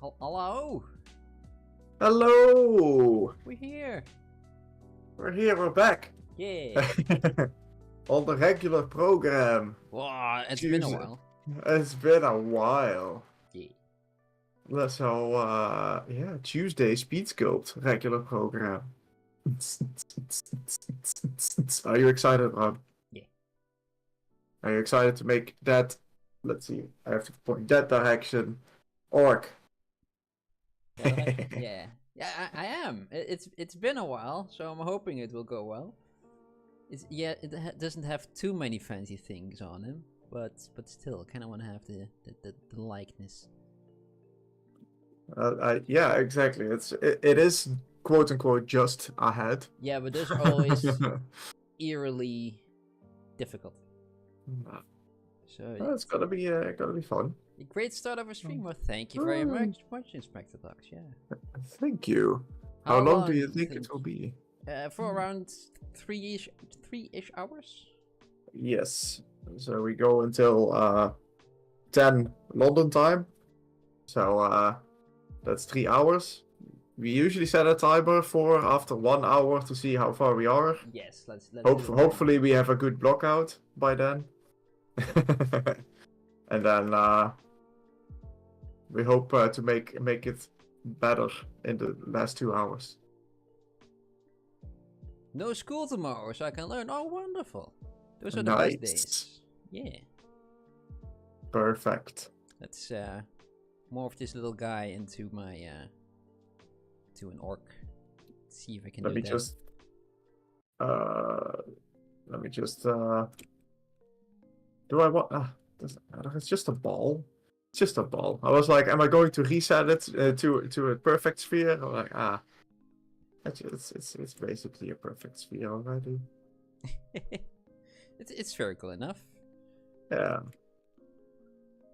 Hello. Hello! We're here. We're back. Yeah. On the regular program. Wow, it's been a while. It's been a while. Yeah. So, yeah, Tuesday Speedsculpt regular program. Are you excited, Rob? Yeah. Are you excited to make that, let's see, I have to point that direction, ORC? Yeah. I am. It's been a while, so I'm hoping it will go well. It doesn't have too many fancy things on him, but still, kind of want to have the likeness. Yeah, exactly. It is quote unquote just ahead. Yeah, but those are always eerily difficult. So it's gotta be fun. A great start of a stream. Well, thank you very much, Inspector Ducks. Yeah. Thank you. How long do you think it will be? For around three-ish hours. Yes. So we go until 10 London time. So that's 3 hours. We usually set a timer for after 1 hour to see how far we are. Yes, let's hopefully we have a good block out by then. And then we hope to make it better in the last 2 hours. No school tomorrow, so I can learn. Oh, wonderful! Those are the Nice. best days. Yeah. Perfect. Let's morph this little guy into my to an orc. Let's see if I can Let do me that. just do I want it's just a ball. It's just a ball. I was like, am I going to reset it to a perfect sphere? I'm like, it's basically a perfect sphere already. it's spherical enough. Yeah.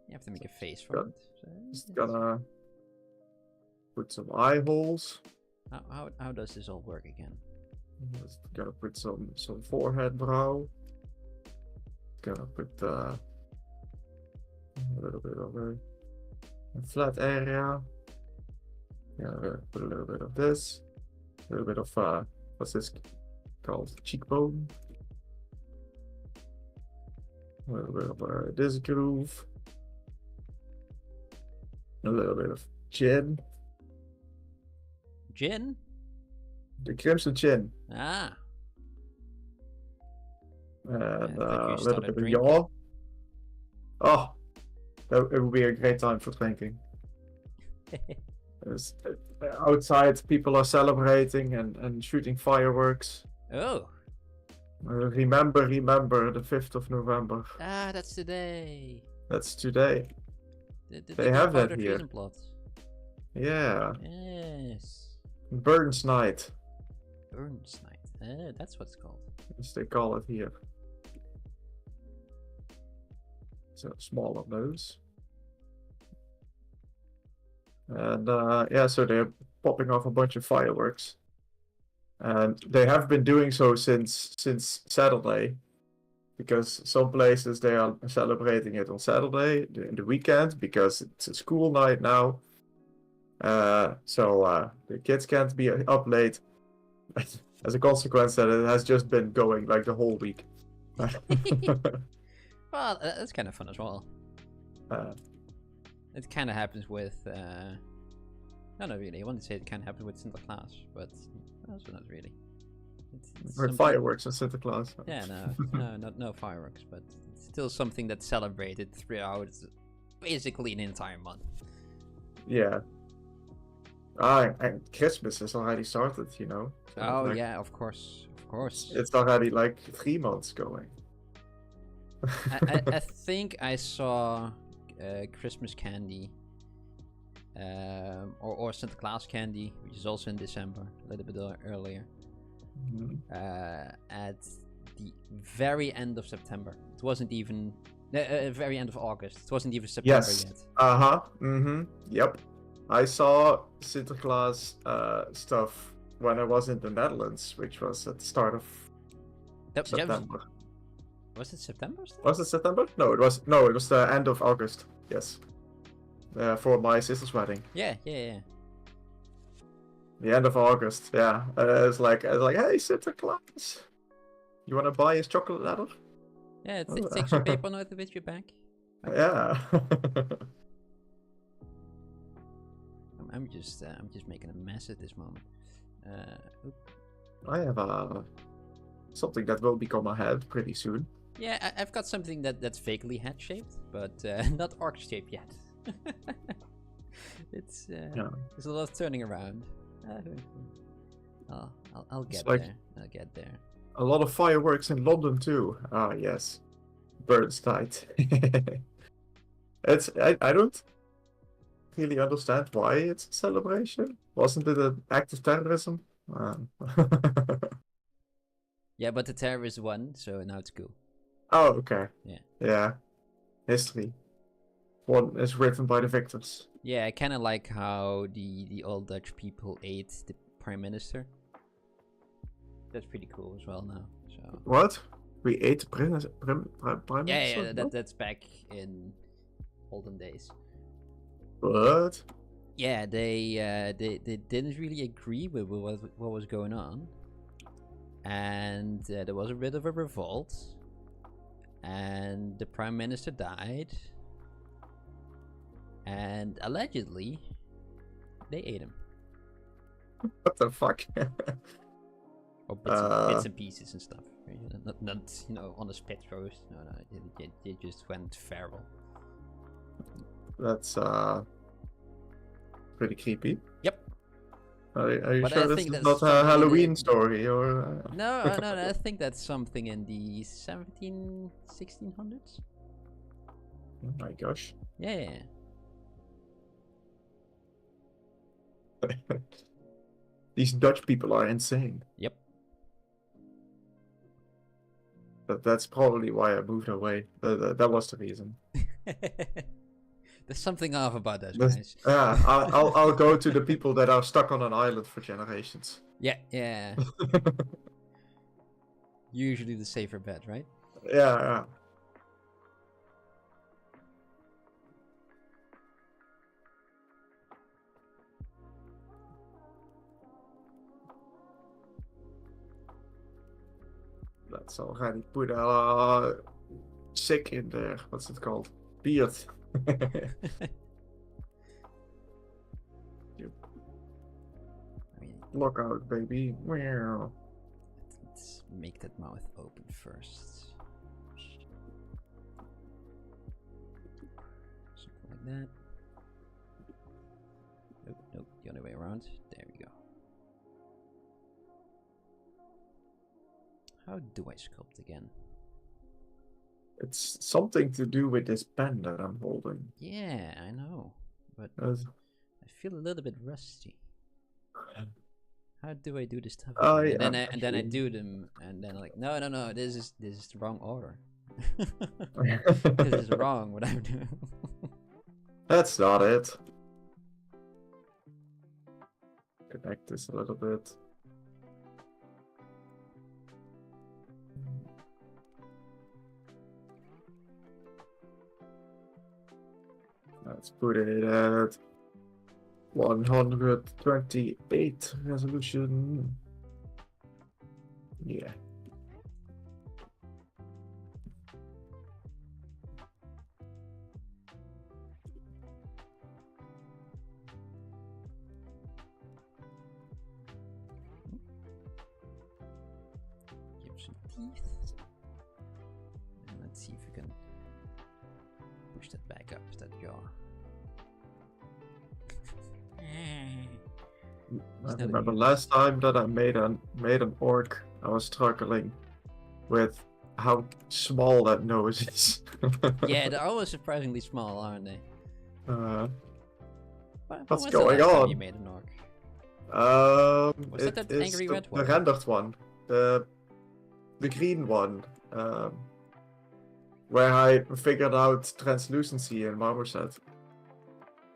You have to make a face for it. So, Just gonna put some eye holes. How does this all work again? Just gotta put some forehead brow. Gonna put a little bit of a flat area. Yeah, put a little bit of this. A little bit of what's this called? Cheekbone. A little bit of this groove. A little bit of chin. Gin? The crimson chin. Ah. And I a thought you little started bit of drinking. yaw. Oh, it would be a great time for drinking. Outside, people are celebrating and shooting fireworks. Oh. Remember the 5th of November. Ah, that's today. That's today. They have that powder here. treason plots. Yeah. Yes. Burns Night, Burns night. That's what it's called. as they call it here. So smaller nose. And yeah, so they're popping off a bunch of fireworks. And they have been doing so since Saturday. Because some places they are celebrating it on Saturday in the weekend because it's a school night now. So the kids can't be up late. As a consequence, that it has just been going like the whole week. Well, that's kind of fun as well. It kind of happens with. No, not really. I wanted to say it kind of happens with Santa Claus, but also not really. It's Or fireworks on Santa Claus. Yeah, no fireworks, but it's still something that's celebrated throughout basically an entire month. Yeah. And Christmas has already started, you know. So Oh like, yeah, of course. It's already like 3 months going. I think I saw Christmas candy, or Santa Claus candy, which is also in December, a little bit earlier. At the very end of September. It wasn't even very end of August. It wasn't even September yet. Yep. I saw Santa Claus stuff when I was in the Netherlands, which was at the start of September. Was it September? Still? Was it September? No, it was the end of August. Yes. for my sister's wedding. Yeah, yeah, yeah. The end of August. Yeah, it's like, hey, Santa Claus, you wanna buy his chocolate ladder? Yeah, take some paper note with your bag. Okay. Yeah. I'm just making a mess at this moment. I have something that will become a head pretty soon. Yeah, I've got something that's vaguely head shaped, but not arc shaped yet. It's there's a lot of turning around. I'll get there. I'll get there. A lot of fireworks in London too. Ah, yes. Bernstein. I don't really understand why it's a celebration. Wasn't it an act of terrorism? Yeah, but the terrorists won, so now it's cool. Oh, okay. Yeah. Yeah. History. One is written by the victors. Yeah, I kind of like how the old Dutch people ate the prime minister. That's pretty cool as well now. So. What? We ate the prime minister? Yeah, that's back in olden days. What? Yeah, they didn't really agree with what was going on, and there was a bit of a revolt, and the prime minister died, and allegedly they ate him. What the fuck? Or bits and pieces and stuff. Not on a spit roast. No, it just went feral. That's pretty creepy. Yep. Are you sure this is not a Halloween story or? No, I think that's something in the 1600s. Oh my gosh. Yeah. These Dutch people are insane. Yep. That's probably why I moved away. That was the reason. There's something off about those guys. Yeah, I'll go to the people that are stuck on an island for generations. Yeah. Usually the safer bet, right? Yeah. Let's already put a sick in there. What's it called? Beard. Look out, baby. Let's make that mouth open first. Something like that. Nope, the other way around. There we go. How do I sculpt again? It's something to do with this pen that I'm holding. Yeah, I know, but I feel a little bit rusty. How do I do this stuff? And then I do them, and then like, no, this is the wrong order. This is wrong. What I'm doing. That's not it. Connect this a little bit. Let's put it at 128 resolution. Yeah. Give some teeth. And let's see if we can push that back up, that jaw. I remember last time that I made an orc, I was struggling with how small that nose is. Yeah, they're always surprisingly small, aren't they? What's going on? You made an orc. Was that angry red one? The rendered one, the green one, where I figured out translucency in Marmoset.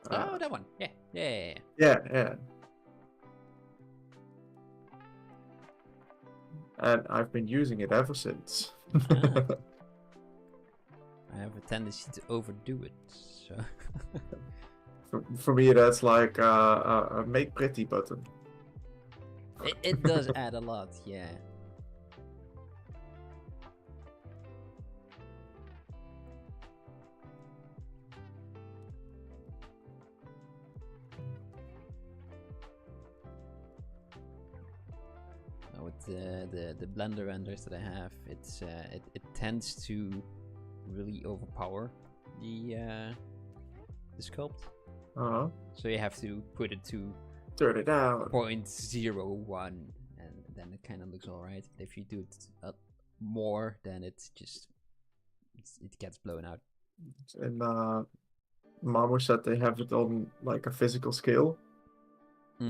Oh, that one. Yeah. Yeah. And I've been using it ever since. I have a tendency to overdo it, so... For me, that's like a make pretty button. It does add a lot, yeah. With the blender renders that I have, it tends to really overpower the sculpt. So you have to put it to turn it down 0.01, and then it kind of looks alright. If you do it more, then it gets blown out. And Mamu said they have it on like a physical scale.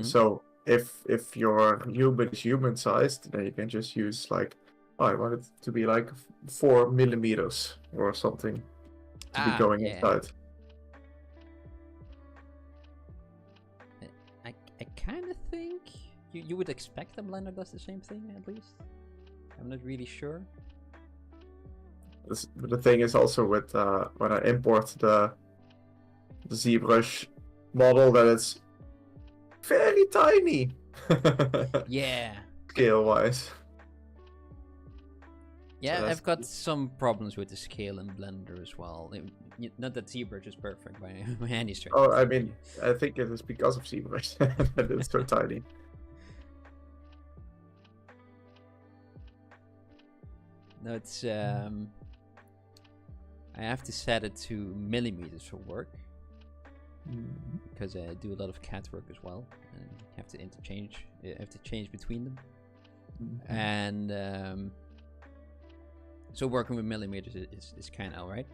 So if your human is human sized, then you can just use like, I want it to be like 4 millimeters or something to be going inside. I kind of think you would expect a blender does the same thing, at least. I'm not really sure. The thing is also with when I import the ZBrush model, that it's very tiny. Yeah. Scale wise. Yeah, so I've got some problems with the scale in Blender as well. Not that ZBrush is perfect by any stretch. Oh, I mean, I think it is because of ZBrush that it's so tiny. No, it's I have to set it to millimeters for work. Because I do a lot of CAD work as well, and you have to change between them. And so working with millimeters is kind of alright.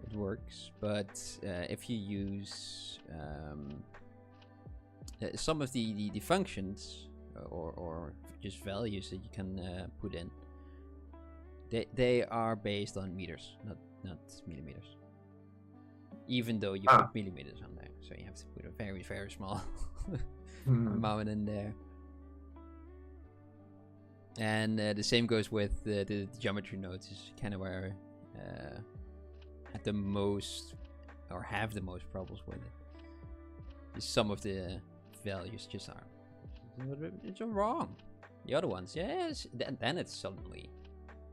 It works, but if you use some of the functions or just values that you can put in, they are based on meters, not millimeters. Even though you put millimeters on there, so you have to put a very, very small amount in there. And the same goes with the geometry nodes, is kind of where I had the most, or have the most problems with it. Some of the values just are it's wrong. The other ones, yes, then it's suddenly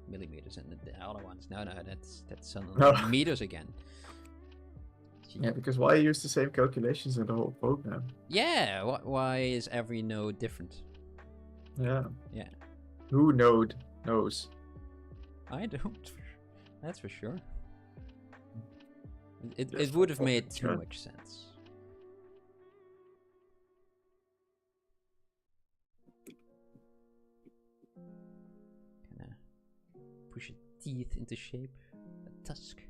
millimeters, and the other ones, no, that's suddenly meters again. Yeah, because why use the same calculations in the whole program? Yeah, why is every node different? Yeah. Yeah. Who knows? I don't. That's for sure. It would have made too much sense. Kinda push a teeth into shape, a tusk.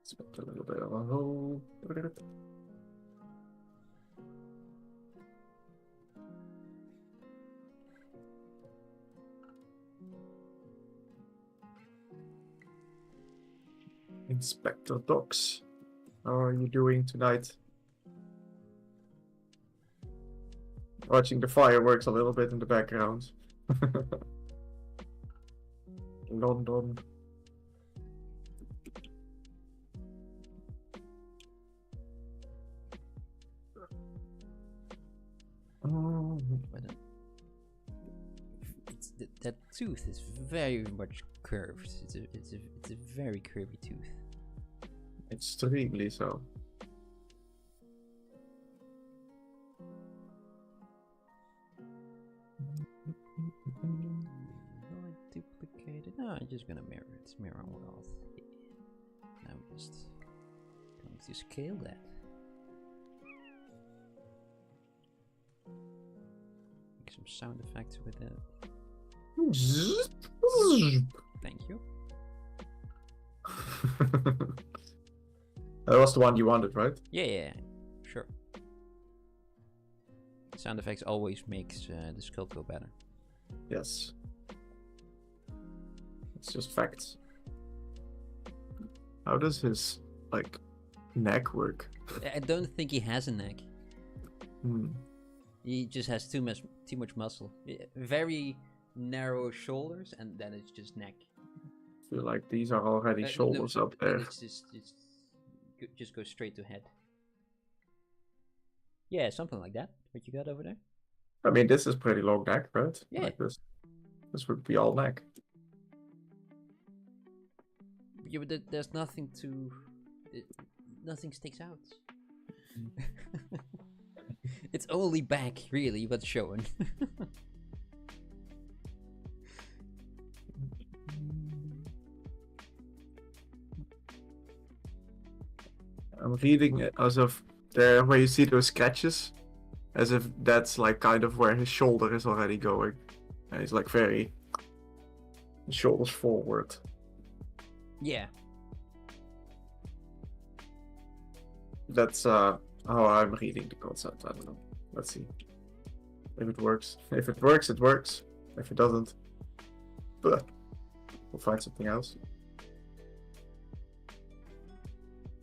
Spent a little bit of a hole. Inspector Docs, how are you doing tonight? Watching the fireworks a little bit in the background. London. That tooth is very much curved. It's a very curvy tooth. Extremely so. Duplicated. No, I'm just gonna mirror it. Mirror wealth. Now I'm just going to scale that. Make some sound effects with it. Thank you. That was the one you wanted, right? Yeah, sure. Sound effects always makes the sculpt go better. Yes. It's just facts. How does his neck work? I don't think he has a neck. He just has too much muscle. Very narrow shoulders, and then it's just neck. I feel like these are already shoulders up there. It's just go straight to head. Yeah, something like that. What you got over there? I mean, this is pretty long neck, right? Yeah. Like this would be all neck. Yeah, but there's nothing to... nothing sticks out. It's only back, really, what's showing. I'm reading it as if there, where you see those sketches, as if that's like kind of where his shoulder is already going. And he's like very shoulders forward. Yeah. That's how I'm reading the concept. I don't know. Let's see if it works. If it works, it works. If it doesn't, we'll find something else.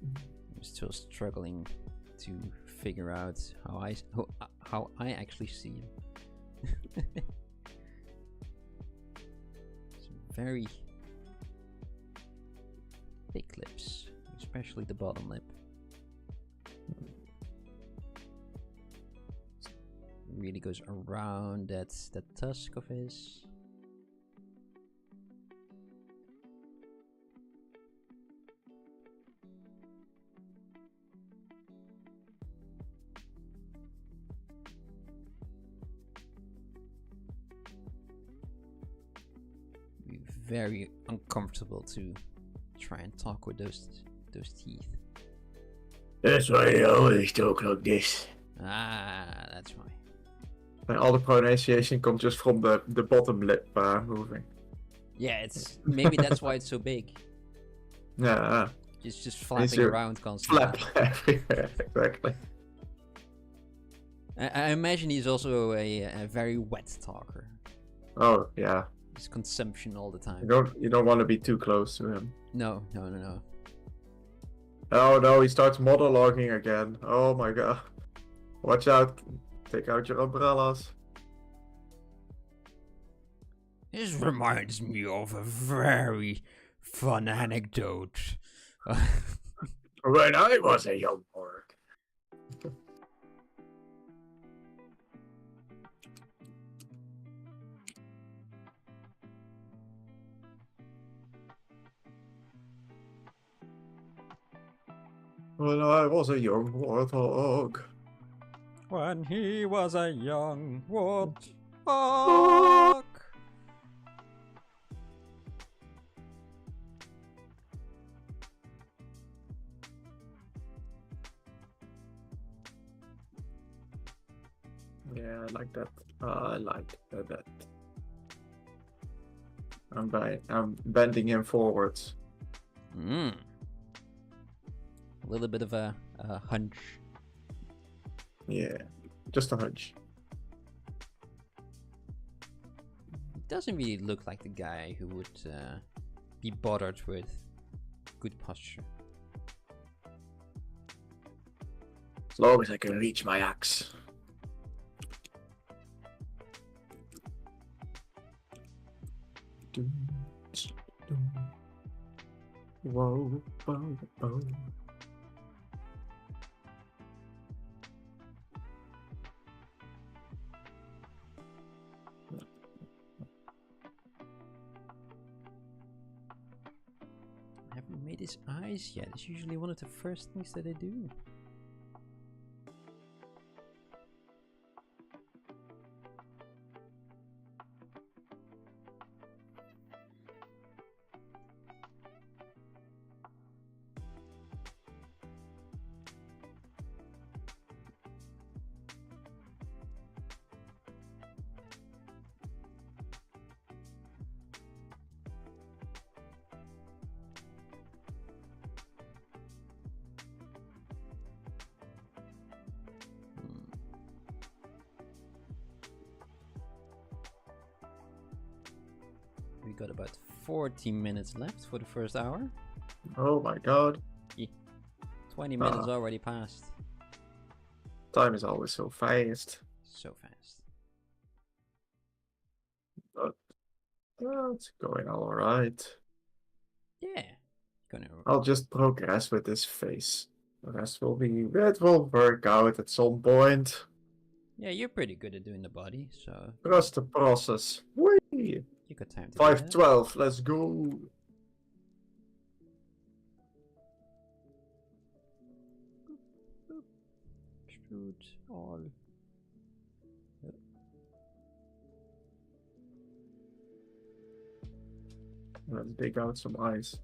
I'm still struggling to figure out how I actually see him. Some very thick lips, especially the bottom lip. Really goes around that tusk of his. Be very uncomfortable to try and talk with those teeth. That's why I always talk like this. Ah, that's why. And all the pronunciation comes just from the bottom lip moving. Yeah, it's maybe that's why it's so big. Yeah. It's just flapping around constantly. Flap everywhere, exactly. I imagine he's also a very wet talker. Oh yeah. His consumption all the time. You don't want to be too close to him. No. Oh no, he starts monologuing again. Oh my god. Watch out. Take out your umbrellas. This reminds me of a very fun anecdote. When I was a young orc. When I was a young warthog. When he was a young warthog. Yeah, I like that. I like that. I'm bending him forwards. A little bit of a hunch. Yeah, just a hunch. Doesn't really look like the guy who would be bothered with good posture. As long as I can reach my axe. Whoa, whoa, whoa. I haven't made his eyes yet. It's usually one of the first things that I do. We got about 40 minutes left for the first hour. Oh my god. Yeah. 20 minutes already passed. Time is always so fast. So fast. But it's going all right. Yeah. Gonna. I'll just progress with this face. The rest will be. It will work out at some point. Yeah, you're pretty good at doing the body, so. Trust the process. Whee! You got time to do 512. Let's go. Shoot all. Let's dig out some ice.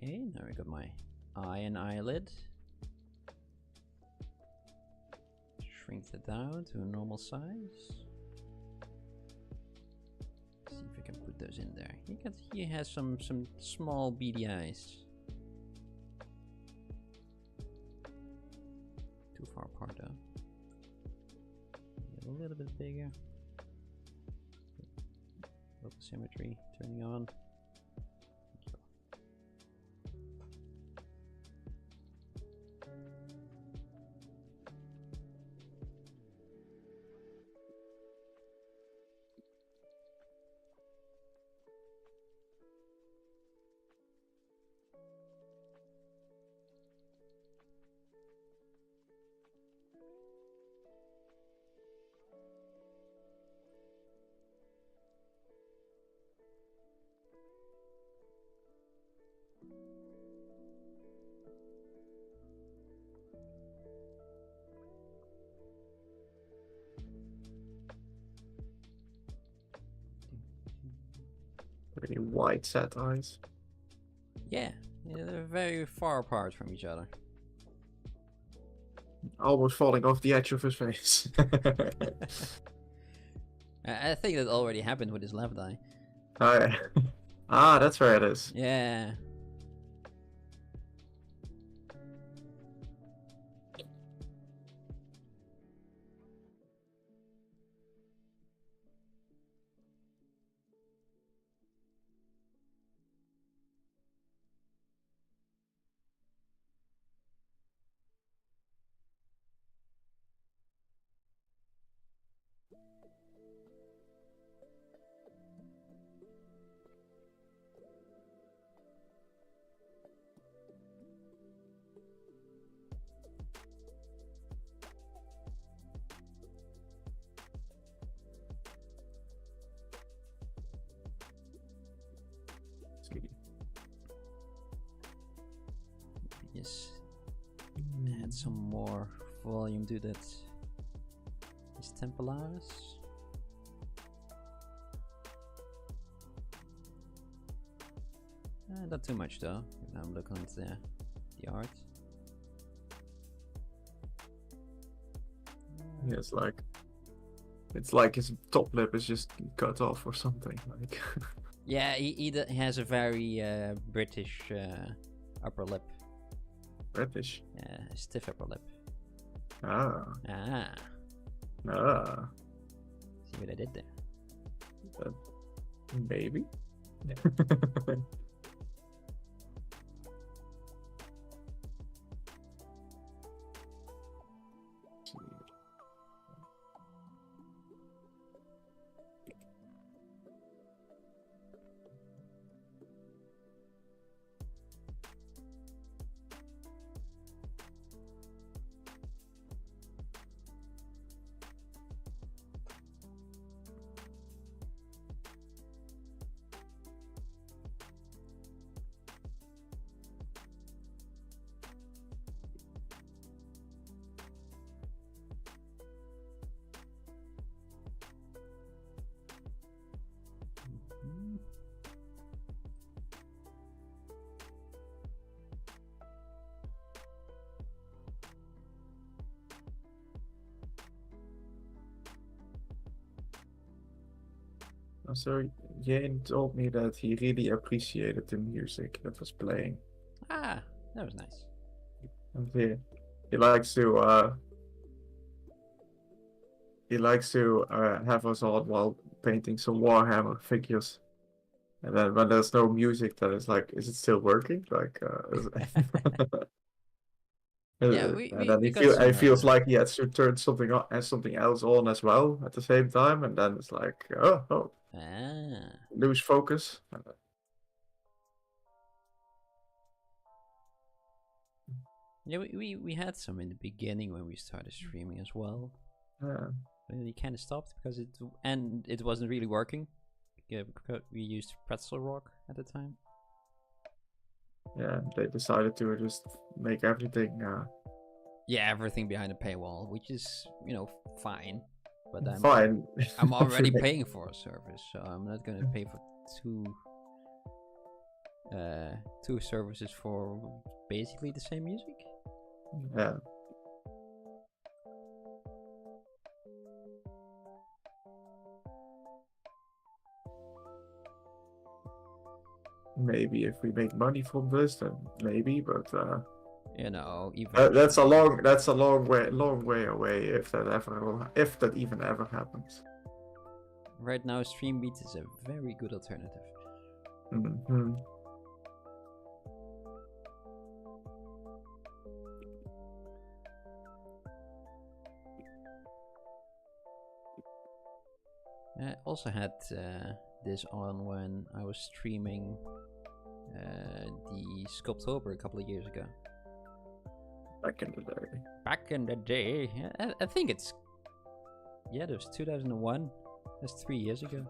Okay, now we got my eye and eyelid. Shrink that down to a normal size. See if I can put those in there. He has some small beady eyes. Too far apart though. Get a little bit bigger. Local symmetry turning on. Pretty wide set eyes. Yeah, they're very far apart from each other. Almost falling off the edge of his face. I think that already happened with his left eye. Oh, yeah. Ah, that's where it is. Yeah. Yes. Add some more volume to that. Is temporalis? Not too much though. Now I'm looking at the art. Yeah, it's like his top lip is just cut off or something. Like. Yeah, he has a very British upper lip. British. Yeah, stiff upper lip. Ah. Ah. Ah. See what I did there? Maybe. So Jane told me that he really appreciated the music that was playing. Ah, that was nice. And he likes to he likes to have us on while painting some Warhammer figures. And then when there's no music, then it's like, is it still working? Like, Yeah, and then we got some. he feels like he has to turn something on and something else on as well at the same time, and then it's like, oh, lose focus. Yeah, we had some in the beginning when we started streaming as well. Yeah. But we kind of stopped because it wasn't really working. Yeah, because we used Pretzel Rock at the time. Yeah, they decided to just make everything. Yeah, everything behind a paywall, which is, you know, fine. But fine. I'm already paying for a service, so I'm not gonna pay for two services for basically the same music. Yeah. Maybe if we make money from this, then maybe, but you know, that's a long way away if that even ever happens. Right now, Streambeat is a very good alternative. Mm-hmm. I also had this on when I was streaming the Sculptober a couple of years ago. Back in the day. Back in the day, I think it's that was 2001. That's 3 years ago.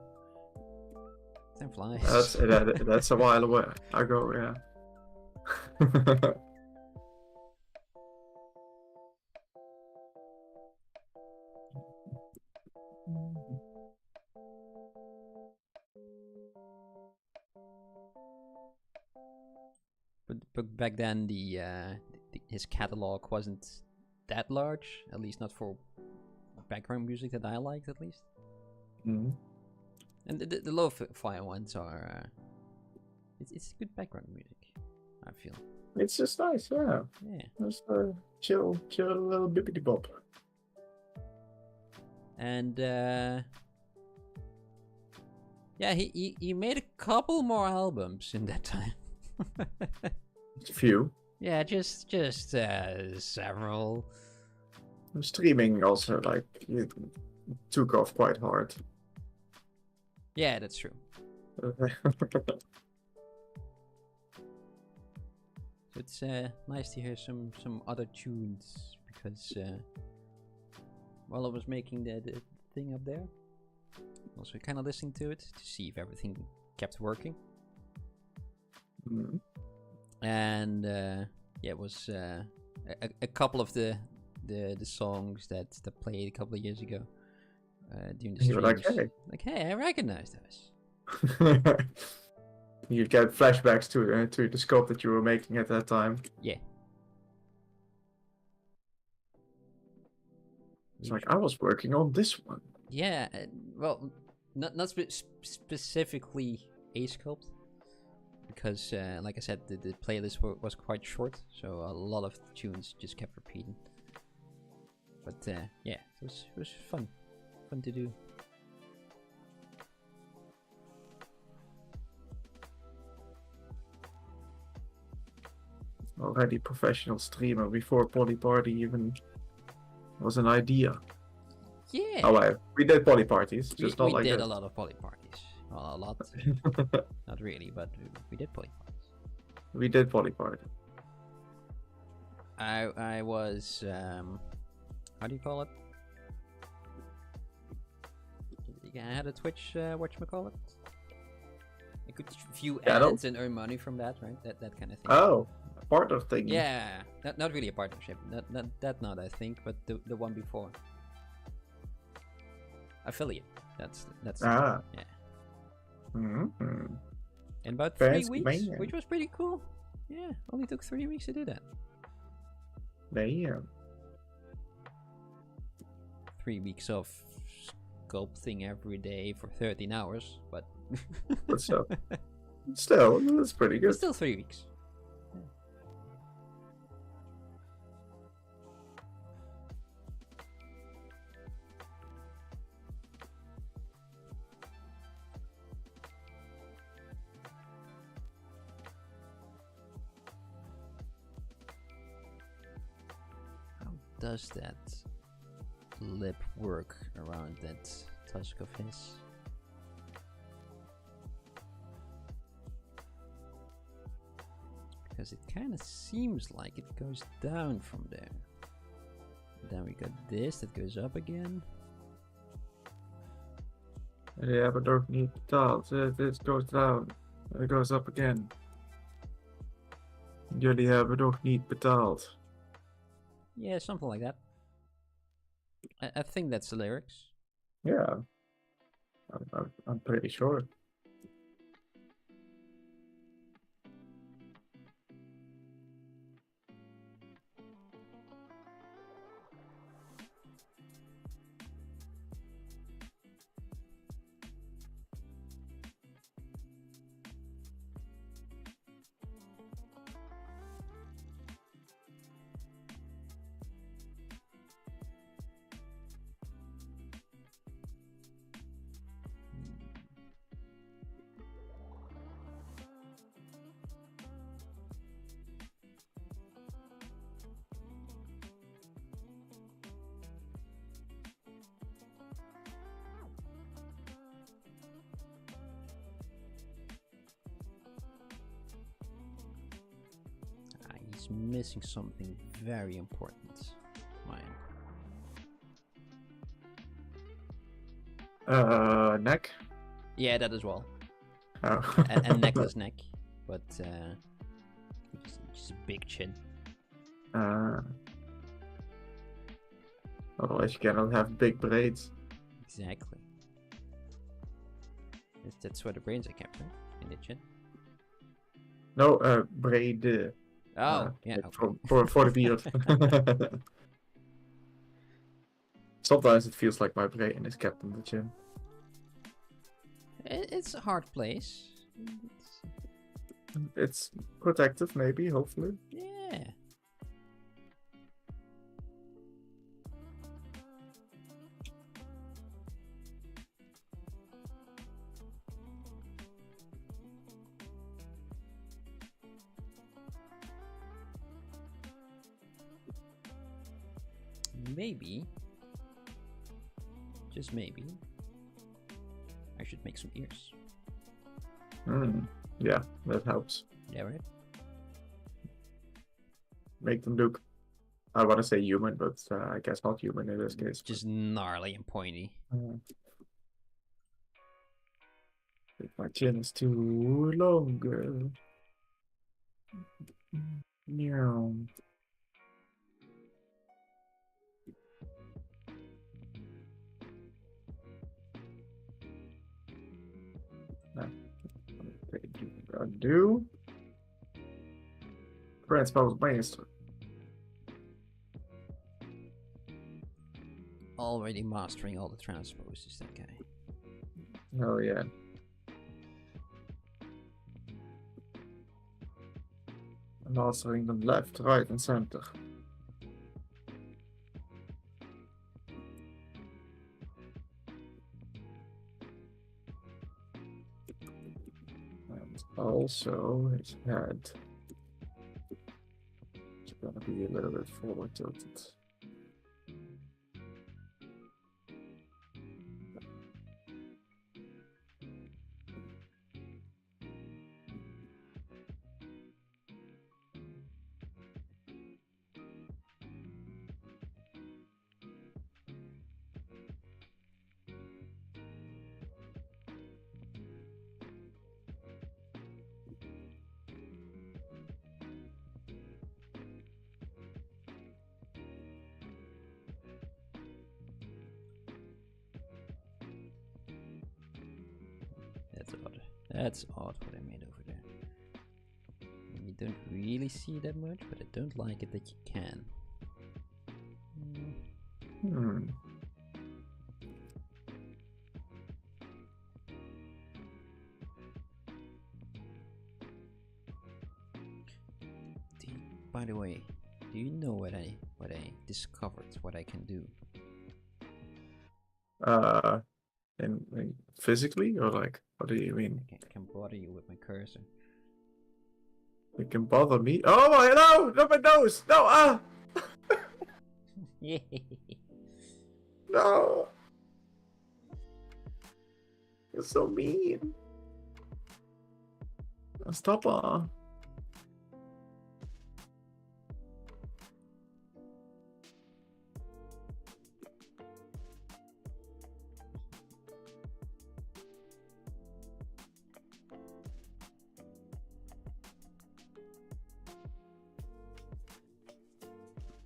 Time flies. That's a while ago, yeah. But back then his catalog wasn't that large, at least not for background music that I liked, at least. Mm-hmm. And the lo-fi ones are it's good background music, I feel. It's just nice, yeah. Yeah. Just chill little bippity bop. And yeah, he made a couple more albums in that time. A few. Yeah, just several. Streaming also, like, it took off quite hard. Yeah, that's true. It's nice to hear some other tunes, because while I was making the thing up there, also kind of listening to it to see if everything kept working. Mm-hmm. And yeah, it was a couple of the songs that played a couple of years ago during the streams. You're like, hey, I recognize those. You get flashbacks to the scope that you were making at that time. Yeah. It's like, I was working on this one. Yeah, well, not specifically a sculpt, because like I said, the playlist was quite short, so a lot of tunes just kept repeating. But yeah, it was fun to do. Already professional streamer before PolyParty even was an idea. Yeah. Oh, well, we did PolyParties, just not we like did this. a lot of PolyParties. Well, a lot. Not really, but we did PolyParties. We did PolyParty. I was how do you call it? I had a Twitch whatchamacallit? I could view ads and earn money from that, right? That kind of thing. Oh, a partner thing. Yeah, not really a partnership. Not I think, but the one before. Affiliate. That's yeah. In about 3 weeks, which was pretty cool. Yeah, only took 3 weeks to do that. Damn. 3 weeks of sculpting every day for 13 hours, but still, that's pretty good. It's still 3 weeks. Yeah. does that lip work around that tusk of his? Because it kind of seems like it goes down from there. Then we got this that goes up again. Ja, but ook niet betaald. Dit goes down. It goes up again. Jullie hebben nog niet betaald. Yeah, something like that. I think that's the lyrics. Yeah. I'm pretty sure. He's missing something very important. Mine. Neck? Yeah, that as well. Oh. and necklace neck, but just a big chin. Otherwise you cannot have big braids. Exactly. That's where the brains are kept, right? In the chin. No, braid. Oh, yeah. Okay. For the beard. Sometimes it feels like my brain is kept in the chin. It's a hard place. It's protective, maybe, hopefully. Yeah. Maybe, just maybe, I should make some ears. Yeah, that helps. Yeah, right? Make them look, I want to say human, but I guess not human in this case. Just gnarly and pointy. My chin is too long. Meow. Do transpose master. Already mastering all the transposes, that guy. Oh yeah. Mastering them left, right, and center. Also, his head is gonna be a little bit forward tilted. That's odd what I made over there. You don't really see that much, but I don't like it that you can. By the way, do you know what I discovered? What I can do? In physically, or like, what do you mean? I can bother you with my cursor. It can bother me. Oh, hello! Not my nose! No! No. You're so mean. Stop.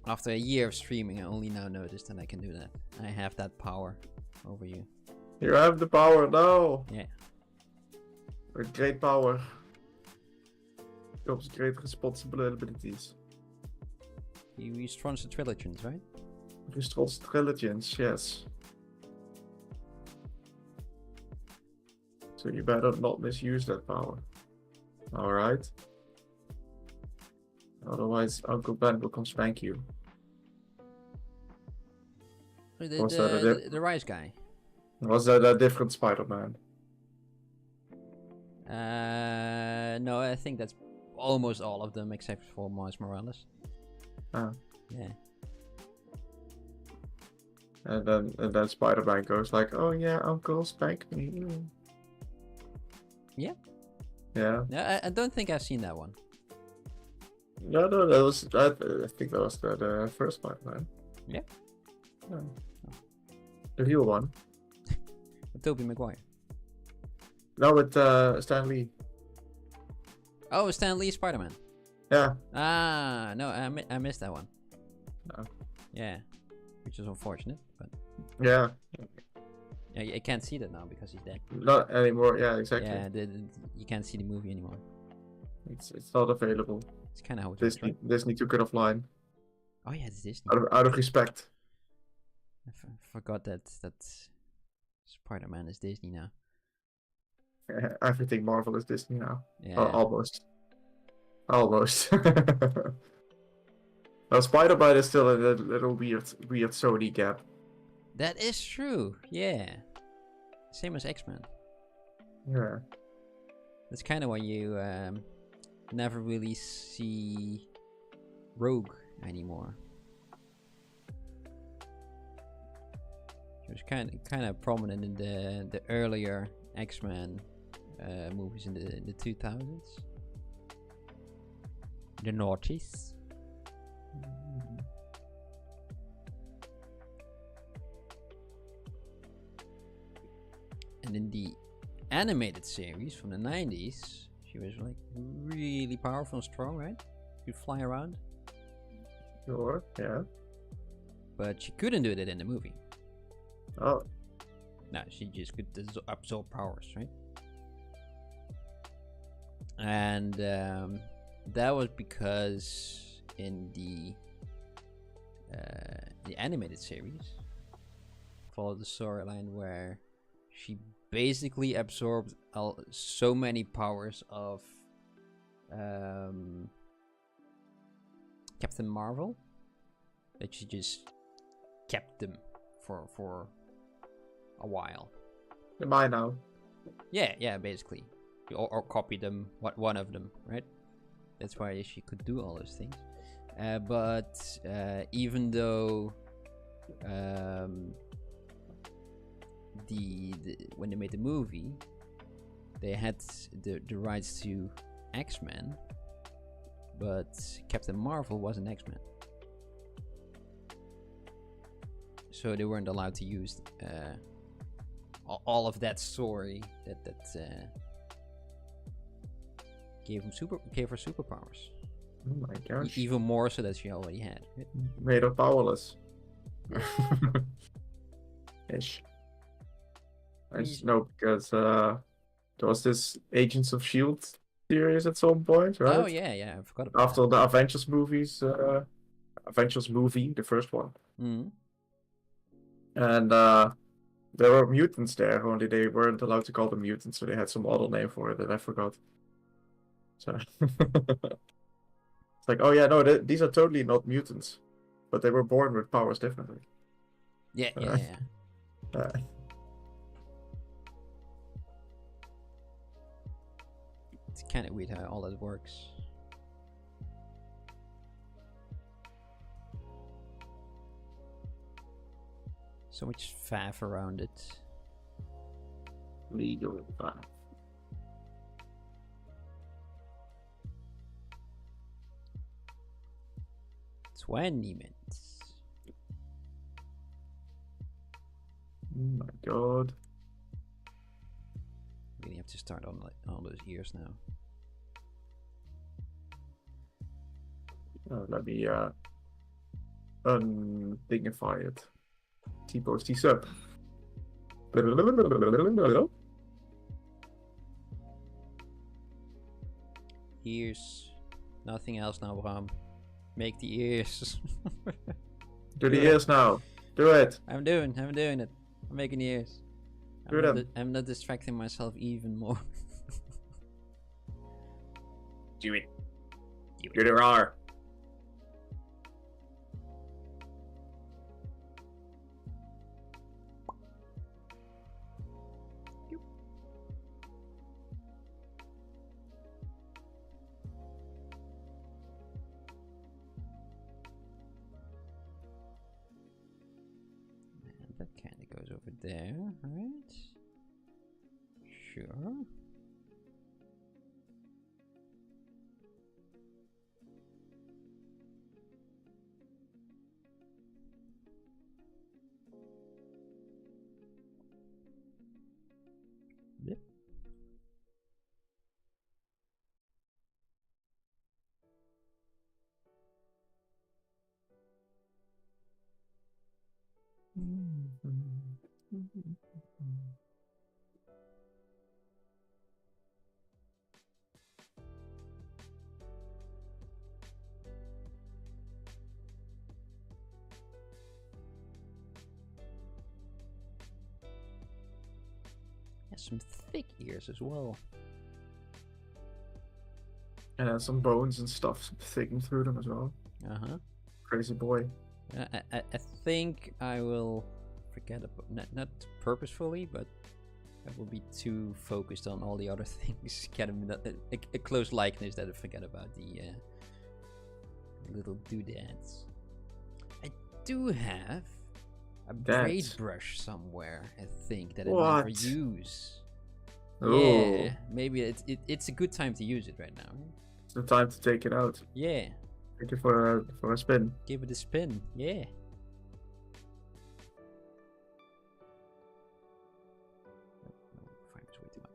After a year of streaming, I only now noticed that I can do that. I have that power over you. You have the power now. Yeah. With great power comes great responsibilities. You use Intelligence, right? Intelligence, yes. So you better not misuse that power. Alright? Otherwise, Uncle Ben will come spank you. The rice guy. Was that a different Spider-Man? No, I think that's almost all of them except for Miles Morales. Ah. Yeah. And then Spider-Man goes like, "Oh yeah, Uncle, spank me." Yeah. Yeah. No, I don't think I've seen that one. No, that was I think that was the first Spider-Man. Yeah. Yeah. The real one. With Tobey Maguire. No, with Stan Lee. Oh, Stan Lee Spider-Man. Yeah. Ah, no, I missed that one. No. Yeah, which is unfortunate, but Yeah. I can't see that now because he's dead. Not anymore. Yeah, exactly. Yeah, you can't see the movie anymore. It's not available. It's kind of how it works, right? Disney took it offline. Oh yeah, it's Disney. Out of respect. I forgot that Spider-Man is Disney now. Everything Marvel is Disney now. Yeah. Almost. Now Spider-Man is still in a little weird Sony gap. That is true. Yeah. Same as X-Men. Yeah. That's kind of why you never really see Rogue anymore. She was kind of prominent in the earlier X-Men movies in the 2000s. The noughties. And in the animated series from the 90s, she was like really powerful and strong, right? She'd fly around. Sure, yeah. But she couldn't do it in the movie. Oh. No, she just could absorb powers, right? And that was because in the animated series followed the storyline where she basically absorbed so many powers of Captain Marvel that she just kept them for a while. Am I now? Yeah, basically. Or copy them, one of them, right? That's why she could do all those things. But even though when they made the movie, they had the rights to X-Men, but Captain Marvel was an X-Men, so they weren't allowed to use all of that story that gave her superpowers. Oh my gosh. Even more so that she already had. Right? Made her powerless. Ish. I just know because there was this Agents of S.H.I.E.L.D. series at some point, right? Oh yeah, I forgot about After the Avengers movies, Avengers movie, the first one. Mm-hmm. And there were mutants there, only they weren't allowed to call them mutants, so they had some other name for it that I forgot. So it's like, oh yeah, no, these are totally not mutants, but they were born with powers differently. Yeah. It's kind of weird how all that works. So much faff around it. Legal faff. $20. Oh my god. Really have to start on like all those ears now. Let me undignify it. T-post T-sub. Ears. Nothing else now, Bram. Make the ears. Do the ears now. Do it. I'm doing it. I'm making the ears. I'm not distracting myself even more. Do it. Do the R. That kind of goes over there, right? Sure. Yep. Has some thick ears as well. And some bones and stuff sticking through them as well. Uh-huh. Crazy boy. I think I will forget about, not purposefully, but I will be too focused on all the other things. Get a close likeness that I forget about the little doodads. I do have a braid brush somewhere, I think, that I never use. Oh. Yeah, maybe it's a good time to use it right now. It's the time to take it out. Yeah. Take it for a spin. Give it a spin, yeah. Fiber's way too much.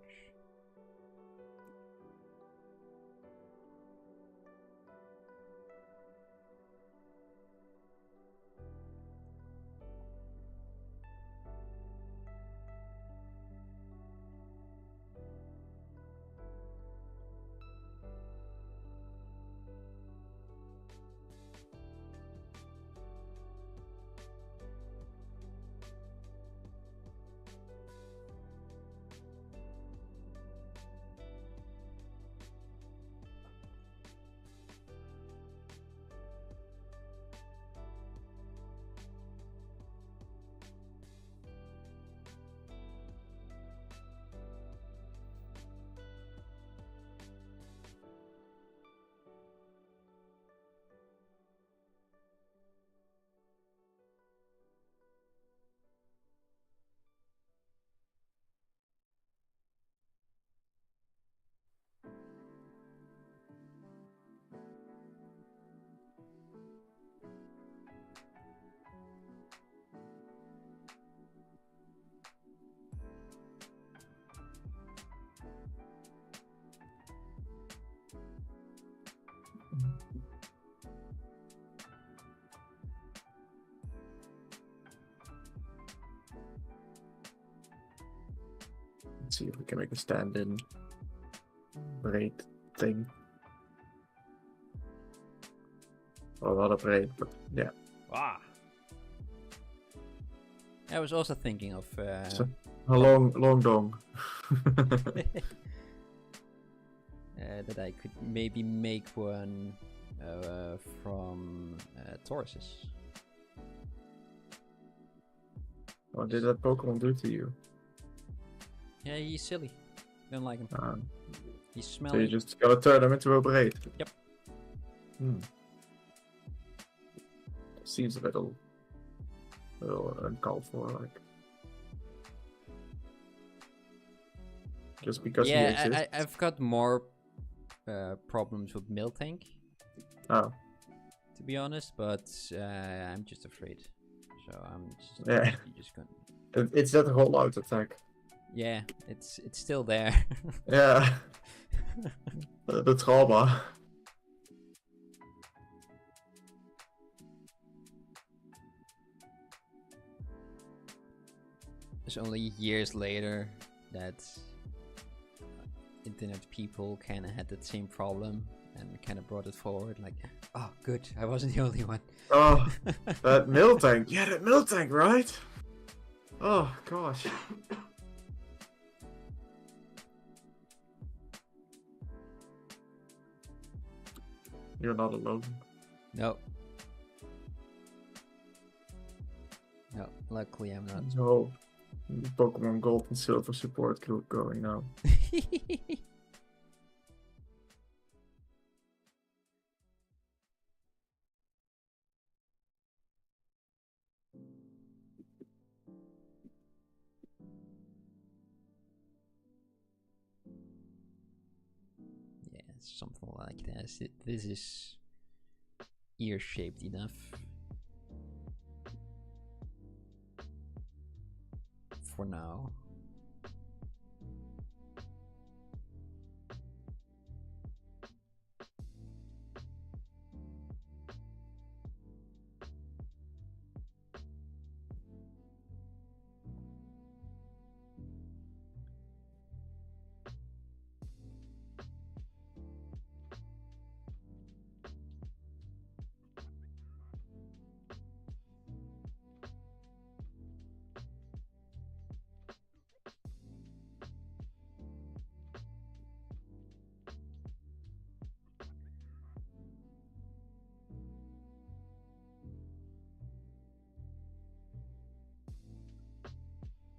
Let's see if we can make a stand-in braid thing. Well, not a braid, but yeah. Ah. I was also thinking of So, a long dong. that I could maybe make one from Tauruses. What did that Pokemon do to you? Yeah, he's silly. Don't like him. He's So smelly. you just gotta turn them into a braid. Yep. Seems a little Wel uncalled for, like. Just because he Yeah, exists. I've got more problems with Miltank, Oh, to be honest, but I'm just afraid. So I'm just, yeah. just gonna. It's that rollout attack. Yeah, it's still there. Yeah. The trauma. It's only years later that internet people kind of had that same problem and kind of brought it forward. Like, oh, good, I wasn't the only one. Oh, that Miltank. Yeah, that Miltank, right? Oh, gosh. You're not alone. No. No, luckily I'm not. So, Pokemon Gold and Silver support group going now. Yeah, something like this. This is ear-shaped enough. For now.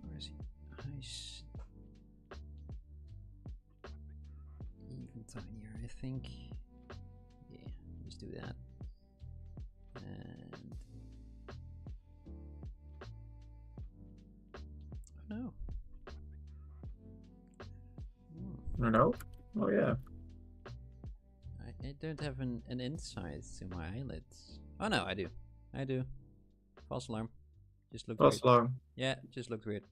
Where is he? Nice. Even tinier, I think. Yeah, just do that. And oh no. No? Oh, yeah. I don't have an inside to my eyelids. Oh no, I do. I do. False alarm. Just looked That's weird. long. Yeah, just looked weird.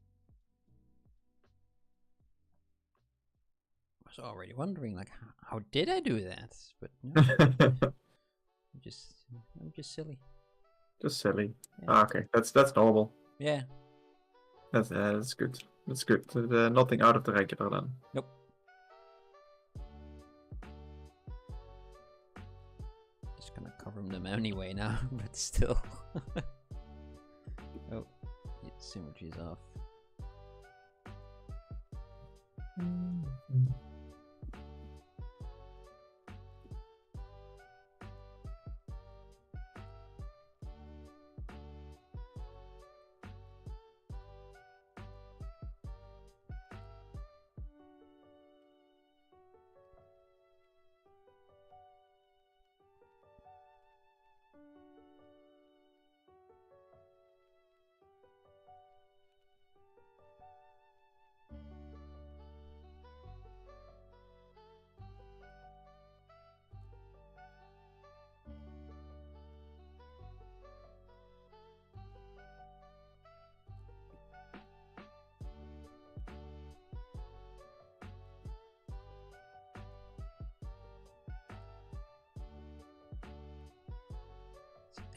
I was already wondering, like, how did I do that? But no, I'm just silly. Just silly. Yeah. Ah, okay, that's normal. Yeah. That's good. That's good. Nothing out of the regular then. Nope. Just gonna cover them anyway now, but still. Oh, yeah, symmetry's off.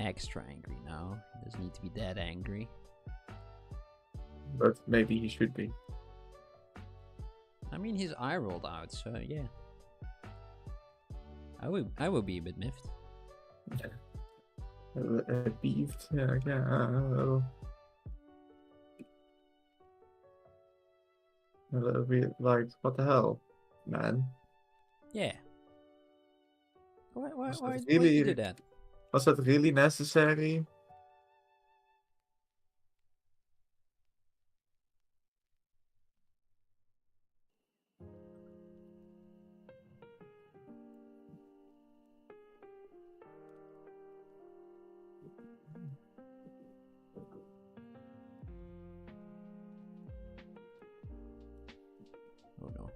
Extra angry now. He doesn't need to be that angry. But maybe he should be. I mean, his eye rolled out, so yeah. I will be a bit miffed. Beefed, yeah. A little bit like, what the hell, man? Yeah. Why did really, you do that? Was that really necessary? Oh no.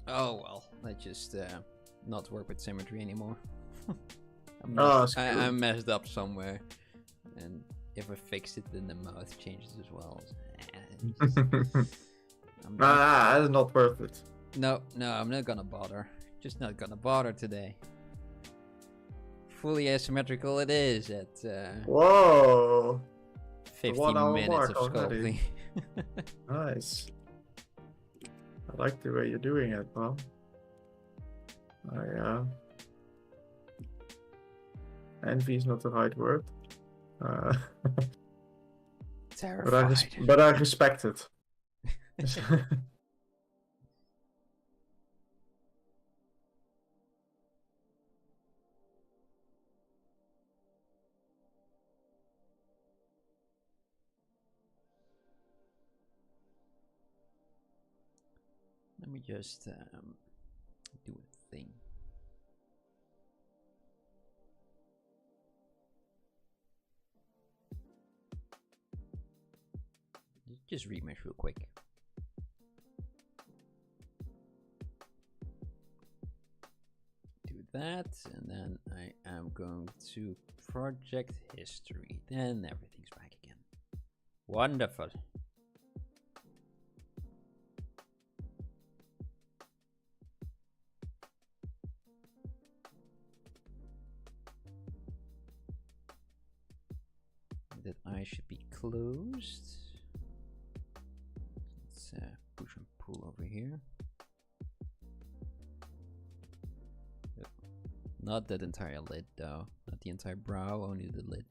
Oh well, let's just not work with symmetry anymore. I messed up somewhere, and if I fix it, then the mouth changes as well. It's not worth it. No, I'm not gonna bother. Just not gonna bother today. Fully asymmetrical it is at Whoa! 15 minutes of already. sculpting. Nice. I like the way you're doing it, man. Envy is not the right word. Terrified. But I respect it. Let me just do a thing. Just remesh real quick. Do that, and then I am going to project history. Then everything's back again. Wonderful. That eye should be closed. Let's push and pull over here. Not that entire lid though. Not the entire brow, only the lid.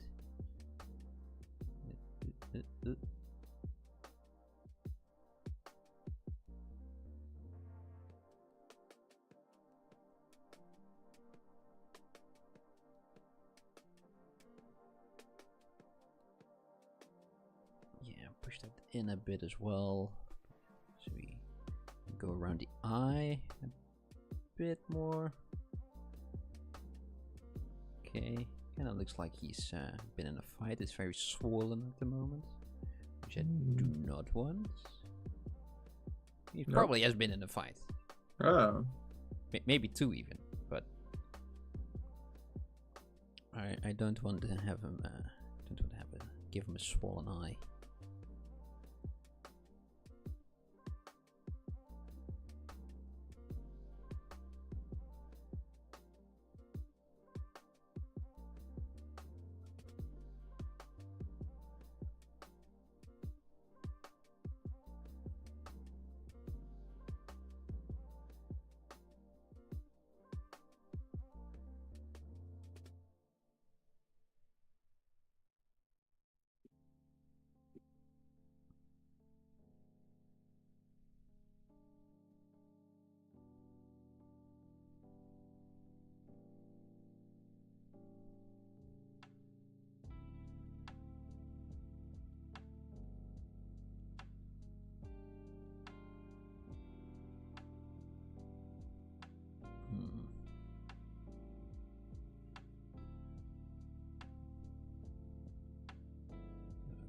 Yeah, push that in a bit as well. So we go around the eye a bit more. Okay, kind of looks like he's been in a fight. It's very swollen at the moment, which I do not want. He probably has been in a fight. Oh. Maybe two even, but I don't want to have him. Give him a swollen eye.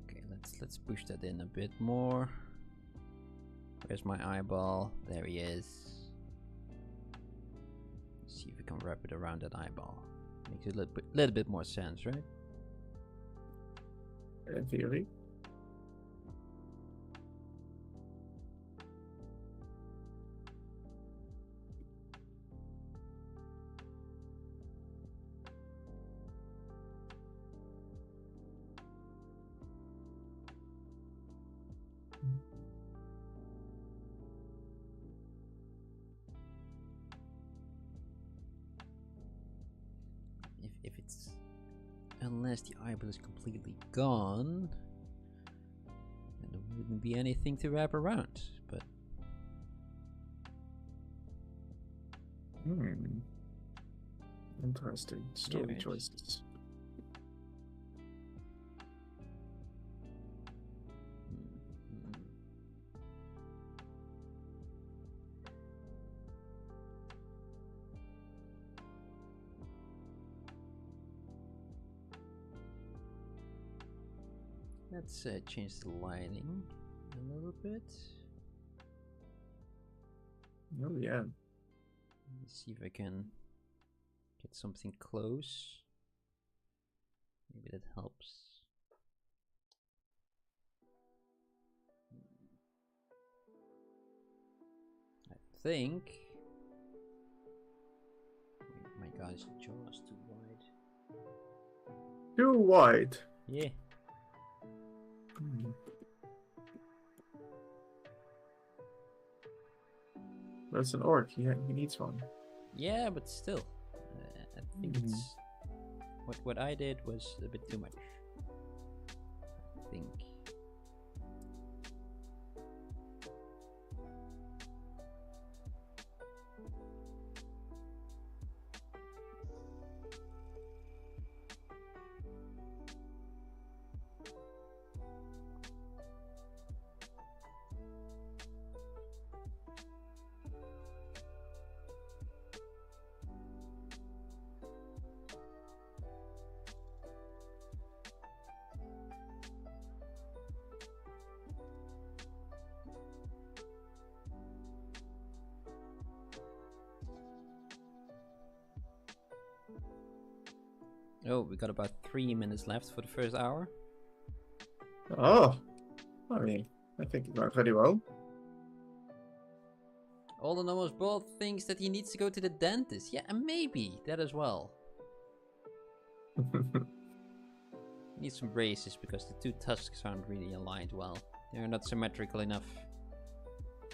Okay, let's push that in a bit more. Where's my eyeball? There he is. Let's see if we can wrap it around that eyeball. Makes a little bit more sense, right? In theory. If it's, unless the eyeball is completely gone, then there wouldn't be anything to wrap around. But Interesting story right. choices. Let's change the lighting a little bit. Oh yeah. Let's see if I can get something close. Maybe that helps. I think. My guy's jaw is too wide. Too wide. Yeah. That's an orc. He needs one. Yeah, but still, I think it's what I did was a bit too much. I think. Oh, we got about 3 minutes left for the first hour. Oh, I mean, I think it went pretty well. Alden almost both thinks that he needs to go to the dentist. Yeah, and maybe that as well. He needs some braces because the two tusks aren't really aligned well. They're not symmetrical enough.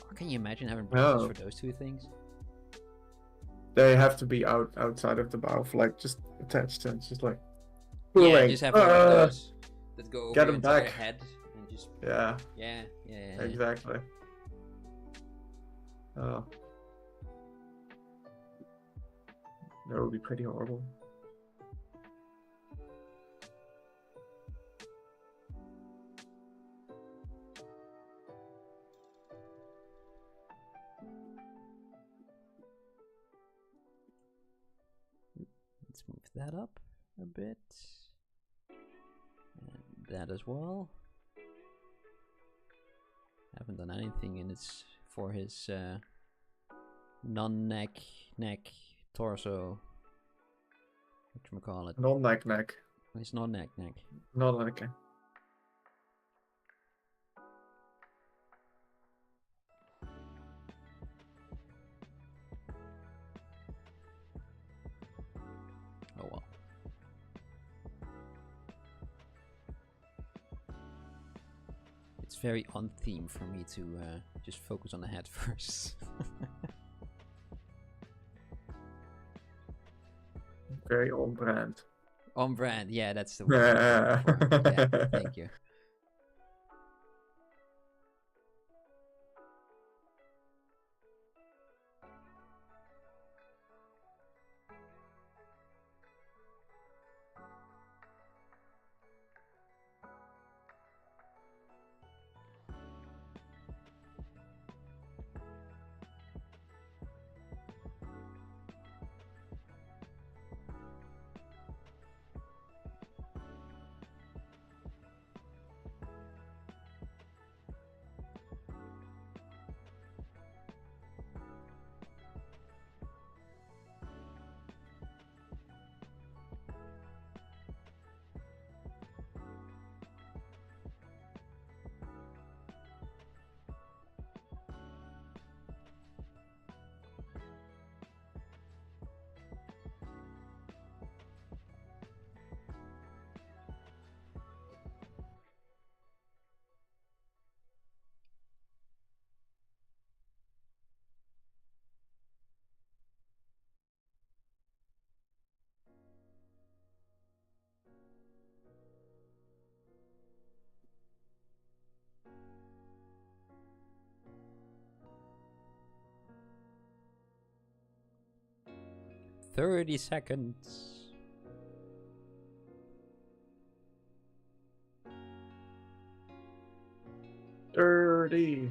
Oh, can you imagine having braces for those two things? They have to be outside of the mouth, like just attached and just like pulling. Yeah, just have one of those that go over your entire head and just yeah. Exactly. Oh, that would be pretty horrible. Let's move that up a bit. And that as well. Haven't done anything in its for his non-neck, torso. Whatchamacallit? Non-neck. It's non-neck. Non-neck. Oh well. It's very on theme for me to just focus on the head first. Very on brand. On brand, yeah, that's the word. Yeah, thank you. 30 seconds. 30,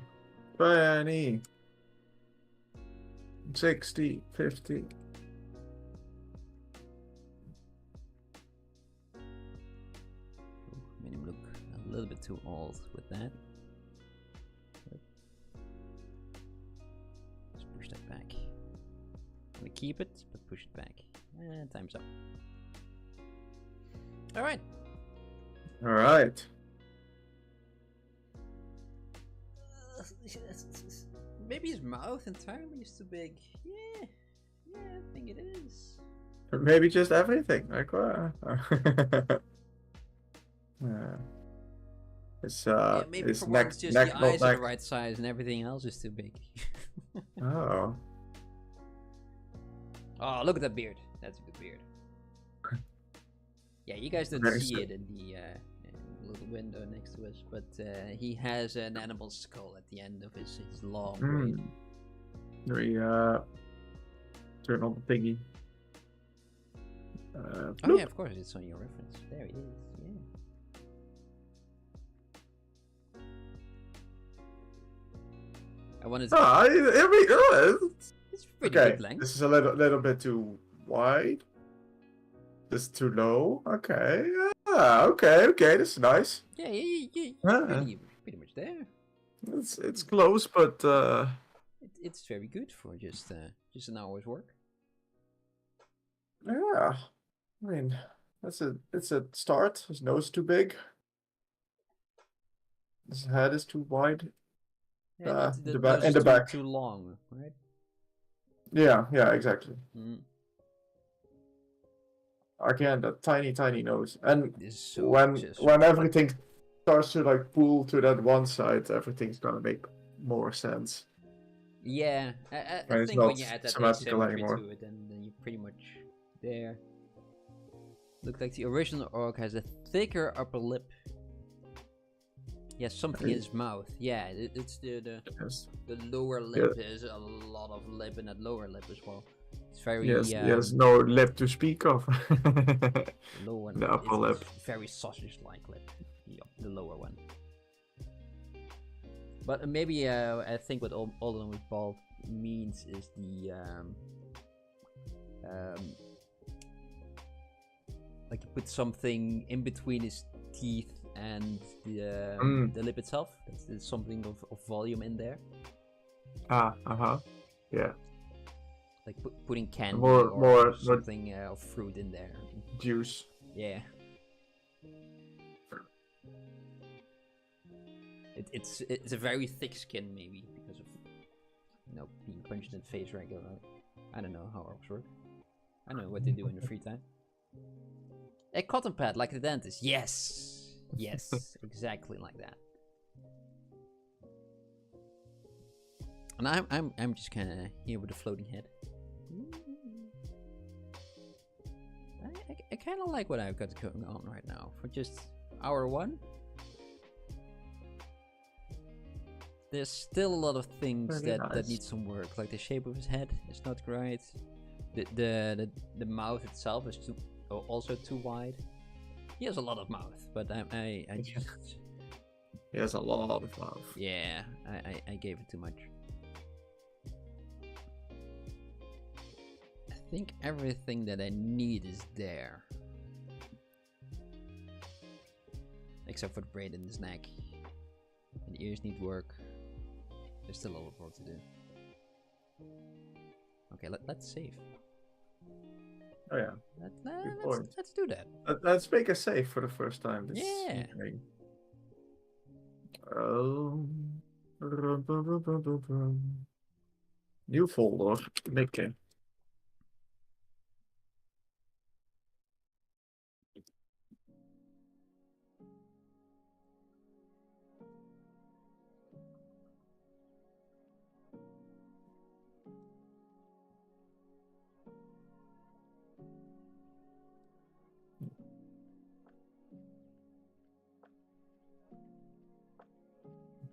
20, 60, 50. Made him look a little bit too old with that. Let's push that back. I'm gonna keep it, but push it back. And time's up. Alright. Alright. Maybe his mouth entirely is too big. Yeah, I think it is. Maybe just everything. Like Maybe it's for neck, once just neck, the not eyes are neck. the right size and everything else is too big. Oh. Oh, look at that beard. That's a good beard. Yeah, you guys don't see it in the little window next to us, but he has an animal skull at the end of his long braid. We turn on the thingy. Oh yeah, of course, it's on your reference. There it is. Yeah. I wanted to. It's pretty okay. good length. This is a little bit too wide. This is too low. Okay. Okay. This is nice. Yeah, pretty much there. It's close, but it's very good for just an hour's work. Yeah. I mean, it's a start. His nose is too big. His head is too wide. Yeah, the back. Too long, right? Yeah, exactly. Mm. Again, that tiny nose, and So when everything starts to like pull to that one side, everything's gonna make more sense. Yeah, I think when you add that asymmetry to it, then you're pretty much there. Looks like the original orc has a thicker upper lip. Yeah, something in his mouth. Yeah, it's the lower lip. There's a lot of lip in that lower lip as well. It's very he has no lip to speak of. Lower the upper lip. It's very sausage-like lip. The lower one. But maybe I think what all with bald means is the like you put something in between his teeth and the lip itself. There's something of volume in there. Yeah. Like putting candy more something of fruit in there. Juice. Yeah. It's a very thick skin, maybe because of being punched in the face regularly. I don't know how orcs work. I know what they do in their free time. A cotton pad like the dentist. Yes, exactly like that. And I'm just kind of here with a floating head. I kind of like what I've got going on right now for just hour one. There's still a lot of things that need some work, like the shape of his head is not right. The mouth itself is also too wide. He has a lot of mouth, but I just he has a lot of mouth. Yeah, I gave it too much. I think everything that I need is there, except for the braid in his neck. And the ears need work. There's still a lot of work to do. Okay, let's save. Oh yeah. Let's do that. Let's make a save for the first time this evening. New folder. Mickey.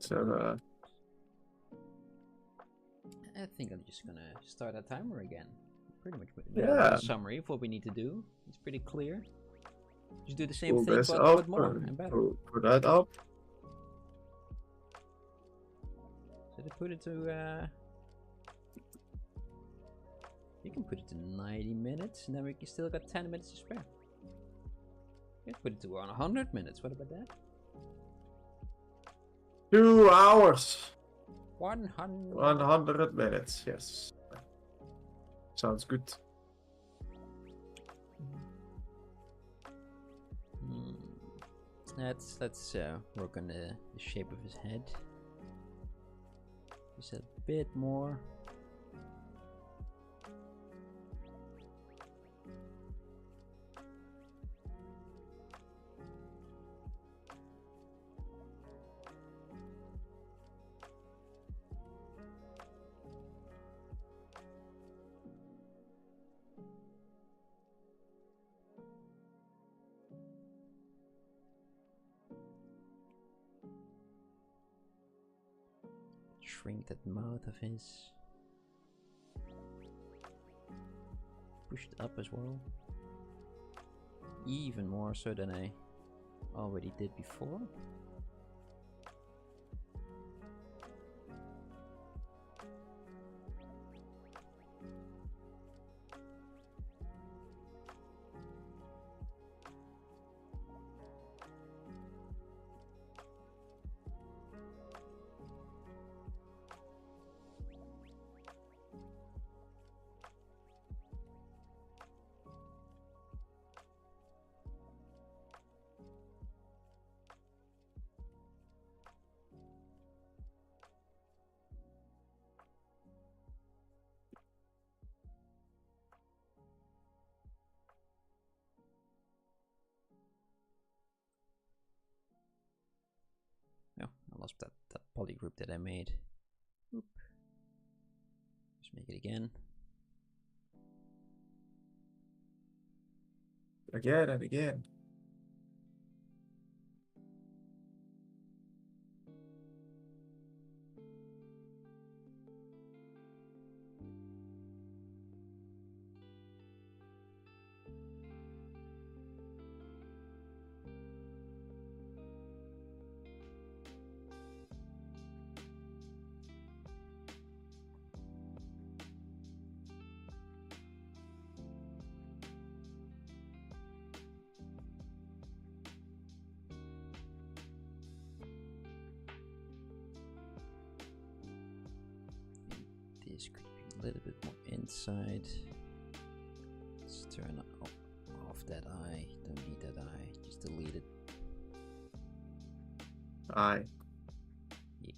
So I think I'm just gonna start a timer again. pretty much Yeah. the summary of what we need to do. It's pretty clear. Just do the same Pull thing, this but up, more and better. put that up. So they put it to. You can put it to 90 minutes, and then we still got 10 minutes to spare. You can put it to 100 minutes. What about that? 2 hours. 100. 100 minutes. Yes. Sounds good. Let's work on the shape of his head. Just a bit more. Shrink that mouth of his. Push it up as well. Even more so than I already did before. No, I lost that poly group that I made. Oop. Just make it again. Again and again. This could be a little bit more inside. Let's turn off that eye. Don't need that eye. Just delete it. Aye. Yeah.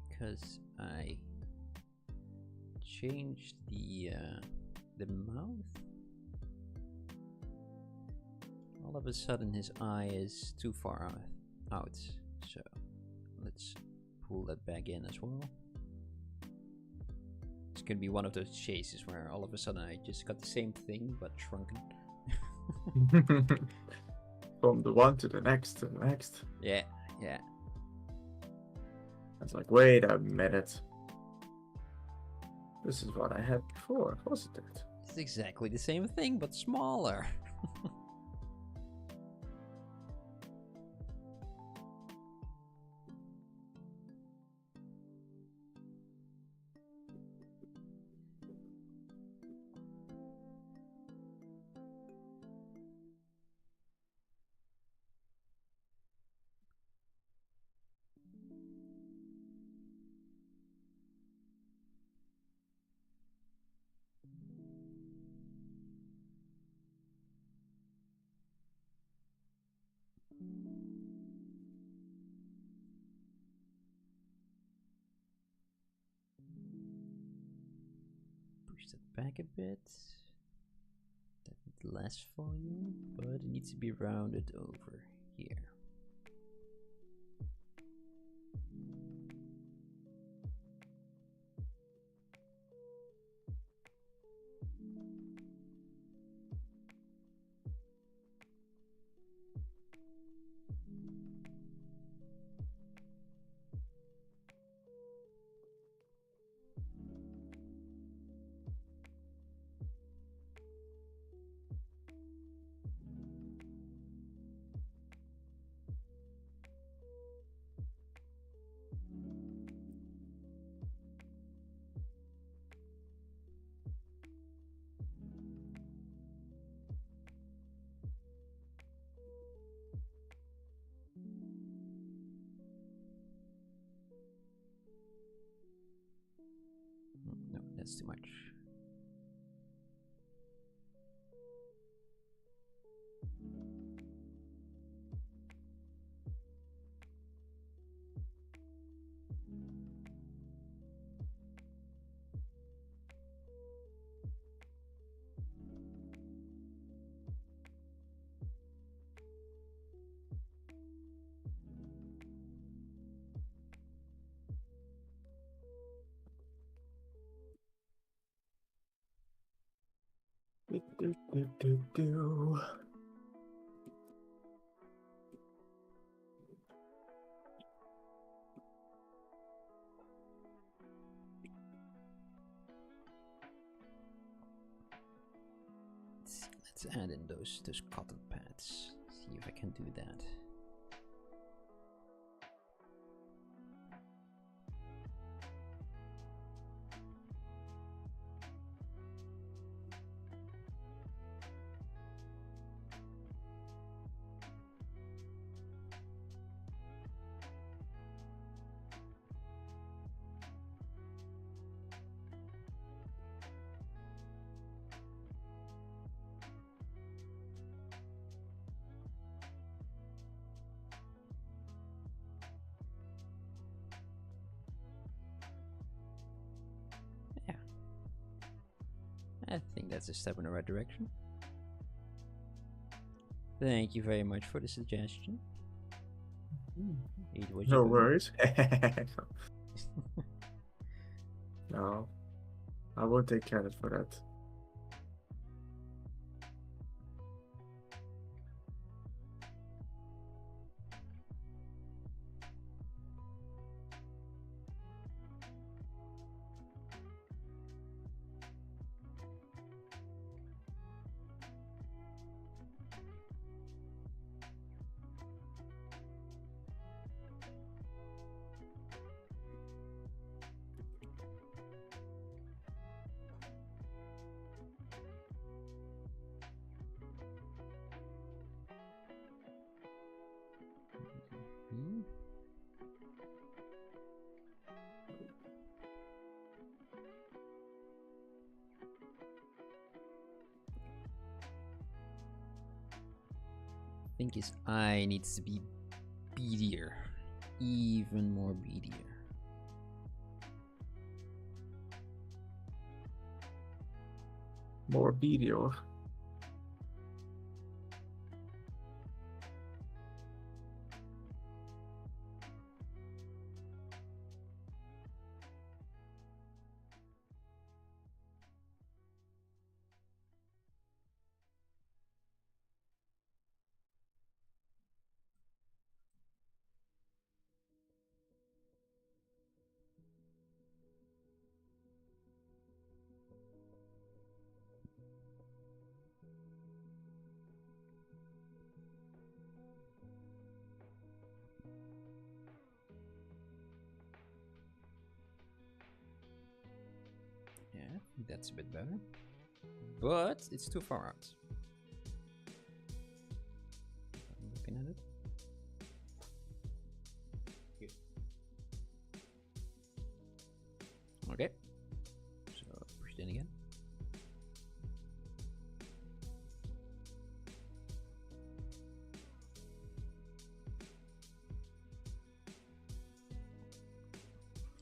Because I change the mouth. All of a sudden his eye is too far out. So let's pull that back in as well. It's gonna be one of those chases where all of a sudden I just got the same thing but shrunken. From the one to the next to the next. Yeah, yeah. It's like, wait a minute. This is what I had before, wasn't it? It's exactly the same thing but smaller. Push that back a bit. Definitely less volume, but it needs to be rounded over here. No, that's too much. Do. Let's add in those cotton pads. See if I can do that. I think that's a step in the right direction. Thank you very much for the suggestion. It was No good. worries. No, I won't take credit for that. I think his eye needs to be beadier, even more beadier. more meteor. Yeah, I think that's a bit better. But it's too far out. I'm looking at it. Here. Okay. So push it in again.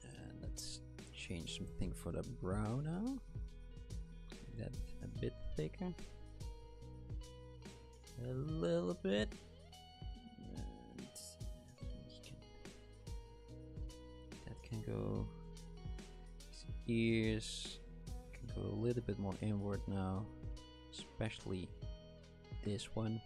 And let's change something for the brow now. Make that a bit thicker. A little bit. And that can go. Ears can go a little bit more inward now, especially this one.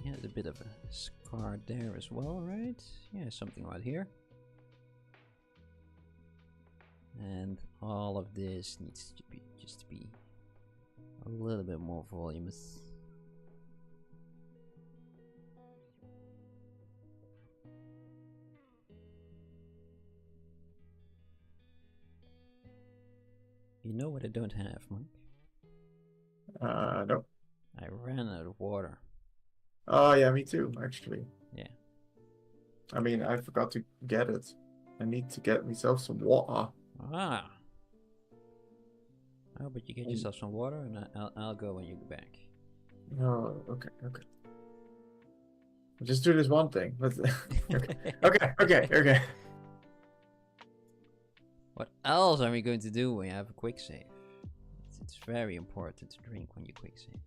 He has a bit of a scar there as well, right? Yeah, something right here. And all of this needs to be just to be a little bit more voluminous. You know what I don't have, Mike? No. I ran out of water. Oh yeah, me too, actually. Yeah. I mean, I forgot to get it. I need to get myself some water. Ah. Oh, but you get yourself some water, and I'll go when you get back. Oh, okay, okay. Just do this one thing. Let's okay. What else are we going to do when you have a quick save? It's very important to drink when you quick save.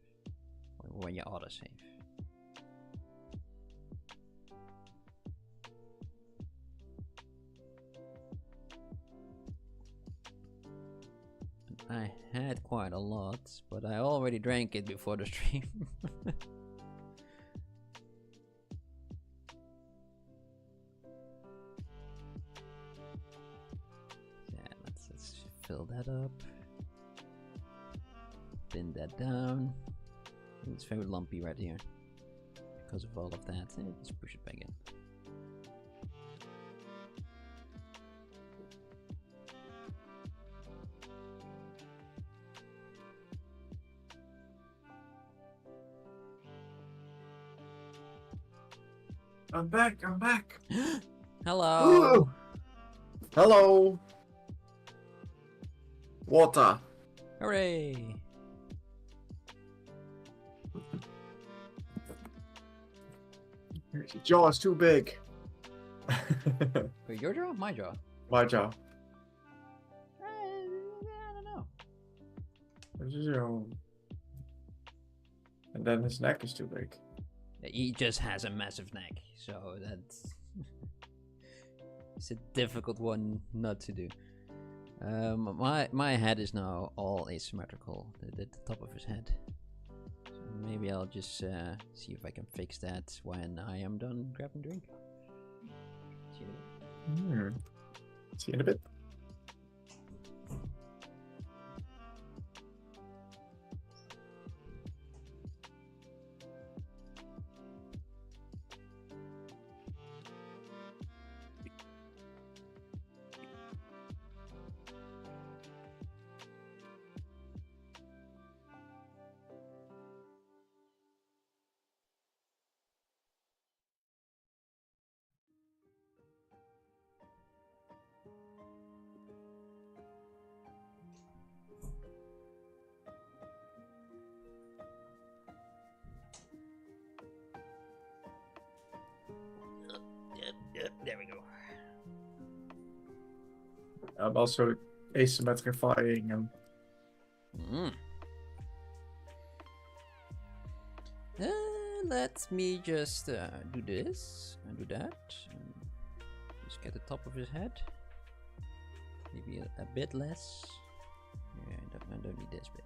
Or when you auto save. I had quite a lot, but I already drank it before the stream. Yeah, let's fill that up. Pin that down. Ooh, it's very lumpy right here because of all of that. Let's push it back in. I'm back. Hello. Ooh. Hello. Water. Hooray. Your jaw is too big. Wait, your jaw? My jaw? My jaw. I don't know. And then his neck is too big. He just has a massive neck, so that's it's a difficult one not to do. My head is now all asymmetrical. The top of his head. So maybe I'll just see if I can fix that when I am done grabbing drink. See you later. See you in a bit. Yep, there we go. I'm also asymmetrifying him. Let me just do this and do that. And just get the top of his head. Maybe a bit less. Yeah, I don't need this bit.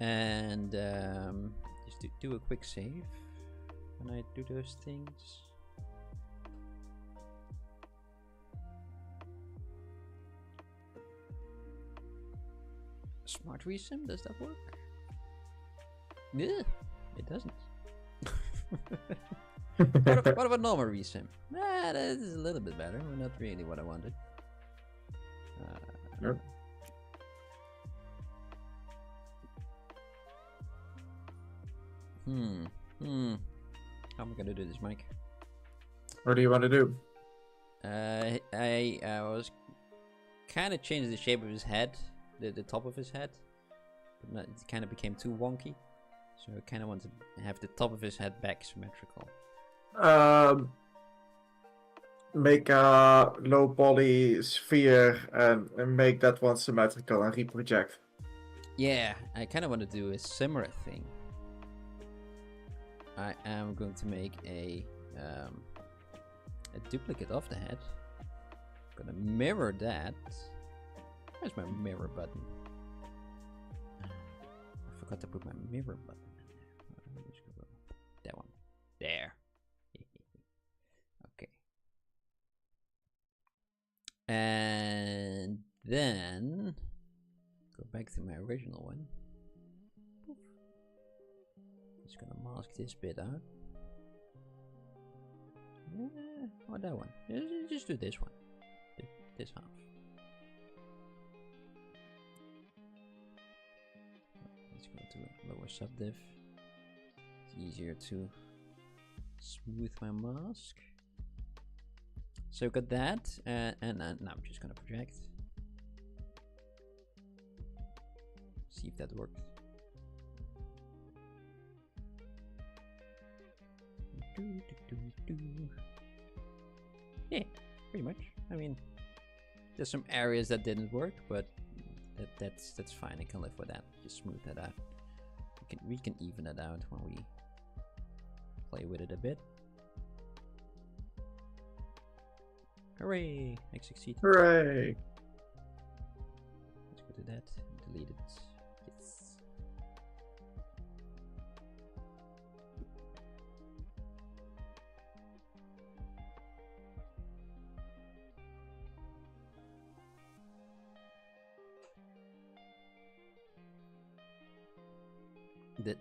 And just do a quick save when I do those things. Smart resim, does that work? Yeah, it doesn't. What about normal resim? That is a little bit better, but not really what I wanted. Yep. How am I gonna do this, Mike? What do you want to do? I was kind of changing the shape of his head, the top of his head, but not, it kind of became too wonky. So I kind of want to have the top of his head back symmetrical. Make a low poly sphere and make that one symmetrical and reproject. Yeah, I kind of want to do a similar thing. I am going to make a duplicate of the head. I'm gonna mirror that. Where's my mirror button? I forgot to put my mirror button in there. That one. There. Okay. And then go back to my original one. Just gonna mask this bit out. Or that one. Just do this one. This half. Let's go to lower subdiv. It's easier to smooth my mask. So got that, and now I'm just gonna project. See if that works. Yeah, pretty much. I mean, there's some areas that didn't work, but that's fine. I can live with that. Just smooth that out. We can even it out when we play with it a bit. Hooray! I succeed. Hooray! Let's go to that and delete it. Yes.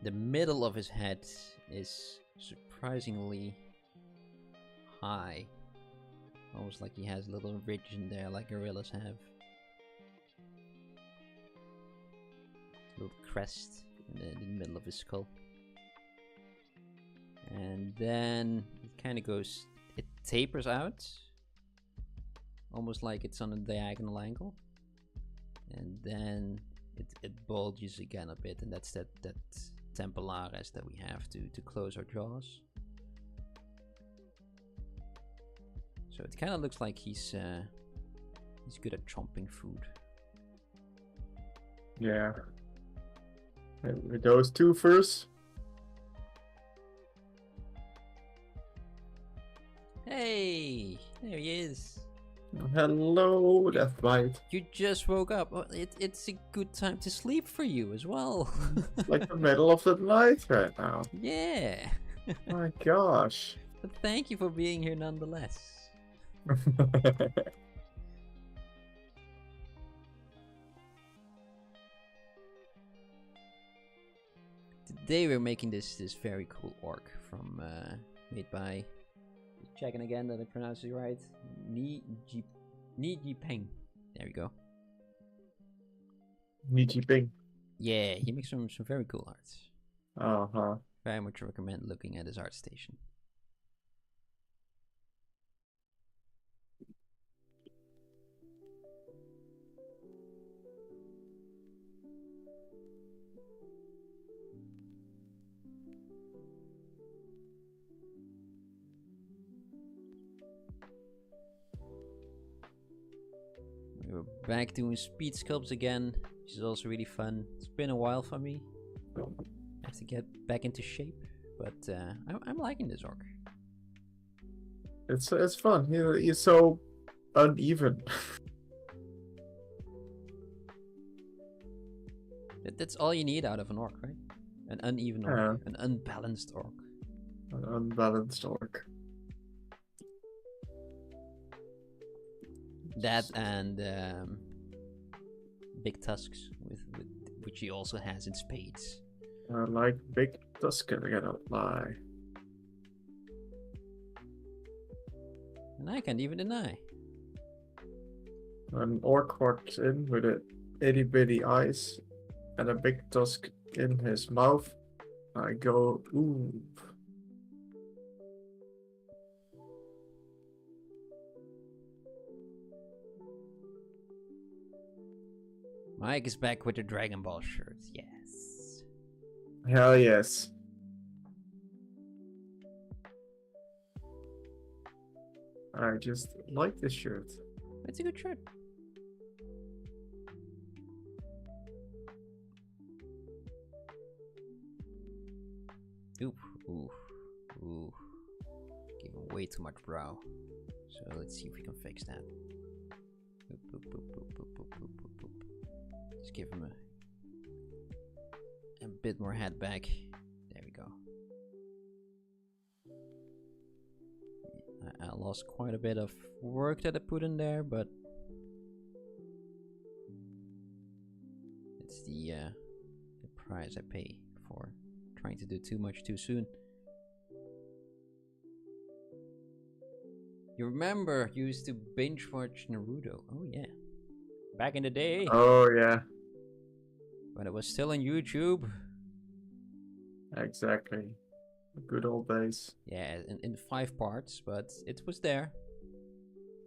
The middle of his head is surprisingly high. Almost like he has a little ridge in there like gorillas have. A little crest in the middle of his skull. And then it kind of goes, it tapers out, almost like it's on a diagonal angle, and then it bulges again a bit, and that's that tempellares that we have to close our jaws. So it kind of looks like he's good at chomping food. Yeah. With those two first. Hey, there he is. Hello, Deathbite. You just woke up. Oh, it's a good time to sleep for you as well. It's like the middle of the night right now. Yeah. My gosh. But thank you for being here nonetheless. Today we're making this very cool orc from made by, just checking again that I pronounced it right, Ni Yipeng. There we go. Ni Yipeng. Yeah, he makes some very cool arts. Uh-huh. Very much recommend looking at his Artstation. We're back doing Speedsculpts again, which is also really fun. It's been a while for me. I have to get back into shape, but I'm liking this orc. It's fun. He's so uneven. That's all you need out of an orc, right? An uneven orc, an unbalanced orc. An unbalanced orc. That and big tusks, which he also has in spades. Like big tusk, I cannot lie. And I can't even deny. An orc walks in with a itty bitty eyes and a big tusk in his mouth. I go, ooh. Mike is back with the Dragon Ball shirt. Yes. Hell yes. I just like this shirt. It's a good shirt. Oop, ooh, ooh. Giving way too much brow. So let's see if we can fix that. Oop, oop, oop, oop, oop, oop, oop, oop, oop. Just give him a bit more head back. There we go. I lost quite a bit of work that I put in there, but it's the price I pay for trying to do too much too soon. You remember you used to binge watch Naruto? Oh yeah, back in the day. Oh yeah. When it was still on YouTube. Exactly. Good old days. Yeah, in 5 parts, but it was there.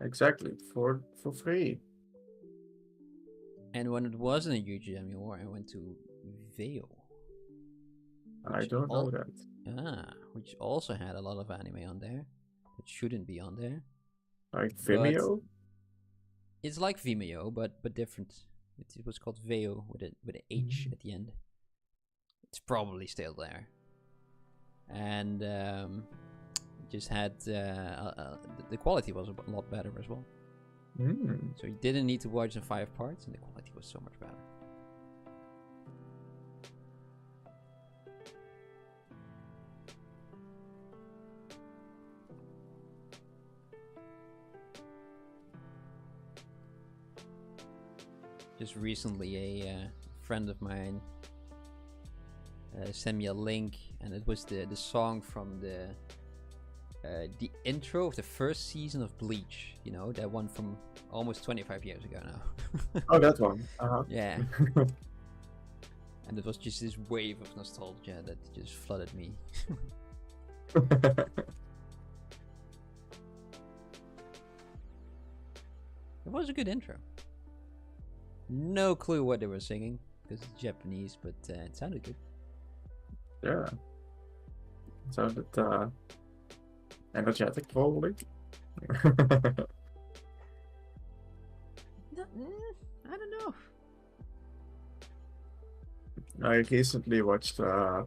Exactly, for free. And when it wasn't on YouTube anymore, I went to Veo. I don't know that. Ah, which also had a lot of anime on there. It shouldn't be on there. Like Vimeo? It's like Vimeo, but different. It was called Veo with an H at the end. It's probably still there. And just had the quality was a lot better as well. So you didn't need to watch in 5 parts, and the quality was so much better. Just recently, a friend of mine sent me a link, and it was the song from the intro of the first season of Bleach. You know, that one from almost 25 years ago now. Oh, that one. Yeah. And it was just this wave of nostalgia that just flooded me. It was a good intro. No clue what they were singing because it's Japanese, but it sounded good. Yeah. It sounded energetic, probably. No, I don't know. I recently watched.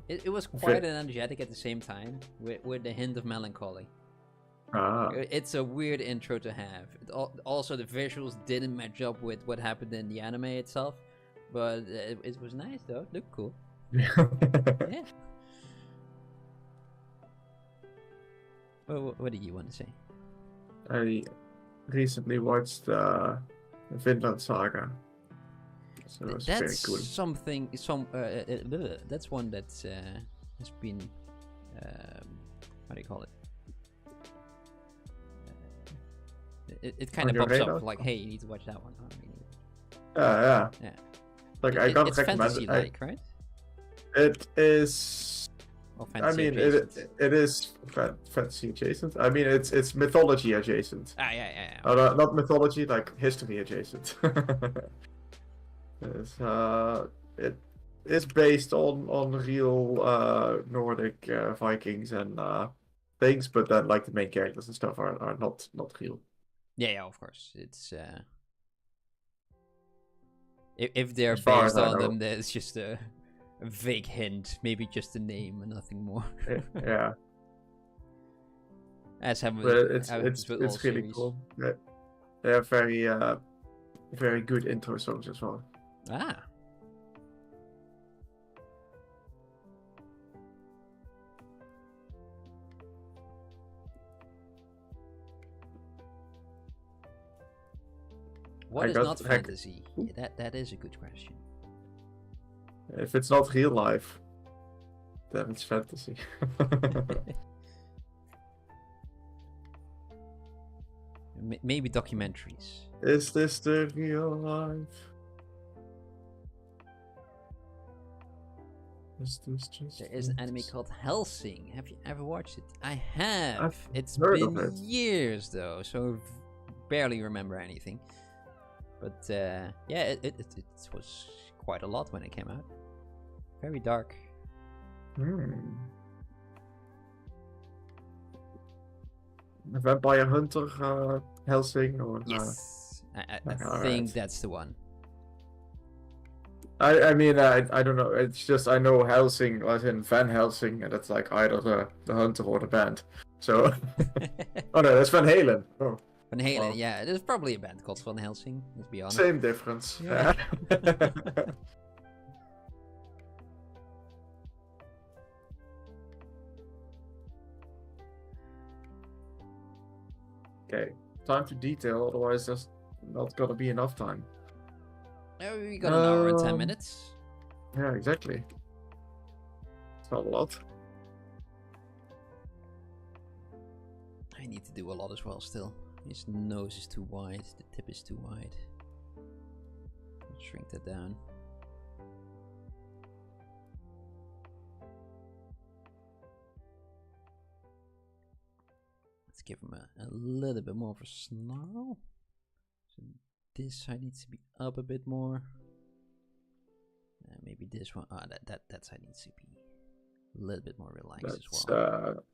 It was quite energetic at the same time, with a hint of melancholy. It's a weird intro to have. Also, the visuals didn't match up with what happened in the anime itself, but it was nice though. It looked cool. Yeah. What did you want to say? I recently watched Vinland Saga. So it was very cool. That's one that has been how do you call it? It kind of pops up like, hey, you need to watch that one. Yeah. Like I got it's recommended. fantasy-like, right? It is. Or fantasy adjacent. it is fantasy adjacent. I mean, it's mythology adjacent. Yeah. Not mythology, like history adjacent. It is based on real Nordic Vikings and things, but then like the main characters and stuff are not real. Yeah, of course. It's if they're based on them, there's just a vague hint, maybe just a name and nothing more. Yeah. As have it's really series. Cool. They have very good intro songs as well. Ah. What is not fantasy? Yeah, that is a good question. If it's not real life, then it's fantasy. Maybe documentaries. Is this the real life? Is this just there is an anime called Hellsing. Have you ever watched it? I have. It's been years though, so barely remember anything. But yeah, it was quite a lot when it came out. Very dark. Vampire Hunter, Hellsing, or yes, I think that's the one. I mean, I don't know. It's just I know Hellsing as in Van Helsing, and that's like either the hunter or the band. So, oh no, that's Van Halen. Oh. Van Halen, wow. Yeah, there's probably a band called Van Helsing. Let's be honest. Same difference. Yeah. Okay, time to detail, otherwise there's not gonna be enough time. Oh, we got an hour and 10 minutes. Yeah, exactly. It's not a lot. I need to do a lot as well still. His nose is too wide, the tip is too wide. Let's shrink that down. Let's give him a little bit more of a snarl. So this side needs to be up a bit more. Maybe this one. That side needs to be a little bit more relaxed as well.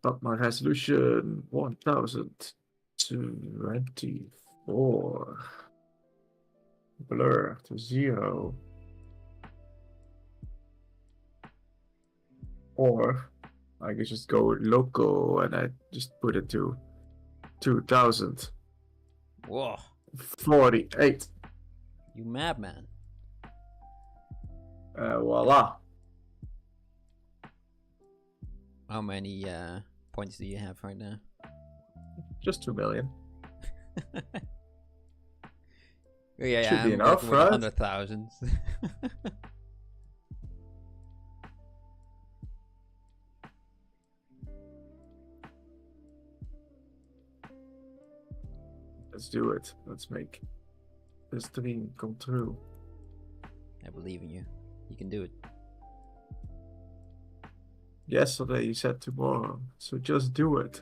But my resolution 1024. Blur to 0. Or I could just go local and I just put it to 2000. Whoa. 48. You madman. Voila. How many points do you have right now? Just 2 million. Yeah, should be enough, right? 100,000. Let's do it. Let's make this dream come true. I believe in you. You can do it. Yesterday you said tomorrow, so just do it.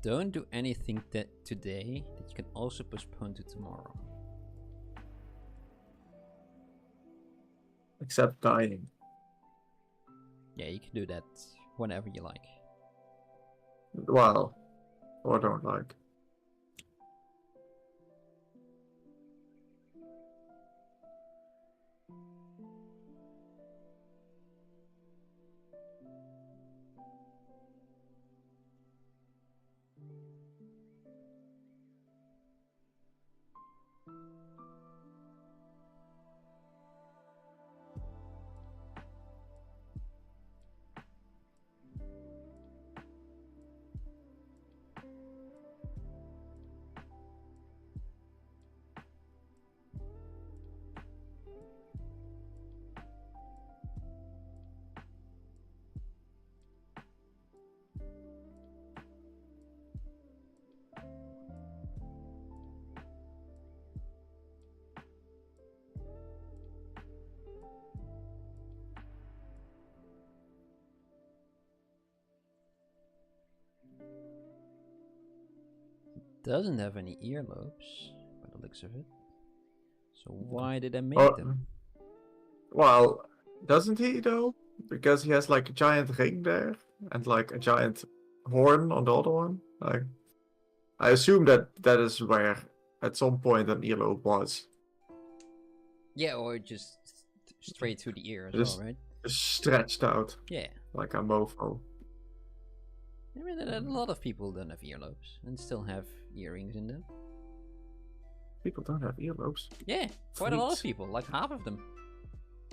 Don't do anything that today that you can also postpone to tomorrow. Except dying. Yeah, you can do that whenever you like. Well, or don't like. Doesn't have any earlobes by the looks of it. So why did I make them? Well, doesn't he though? Because he has like a giant ring there and like a giant horn on the other one. Like, I assume that that is where at some point an earlobe was. Yeah, or just straight through the ear as Just- well, right? Stretched out Yeah. like a mofo. I mean, a lot of people don't have earlobes and still have earrings in them. People don't have earlobes. Yeah, quite a lot of Freaks. people, like half of them.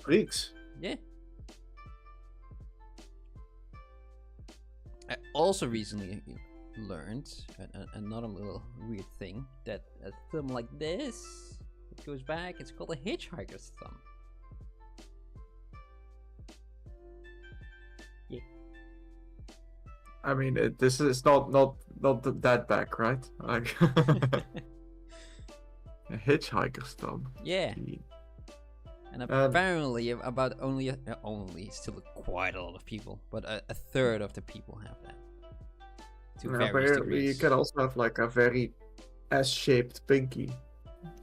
Freaks. Yeah. I also recently learned another little weird thing, that a thumb like this, it goes back, it's called a hitchhiker's thumb. Yeah. I mean, this is not that back, right? Like a hitchhiker's thumb. Yeah. Gee. And apparently, about only still quite a lot of people, but a third of the people have that. To various Apparently, you degrees. can also have like a very S-shaped pinky.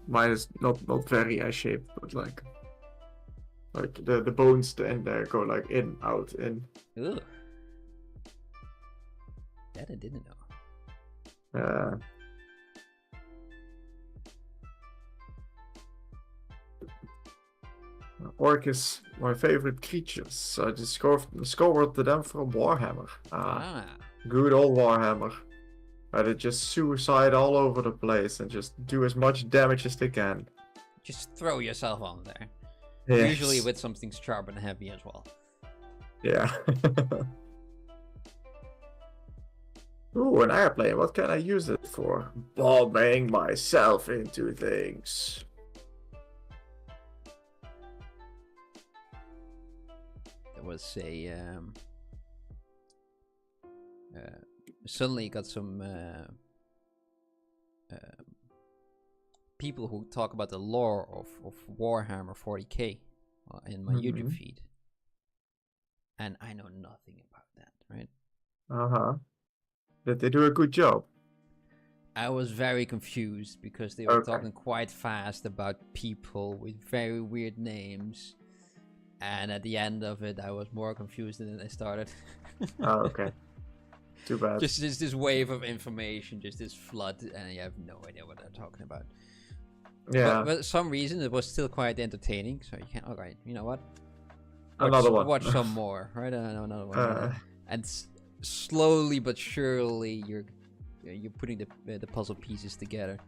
Mine is not very S-shaped, but like the bones in there go like in, out, in. Ugh. That I didn't know. Orc is my favorite creatures. I discovered them from Warhammer. Good old Warhammer. Where they just suicide all over the place and just do as much damage as they can. Just throw yourself on there. Yes. Usually with something sharp and heavy as well. Yeah. Ooh, an airplane. What can I use it for? Bombing myself into things. There was a suddenly got some people who talk about the lore of Warhammer 40k in my YouTube feed, and I know nothing about that, right? Did they do a good job? I was very confused because they were talking quite fast about people with very weird names, and at the end of it I was more confused than I started. Oh, okay. Too bad. Just this wave of information, just this flood, and you have no idea what they're talking about. Yeah. But for some reason it was still quite entertaining, so you can, alright, you know what? Another one. Watch some more, right? Another one. And slowly but surely you're putting the puzzle pieces together,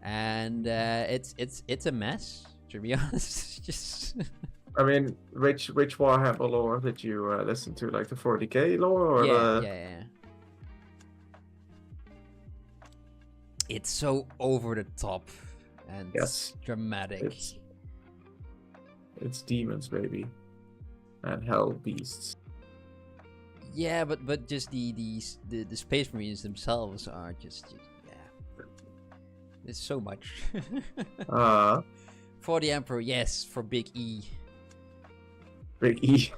and it's a mess, to be honest. Just I mean, which Warhammer lore did you listen to? Like the 40k lore, or yeah. It's so over the top and dramatic. It's demons, baby, and hell beasts. Yeah, but just the Space Marines themselves are just yeah. There's so much. For the Emperor, yes. For Big E. Big E.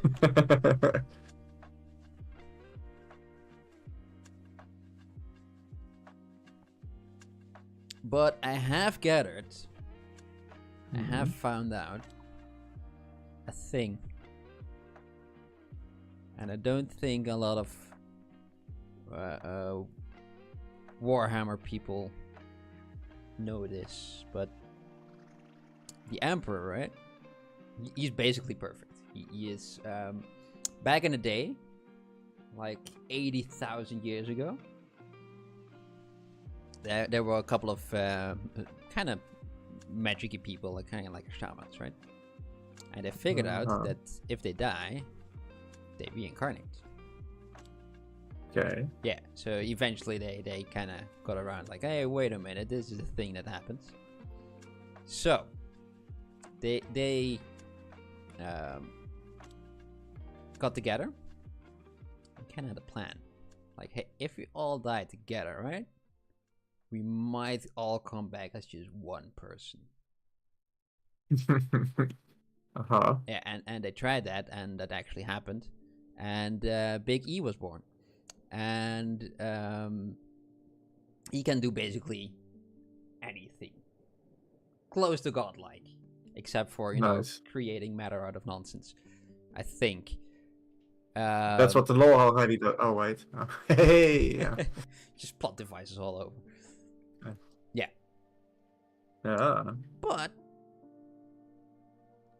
But I have gathered, I have found out a thing. And I don't think a lot of Warhammer people know this, but the Emperor, right? He's basically perfect. He is, back in the day, like 80,000 years ago, there were a couple of kind of magic-y people, like kind of like shamans, right? And they figured out that if they die, they reincarnate. Okay. Yeah, so eventually they kind of got around like, hey, wait a minute, this is a thing that happens. So they got together and kind of had a plan. Like, hey, if we all die together, right, we might all come back as just one person. Yeah, and they tried that, and that actually happened. And Big E was born. And he can do basically anything. Close to godlike. Except for, you know, creating matter out of nonsense. I think. That's what the law already does. Oh, wait. Hey! Yeah. Just plot devices all over. Yeah. Yeah. But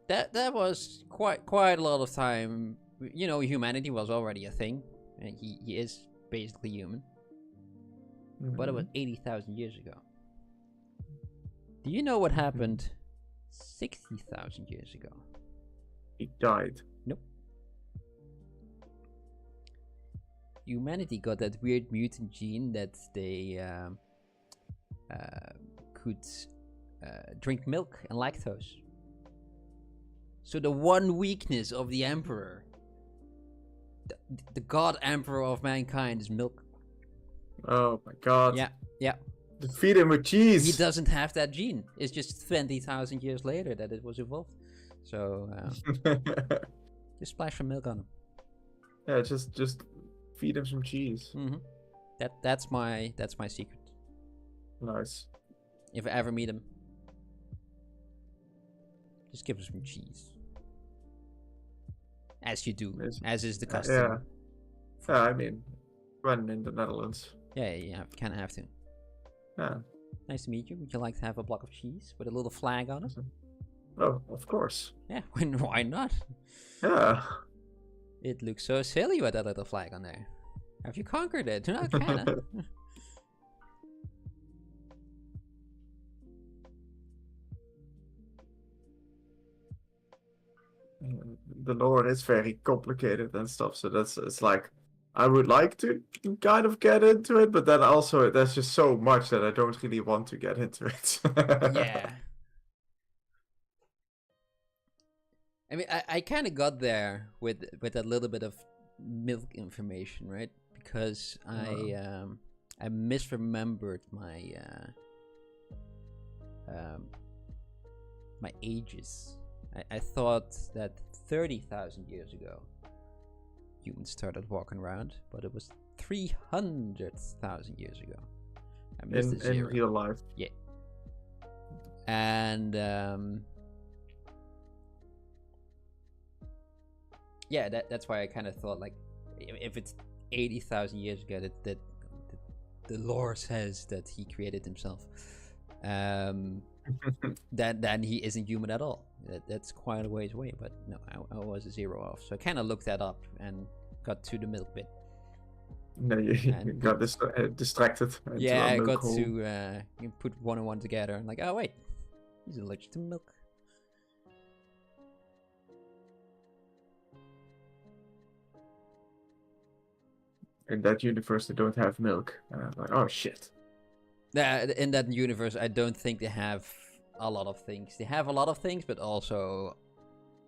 that was quite a lot of time. You know, humanity was already a thing. And he is basically human. But it was 80,000 years ago. Do you know what happened 60,000 years ago? He died. Nope. Humanity got that weird mutant gene that they could drink milk and lactose. So the one weakness of the Emperor, the god Emperor of mankind, is milk. Oh my god. Yeah, yeah. Feed him with cheese. He doesn't have that gene. It's just 20,000 years later that it was evolved. So just splash some milk on him. Yeah, just feed him some cheese. That's my secret. Nice. If I ever meet him, just give him some cheese. As you do, as is the custom. Yeah. Yeah, I mean, when in the Netherlands. Yeah, you kind of have to. Yeah. Nice to meet you. Would you like to have a block of cheese with a little flag on it? Oh, of course. Yeah, why not? Yeah. It looks so silly with that little flag on there. Have you conquered it? No, kinda. The lore is very complicated and stuff, so it's like I would like to kind of get into it, but then also there's just so much that I don't really want to get into it. Yeah. I mean, I kind of got there with a little bit of milk information, right? Because I misremembered my my ages. I thought that 30,000 years ago humans started walking around, but it was 300,000 years ago. I missed the zero. In real life. Yeah. And yeah, that's why I kind of thought, like, if it's 80,000 years ago that the lore says that he created himself, then he isn't human at all. That's quite a ways away, but no, I was a zero off. So I kind of looked that up and got to the milk bit. No, you got distracted. Yeah, I got to put one and one together and like, oh wait, he's allergic to milk. In that universe, they don't have milk. And I'm like, oh shit. In that universe, I don't think they have a lot of things. They have a lot of things, but also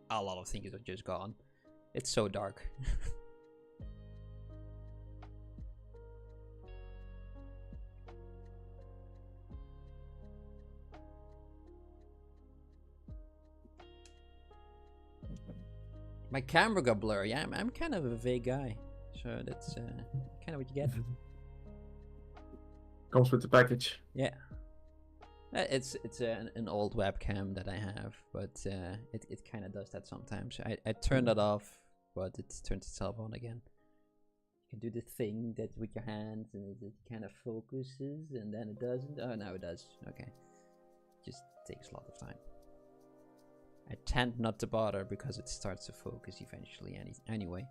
a lot of things are just gone. It's so dark. My camera got blurry. I'm kind of a vague guy, so that's kind of what you get. Comes with the package. Yeah. It's an old webcam that I have, but it kind of does that sometimes. I turned it off, but it turns itself on again. You can do the thing that with your hands, and it kind of focuses, and then it doesn't. Oh, now it does. Okay, just takes a lot of time. I tend not to bother because it starts to focus eventually anyway.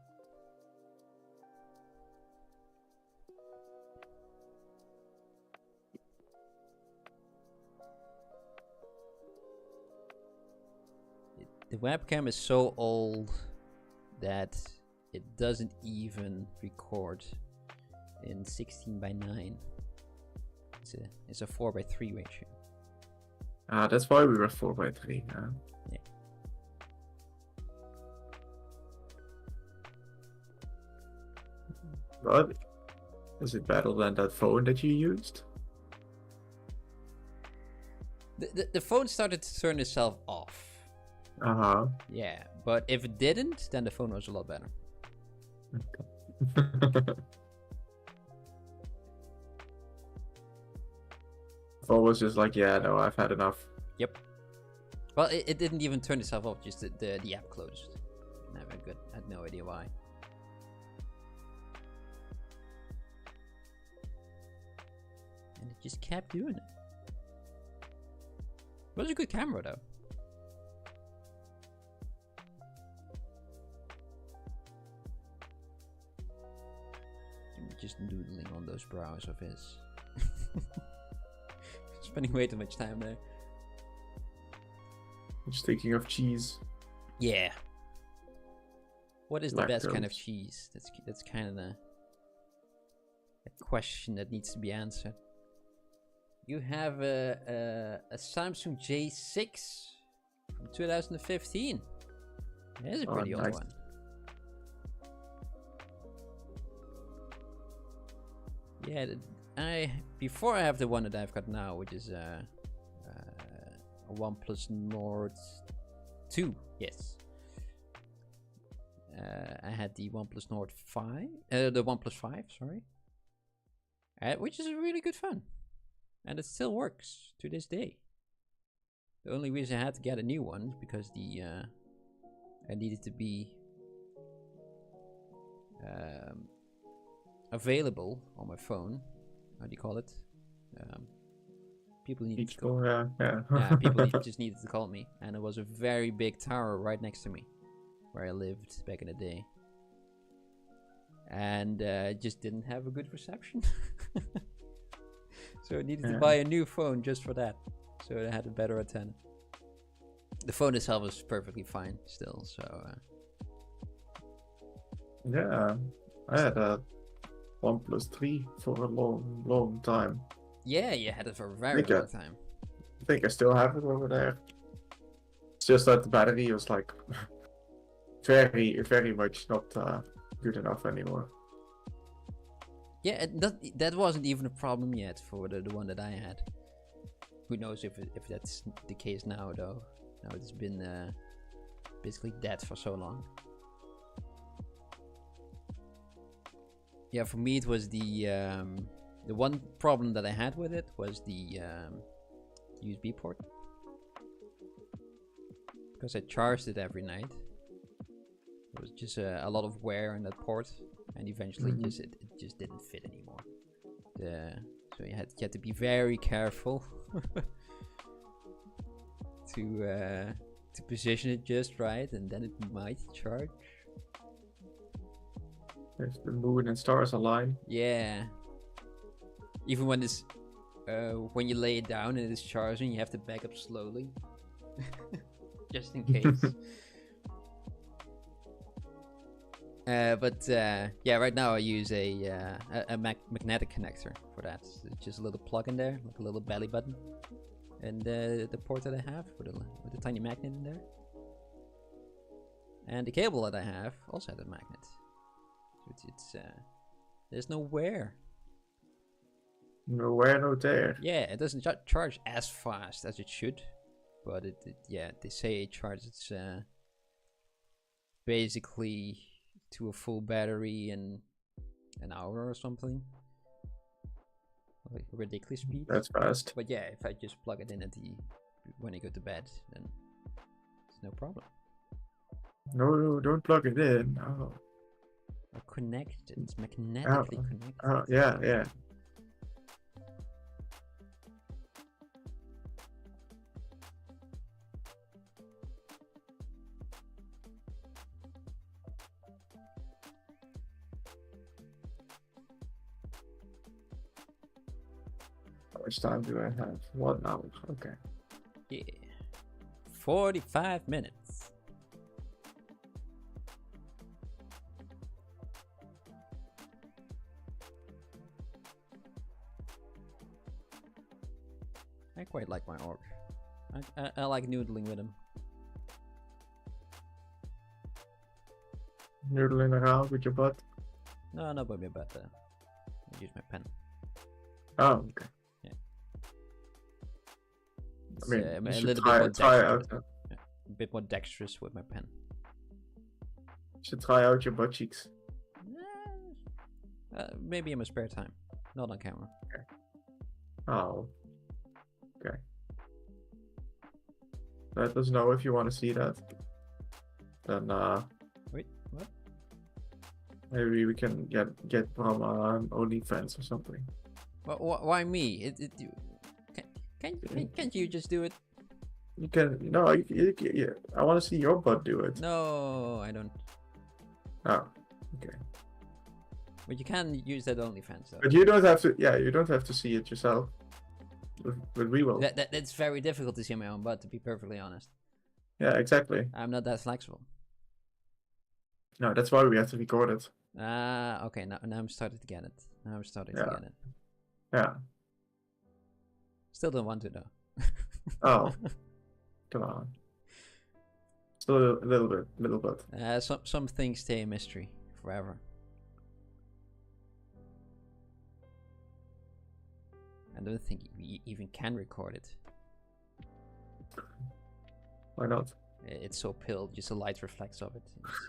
The webcam is so old that it doesn't even record in 16:9. It's a 4:3 ratio. Ah, that's why we were 4:3. Yeah. But is it better than that phone that you used? The phone started to turn itself off. Uh-huh. Yeah, but if it didn't, then the phone was a lot better. Okay. Phone was just like, yeah, no, I've had enough. Yep. Well, it didn't even turn itself off, just the app closed. Never good. I had no idea why. And it just kept doing it. It was a good camera though. Just noodling on those brows of his. Spending way too much time there. Just thinking of cheese. Yeah. What is the best kind of Lactose. cheese? That's kind of the question that needs to be answered. You have a Samsung J6 from 2015. That is a pretty old nice. one. Yeah, before I have the one that I've got now, which is a OnePlus Nord 2. Yes. I had the OnePlus Nord 5, the OnePlus 5, sorry, which is a really good phone, and it still works to this day. The only reason I had to get a new one is because I needed to be available on my phone. How do you call it? People needed to call. Yeah. People just needed to call me, and it was a very big tower right next to me, where I lived back in the day, and just didn't have a good reception. So I needed to buy a new phone just for that, so I had a better antenna. The phone itself was perfectly fine still, so Yeah, I had a OnePlus 3 for a long time. yeah, you had it for a very long time. I think I still have it over there. It's just that the battery was like very much not good enough anymore. Yeah, that wasn't even a problem yet for the one that I had. Who knows if that's the case now though. Now it's been basically dead for so long. Yeah, for me it was the one problem that I had with it was the USB port, because I charged it every night. There was just a lot of wear in that port, and eventually it just didn't fit anymore. So you had to be very careful to position it just right, and then it might charge. If the moon and stars align. Yeah. Even when this, when you lay it down and it's charging, you have to back up slowly, just in case. But yeah, right now I use a magnetic connector for that. It's just a little plug in there, like a little belly button, and the port that I have with a tiny magnet in there, and the cable that I have also has a magnet. So it's there's no wear. No wear, no tear. Yeah, it doesn't charge as fast as it should, but yeah, they say it charges basically to a full battery in an hour or something. like ridiculous speed. That's fast. But yeah, if I just plug it in at the when I go to bed, then it's no problem. No, don't plug it in. Oh. Or connect it. It's magnetically connected. Oh, yeah. How much time do I have? 1 hour. Okay. Yeah. 45 minutes. I quite like my orc. I like noodling with him. Noodling around with your butt? No, not with me, but I use my pen. Oh, okay. Yeah. I mean, a you little should bit try more out. dexterous. A bit more dexterous with my pen. You should try out your butt cheeks. Maybe in my spare time, not on camera. Okay. Oh. Okay. Let us know if you want to see that. Then Wait, what? maybe we can get from OnlyFans or something. Why me? Can't you just do it? You can no. You, I want to see your butt do it. No, I don't. Oh, okay. But you can use that OnlyFans though. But you don't have to. Yeah, you don't have to see it yourself. But we will. That's very difficult to see my own butt, to be perfectly honest. Yeah, exactly. I'm not that flexible. No, that's why we have to record it. Okay. Now I'm starting to get it. Now I'm starting Yeah. to get it. Yeah. Still don't want to though. Oh, come on. Still a little bit. Some things stay a mystery forever. I don't think we even can record it. Why not? It's so pale, just the light reflects of it.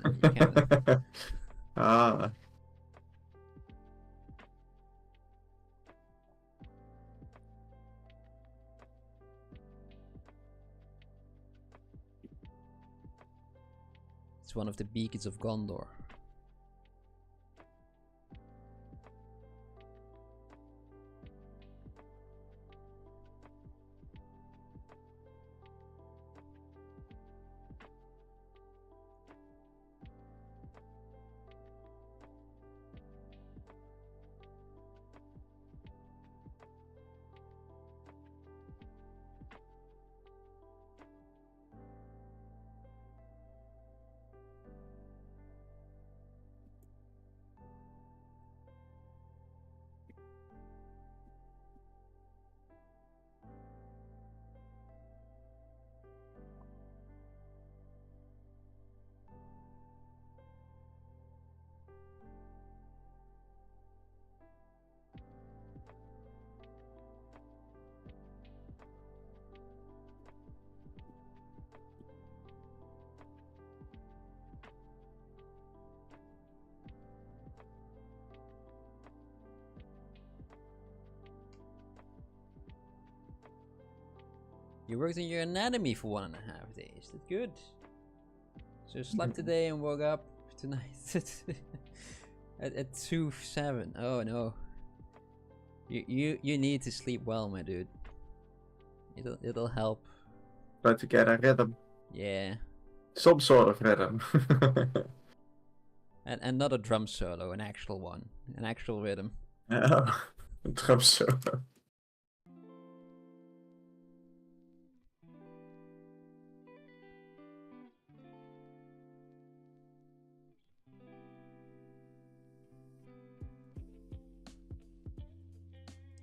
You can't- Ah. It's one of the beacons of Gondor. You worked on your anatomy for 1.5 days. That's good. So slept today and woke up tonight at 2:07. Oh no. You need to sleep well, my dude. It'll help. Try to get a rhythm. Yeah. Some sort of rhythm. And not a drum solo, an actual one. An actual rhythm. Yeah. Drum solo.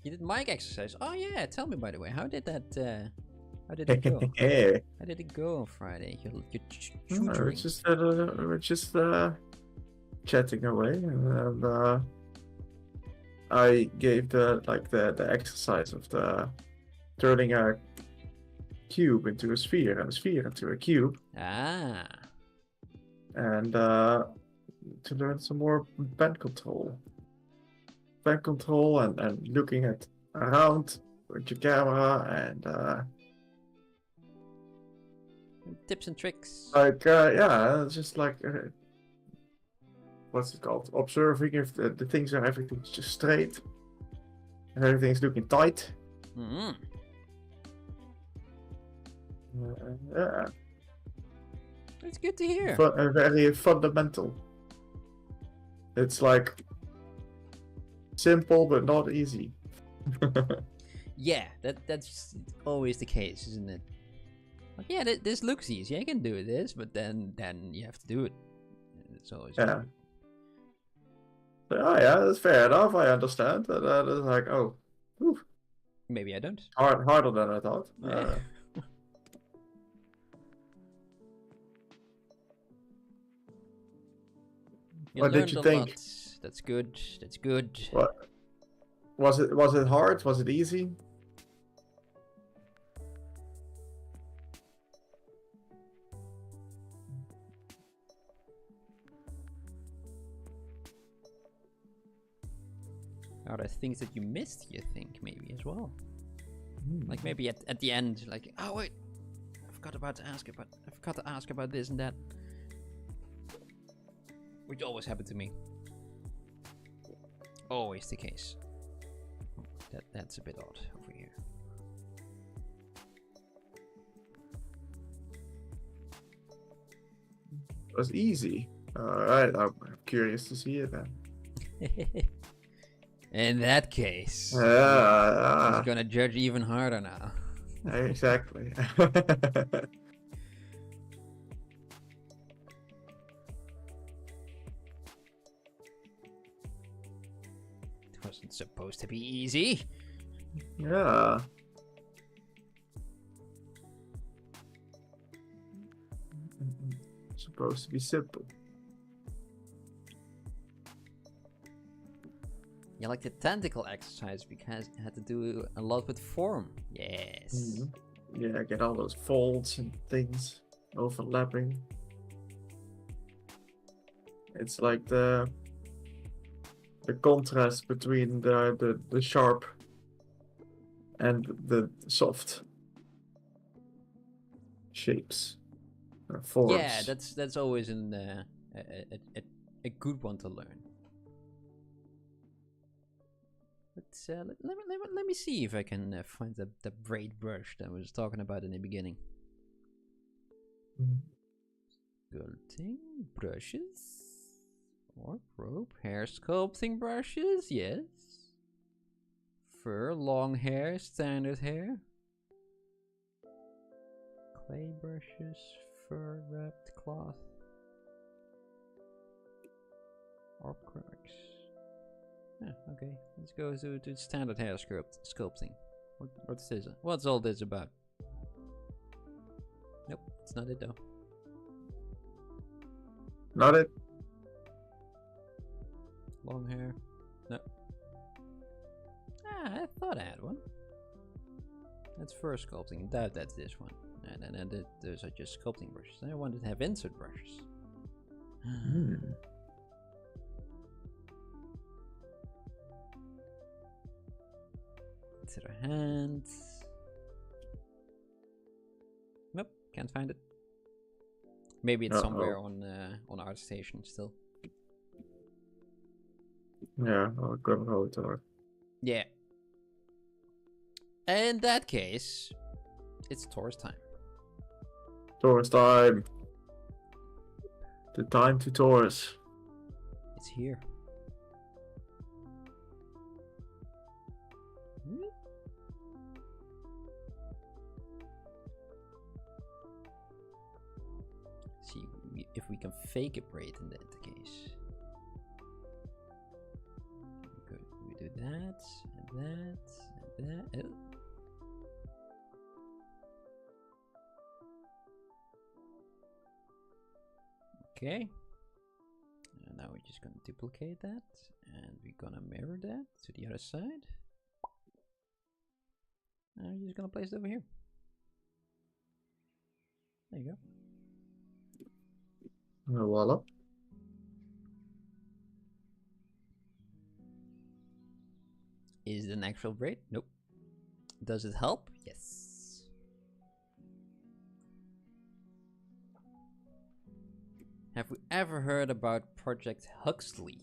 You did mic exercise. Oh yeah, tell me by the way, how did that how did it go? Hey. How did it go on Friday? Your We're tutoring. just chatting away, and I gave the exercise of the turning a cube into a sphere and a sphere into a cube, Ah. and to learn some more band control and looking at around with your camera and Tips and tricks. like yeah, it's just like what's it called? Observing if the things are everything's just straight, and everything's looking tight. Mm-hmm. Yeah, That's good to hear. very fundamental. It's like simple but not easy. Yeah, that's always the case, isn't it? Like, yeah, this looks easy. I can do this, but then you have to do it. It's always Yeah. Oh yeah, that's fair enough. I understand. But it's like, oh, whew, maybe I don't. harder than I thought. What did you think? Lot. That's good. That's good. What was it? Was it hard? Was it easy? Are there things that you missed, you think, maybe, as well? Like, maybe at the end, like, oh, wait, I forgot to ask about this and that. Which always happened to me. Always the case. That's a bit odd over here. It was easy. Alright, I'm curious to see it then. In that case, I'm gonna judge even harder now. Exactly. It wasn't supposed to be easy. Yeah. Supposed to be simple. Yeah, like the tentacle exercise because it had to do a lot with form. Yes. Yeah, get all those folds and things overlapping. It's like the contrast between the sharp and the soft shapes, forms. Yeah, that's always a good one to learn. But let me see if I can find the braid brush that I was talking about in the beginning. Sculpting brushes or rope hair sculpting brushes, yes. Fur, long hair, standard hair. Clay brushes, fur wrapped cloth. Or acrylics. Yeah, okay. Let's go to standard hair sculpting. What's this? What's all this about? Nope, it's not it though. Not it. Long hair. No. Ah, I thought I had one. That's fur sculpting. That's this one. And those are just sculpting brushes. I wanted to have insert brushes. Consider hands. Nope, can't find it. Maybe it's somewhere on Artstation still. Yeah, I'll grab a hold of it. Yeah. In that case, it's Taurus time. Taurus time. The time to Taurus. It's here. See if we can fake a braid in that case. Good. We do that and that and that. Oh. Okay. And now we're just gonna duplicate that and we're gonna mirror that to the other side. And we're just gonna place it over here. There you go. Voila. Is it an actual braid? Nope. Does it help? Yes. Have we ever heard about Project Huxley?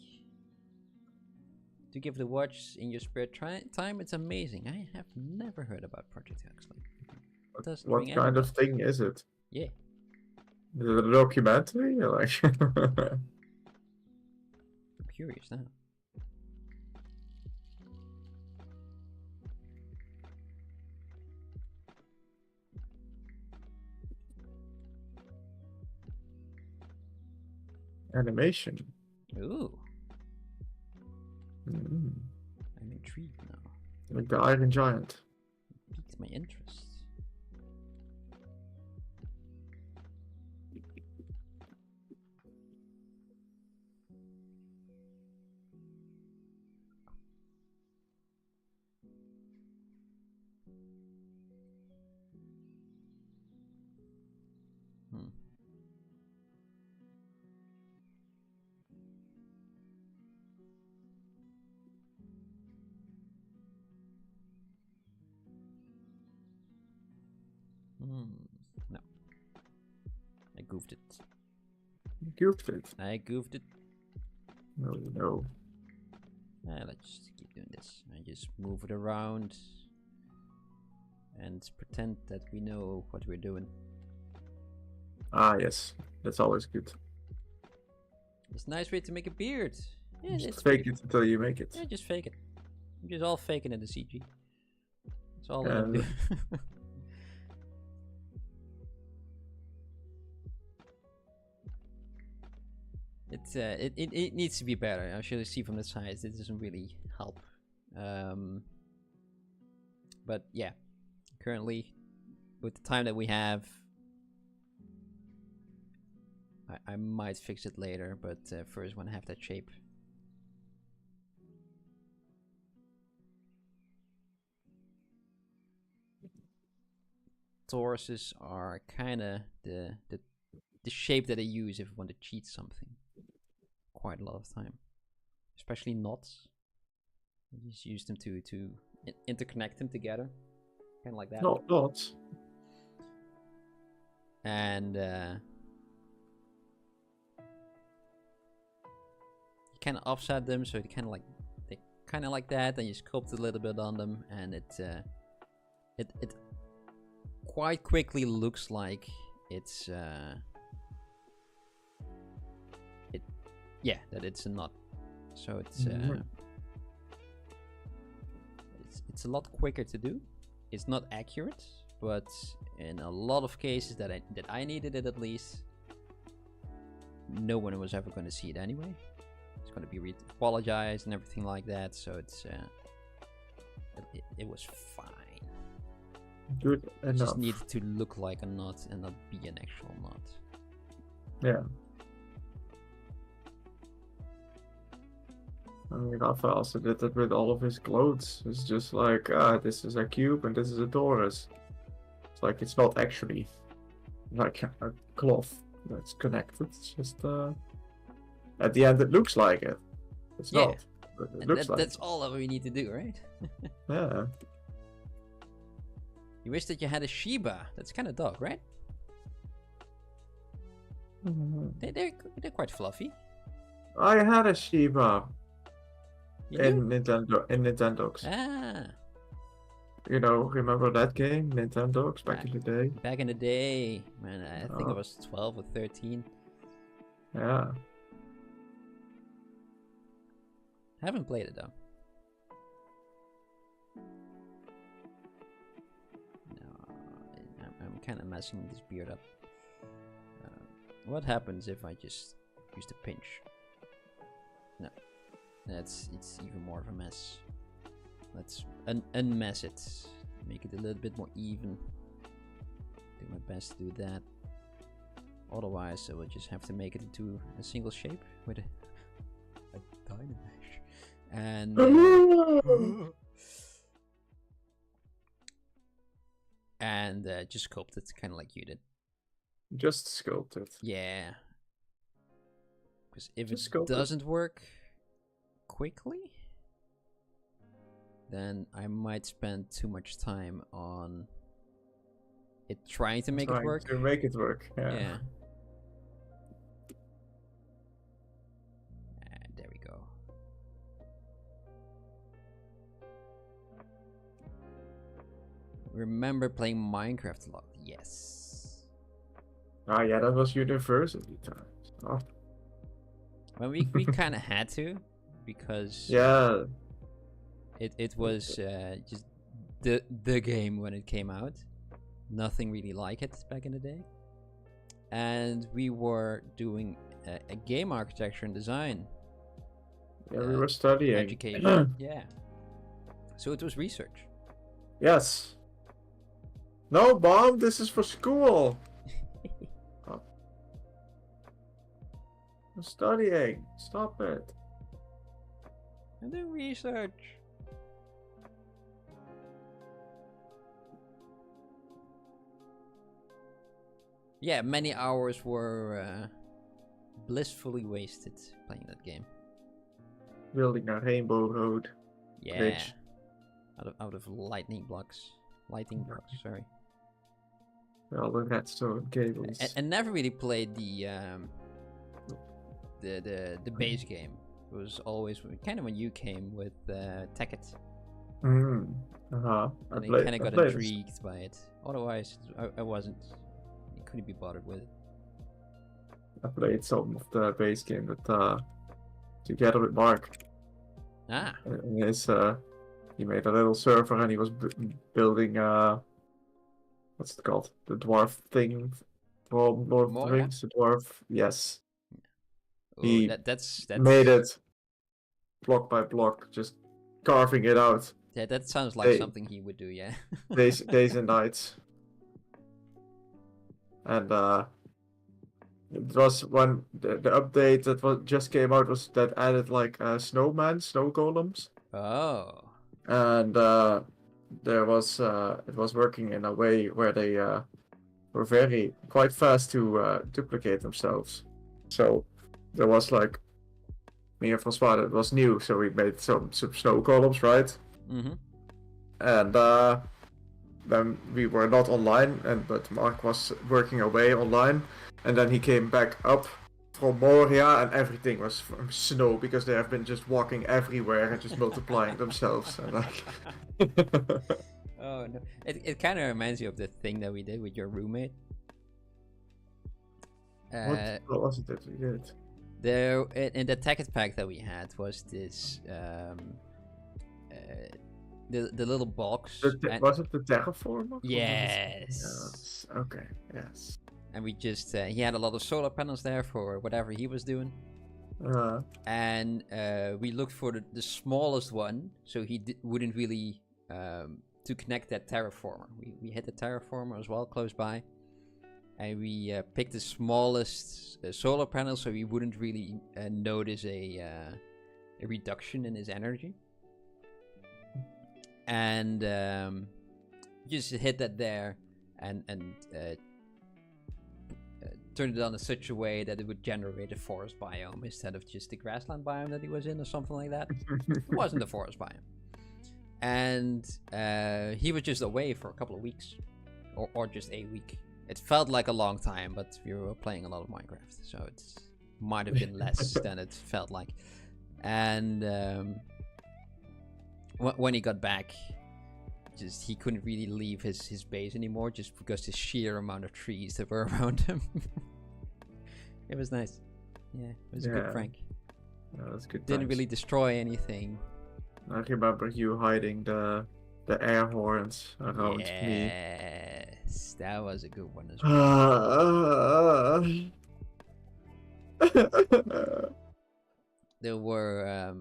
To give the watch in your spare time, it's amazing. I have never heard about Project Huxley. What kind of thing is it? Yeah. Is it a documentary? Like I'm curious now. Animation. Ooh. Mm. I'm intrigued now. Like the Iron Giant. Piqued my interest. No. I goofed it. Goofed it. I goofed it. No. Let's just keep doing this. I just move it around and pretend that we know what we're doing. Ah, yes. That's always good. It's a nice way to make a beard. Yeah, Just it's fake it until you make it. Yeah, just fake it. I'm just all faking it in the CG. That's all I do. It needs to be better. I should see from the sides. It doesn't really help. But yeah, currently with the time that we have, I might fix it later. But first, want to have that shape. Toruses are kind of the shape that I use if I want to cheat something. Quite a lot of time, especially knots. I just use them to interconnect them together, kind of like that. Knots. And you kind of offset them, so they kind of like that. Then you sculpt a little bit on them, and it quite quickly looks like it's that it's a knot. So it's a lot quicker to do. It's not accurate, but in a lot of cases that I needed it, at least, no one was ever going to see it anyway. It's going to be apologized and everything like that. So it was fine. Good enough. It just needed to look like a knot and not be an actual knot. Yeah. I mean, Rafa also did that with all of his clothes. It's just like, this is a cube and this is a torus. It's like, it's not actually like a cloth that's connected. It's just, at the end it looks like it. It's not. But it looks like that's all that we need to do, right? Yeah. You wish that you had a Shiba. That's kind of dog, right? They're quite fluffy. I had a Shiba. In Nintendogs. Ah. You know, remember that game, Nintendogs, back in the day? Back in the day, man. I think I was 12 or 13. Yeah. I haven't played it though. No, I'm kind of messing this beard up. What happens if I just use the pinch? No. It's even more of a mess. Let's unmess it. Make it a little bit more even. Do my best to do that. Otherwise, I will just have to make it into a single shape with a diamond mesh. And just sculpt it, kind of like you did. Just sculpt it. Yeah. Because if it doesn't work quickly, then I might spend too much time on it trying to make it Trying work. to make it work. Yeah. There we go. Remember playing Minecraft a lot? Yes. Ah, yeah, that was university times. Oh. Well, we kind of had to, because Yeah. it was just the game when it came out. Nothing really like it back in the day. And we were doing a game architecture and design. Yeah, we were studying. Education. Yeah. So it was research. Yes. No, Mom, this is for school. Oh. I'm studying. Stop it. And then research. Yeah, many hours were blissfully wasted playing that game. Building a rainbow road. Yeah. Bridge. Out of lightning blocks. Lighting blocks, sorry. All the redstone cables. And never really played the base game. It was always kind of when you came with Tekkit. Uh-huh. And I kind of got intrigued by it. Otherwise, I wasn't. I couldn't be bothered with it. I played some of the base game with together with Mark. Ah. And he made a little server and he was building what's it called? The dwarf thing from Lord of the Rings. The dwarf, yes. Ooh, he that's made it block by block, just carving it out. Yeah, that sounds like something he would do. Yeah. days and nights. And it was when the update that just came out was that added like snow golems. Oh. And there was it was working in a way where they were quite fast to duplicate themselves. So there was like me and Francois, it was new, so we made some snow golems, right? Mm-hmm. And then we were not online, but Mark was working away online, and then he came back up from Moria, and everything was from snow because they have been just walking everywhere and just multiplying themselves. And like... Oh no! It kind of reminds you of the thing that we did with your roommate. What was it that we did? There in the Tekkit pack that we had was this the little box. Was it the terraformer? Yes. Okay. Yes. And we just he had a lot of solar panels there for whatever he was doing. And we looked for the smallest one, so he wouldn't really to connect that terraformer. We hit the terraformer as well close by, and we picked the smallest solar panel, so he wouldn't really notice a reduction in his energy. And just hit that there, and turned it on in such a way that it would generate a forest biome instead of just the grassland biome that he was in or something like that. It wasn't a forest biome. And he was just away for a couple of weeks, or just a week. It felt like a long time, but we were playing a lot of Minecraft, so it might have been less than it felt like. And when he got back, he couldn't really leave his base anymore, just because the sheer amount of trees that were around him. It was nice. Yeah, it was a good prank. Yeah, that's good. Didn't really destroy anything. I remember you hiding the air horns around me. Yes, that was a good one as well. There were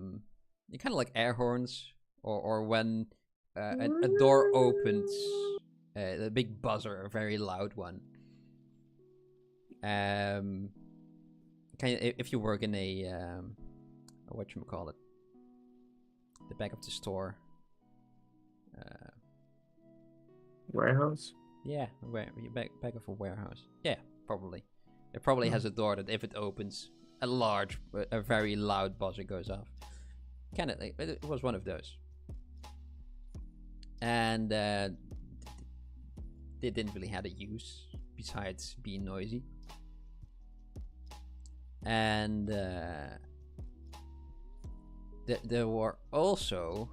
kind of like air horns, or when a door opens, a big buzzer, a very loud one. Kind of, if you work in a whatchamacallit, the back of the store. Warehouse? Yeah, back of a warehouse. Yeah, probably. It probably has a door that if it opens, a very loud buzzer goes off. It was one of those. and they didn't really have a use besides being noisy. And there were also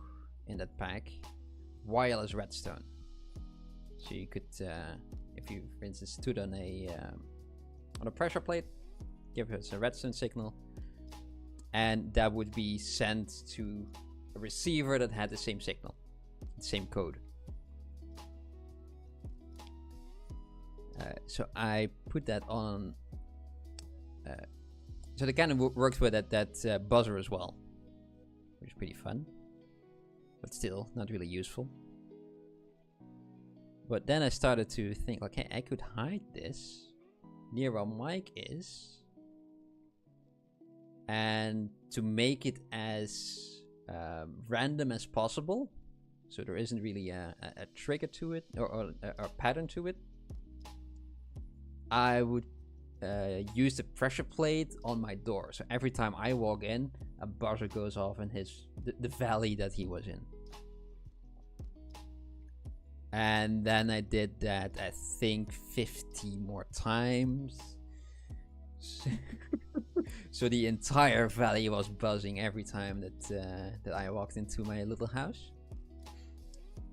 in that pack wireless redstone, so you could, if you, for instance, stood on a pressure plate, give us a redstone signal, and that would be sent to a receiver that had the same signal, the same code. So I put that on. So they kind of worked with that buzzer as well, which is pretty fun, but still not really useful. But then I started to think, okay, I could hide this near where mic is, and to make it as random as possible, so there isn't really a trigger to it or a pattern to it. I would use the pressure plate on my door, so every time I walk in, a buzzer goes off in the valley that he was in. And then I did that, I think, 50 more times. So the entire valley was buzzing every time that I walked into my little house.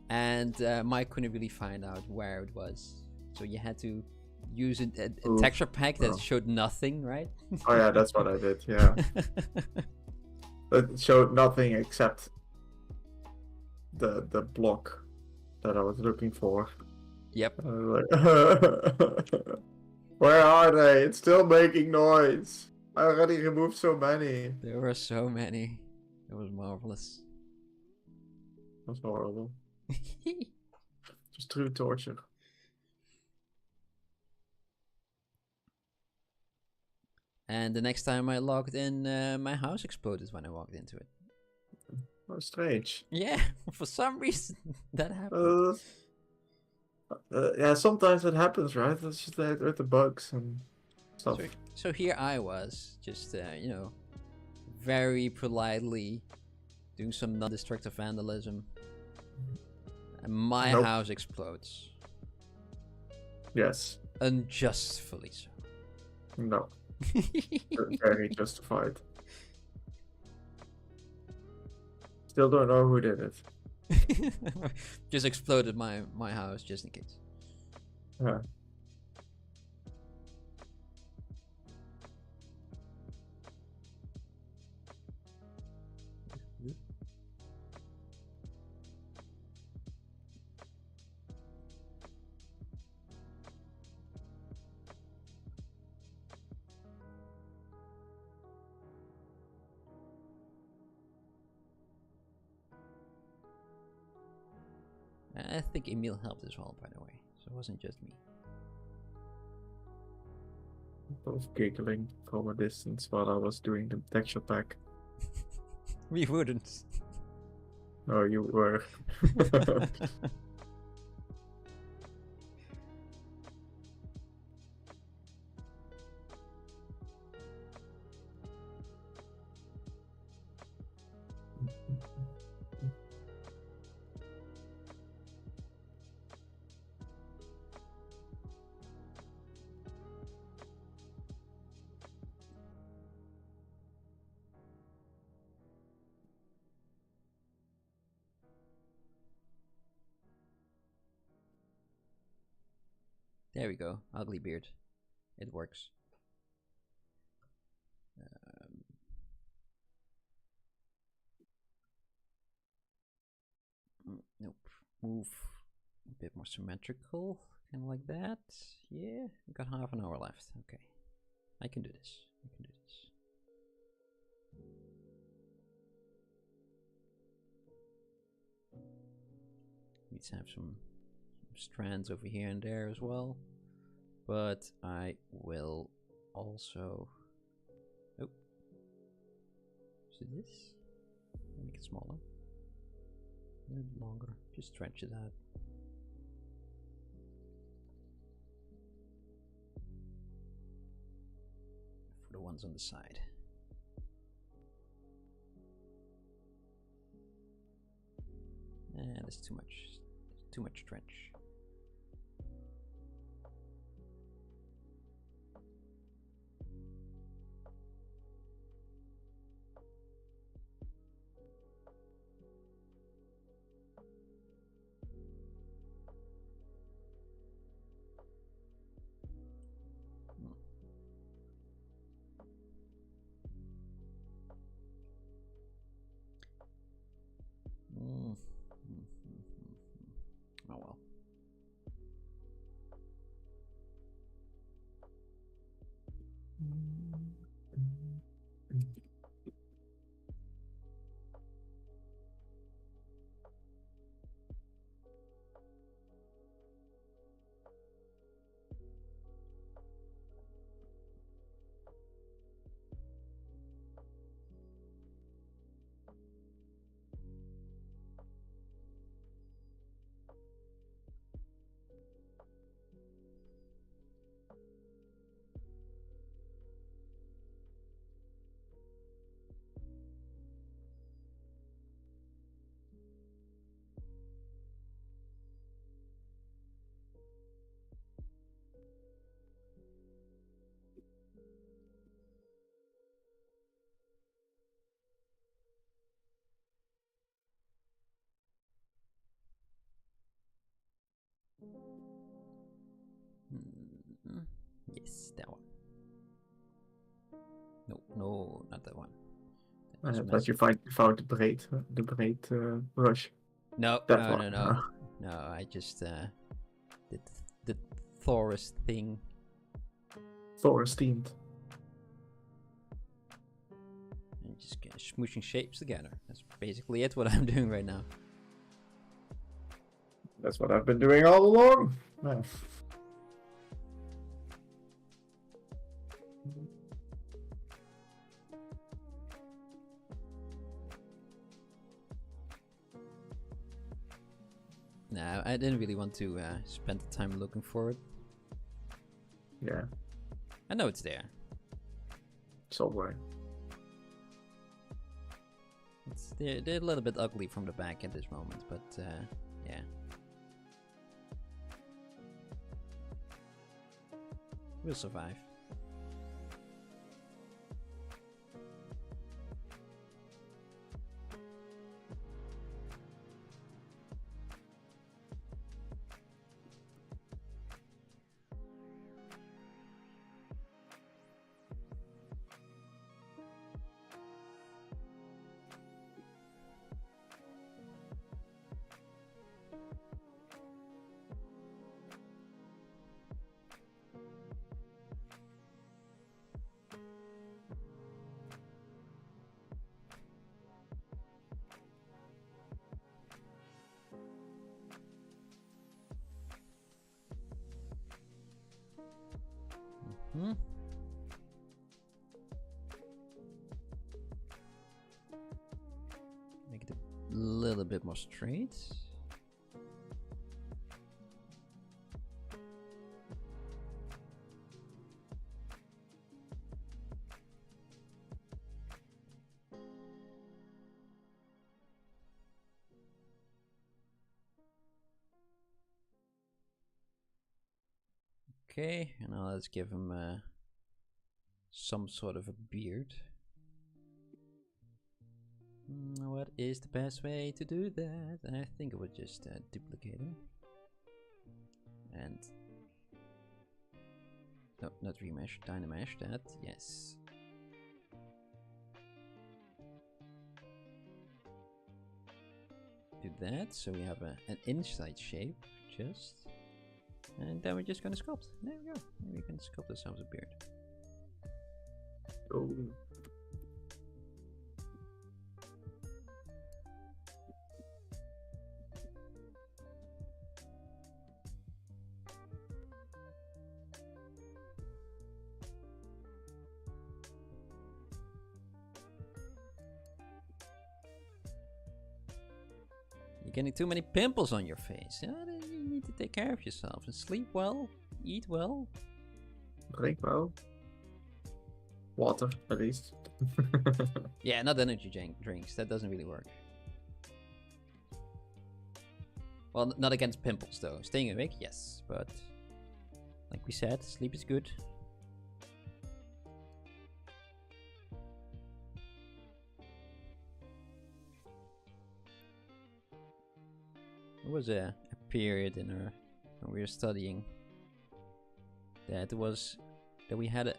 And Mike couldn't really find out where it was, so you had to use a texture pack that showed nothing, right? Oh yeah, that's what I did, yeah. It showed nothing except the block that I was looking for. Yep. I was like, where are they? It's still making noise. I already removed so many. There were so many. It was marvelous. That's horrible. Just true torture. And the next time I logged in, my house exploded when I walked into it. Oh, strange. Yeah, for some reason that happened. Yeah, sometimes it happens, right? That's just like with the bugs and stuff. So here I was, just, you know, very politely doing some non-destructive vandalism. And my house explodes. Yes. Unjustly so. No. Very justified. Still don't know who did it. Just exploded my house just in case. Yeah. I think Emil helped as well, by the way, so it wasn't just me. Both giggling from a distance while I was doing the texture pack. We wouldn't. No, you were. There we go. Ugly beard. It works. Nope. Move a bit more symmetrical. Kind of like that. Yeah. We got half an hour left. Okay. I can do this. I can do this. Need to have some strands over here and there as well, but I will also is it this? Make it smaller, a little longer, just stretch it out. For the ones on the side. And that's too much. too much stretch. Oh well. Yes, that one. No, no, not that one. I thought you found the braid brush. No, That no, one. no, no, no. I just did the Thor's thing. Thor's themed. And just smooshing shapes together. That's basically it. What I'm doing right now. That's what I've been doing all along. Yeah. No, I didn't really want to spend the time looking for it. Yeah. I know it's there. Somewhere. They're a little bit ugly from the back at this moment, but yeah. We'll survive. Make it a little bit more straight. Okay, and now let's give him some sort of a beard. What is the best way to do that? I think I would just duplicate him. And no, not remesh, dynamesh that, yes. Do that, so we have an inside shape, just. And then we're just gonna sculpt. There we go. We can sculpt ourselves a beard. Oh. You're getting too many pimples on your face. Yeah, you need to take care of yourself and sleep well, eat well. Drink well. Water, at least. Yeah, not energy drinks. That doesn't really work. Well, not against pimples though. Staying awake, yes, but like we said, sleep is good. There was a period in our when we were studying that we had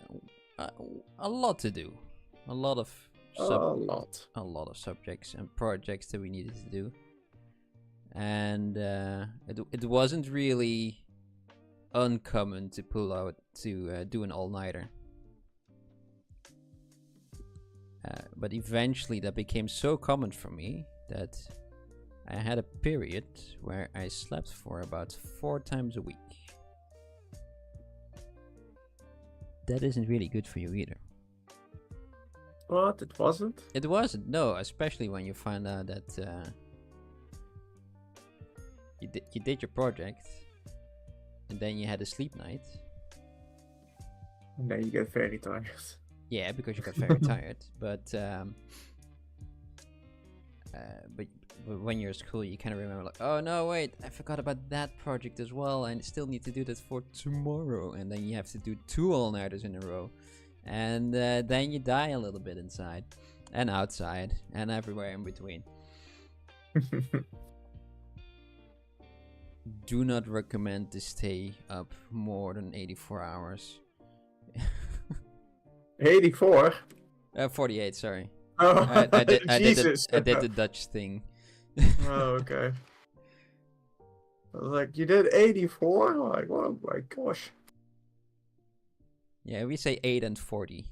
a lot to do, a lot of subjects and projects that we needed to do, and it wasn't really uncommon to pull out to do an all-nighter. But eventually that became so common for me that I had a period where I slept for about 4 times a week. That isn't really good for you either. What? It wasn't? It wasn't, no, especially when you find out that you did your project and then you had a sleep night. And then you get very tired. Yeah, because you got very tired. But when you're at school, you kind of remember like, oh no, wait, I forgot about that project as well. I still need to do that for tomorrow. And then you have to do 2 all-nighters in a row. And then you die a little bit inside and outside and everywhere in between. Do not recommend to stay up more than 84 hours. 84? 48, sorry. Oh, I did the Dutch thing. Oh, okay. I was like, you did 84? Like, oh my gosh. Yeah, we say 8 and 40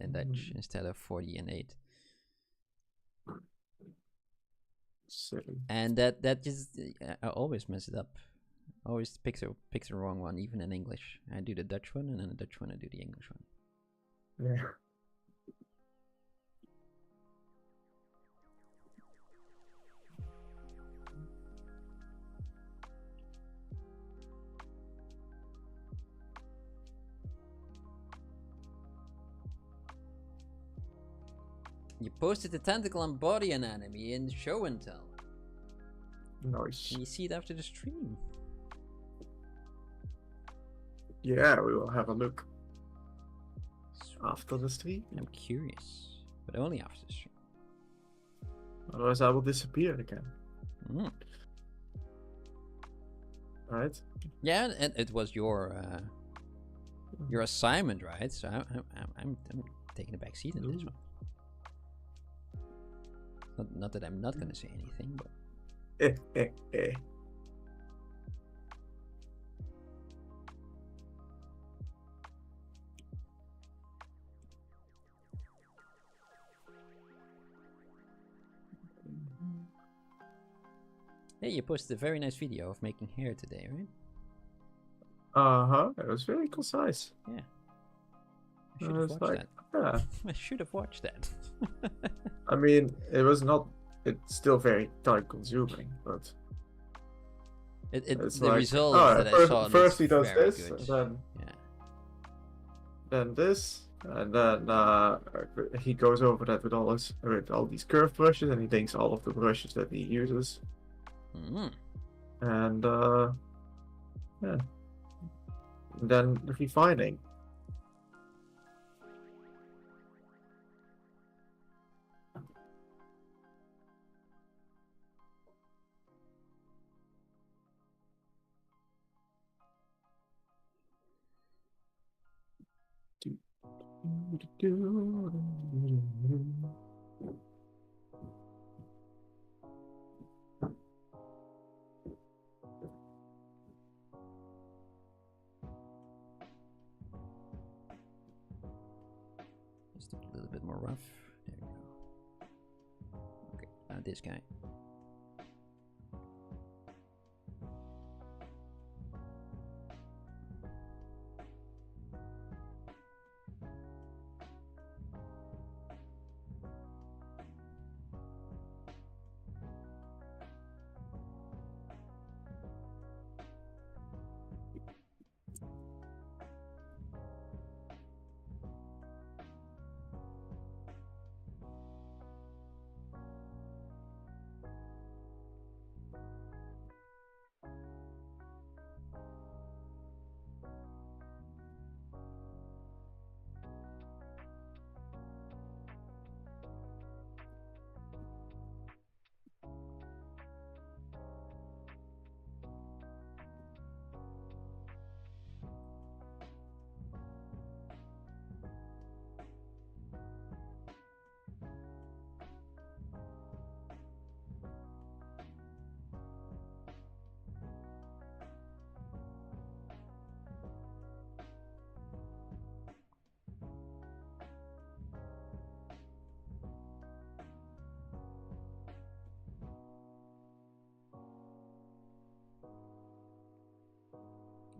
in Dutch instead of 40 and 8. Silly. And that just I always mess it up. Always picks the wrong one, even in English. I do the Dutch one, and in the Dutch one I do the English one. Yeah. You posted the tentacle and body anatomy in show and tell. Nice. Can you see it after the stream? Yeah, we will have a look after the stream. I'm curious, but only after the stream. Otherwise, I will disappear again. Mm. Right? Yeah, and it was your assignment, right? So I'm taking a back seat in this one. Not that I'm not gonna say anything, but. Yeah, you posted a very nice video of making hair today, right? It was very concise. Yeah. I should have watched that. Yeah. I should have watched that. I mean, it's still very time consuming, but it's the like, result that I saw. First he does this, good. and then this, and then he goes over that with all these curved brushes, and he links all of the brushes that he uses. And yeah, and then refining. Just a little bit more rough. There we go. Okay, now this guy.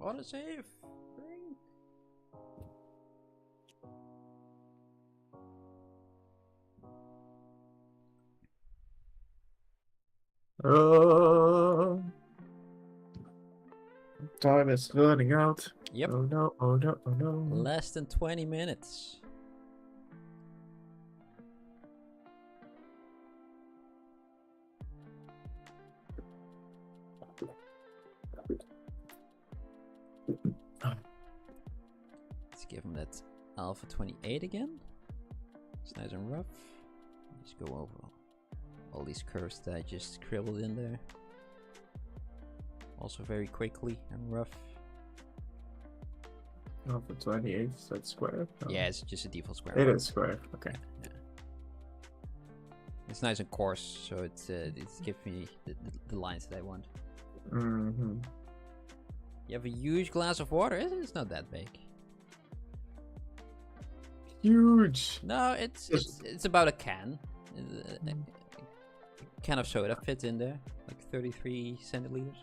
Autosave. Bring. Time is running out. Yep. Oh no, oh no, oh no. Less than 20 minutes. Let's give him that alpha 28 again. It's nice and rough. Just go over all these curves that I just scribbled in there. Also very quickly and rough. Alpha 28, is that square? No. Yeah, it's just a default square. It is square, okay. Yeah. It's nice and coarse, so it gives me the lines that I want. Mm-hmm. You have a huge glass of water. It's not that big. Huge. No, it's about a can. A can of soda fits in there, like 33 centiliters.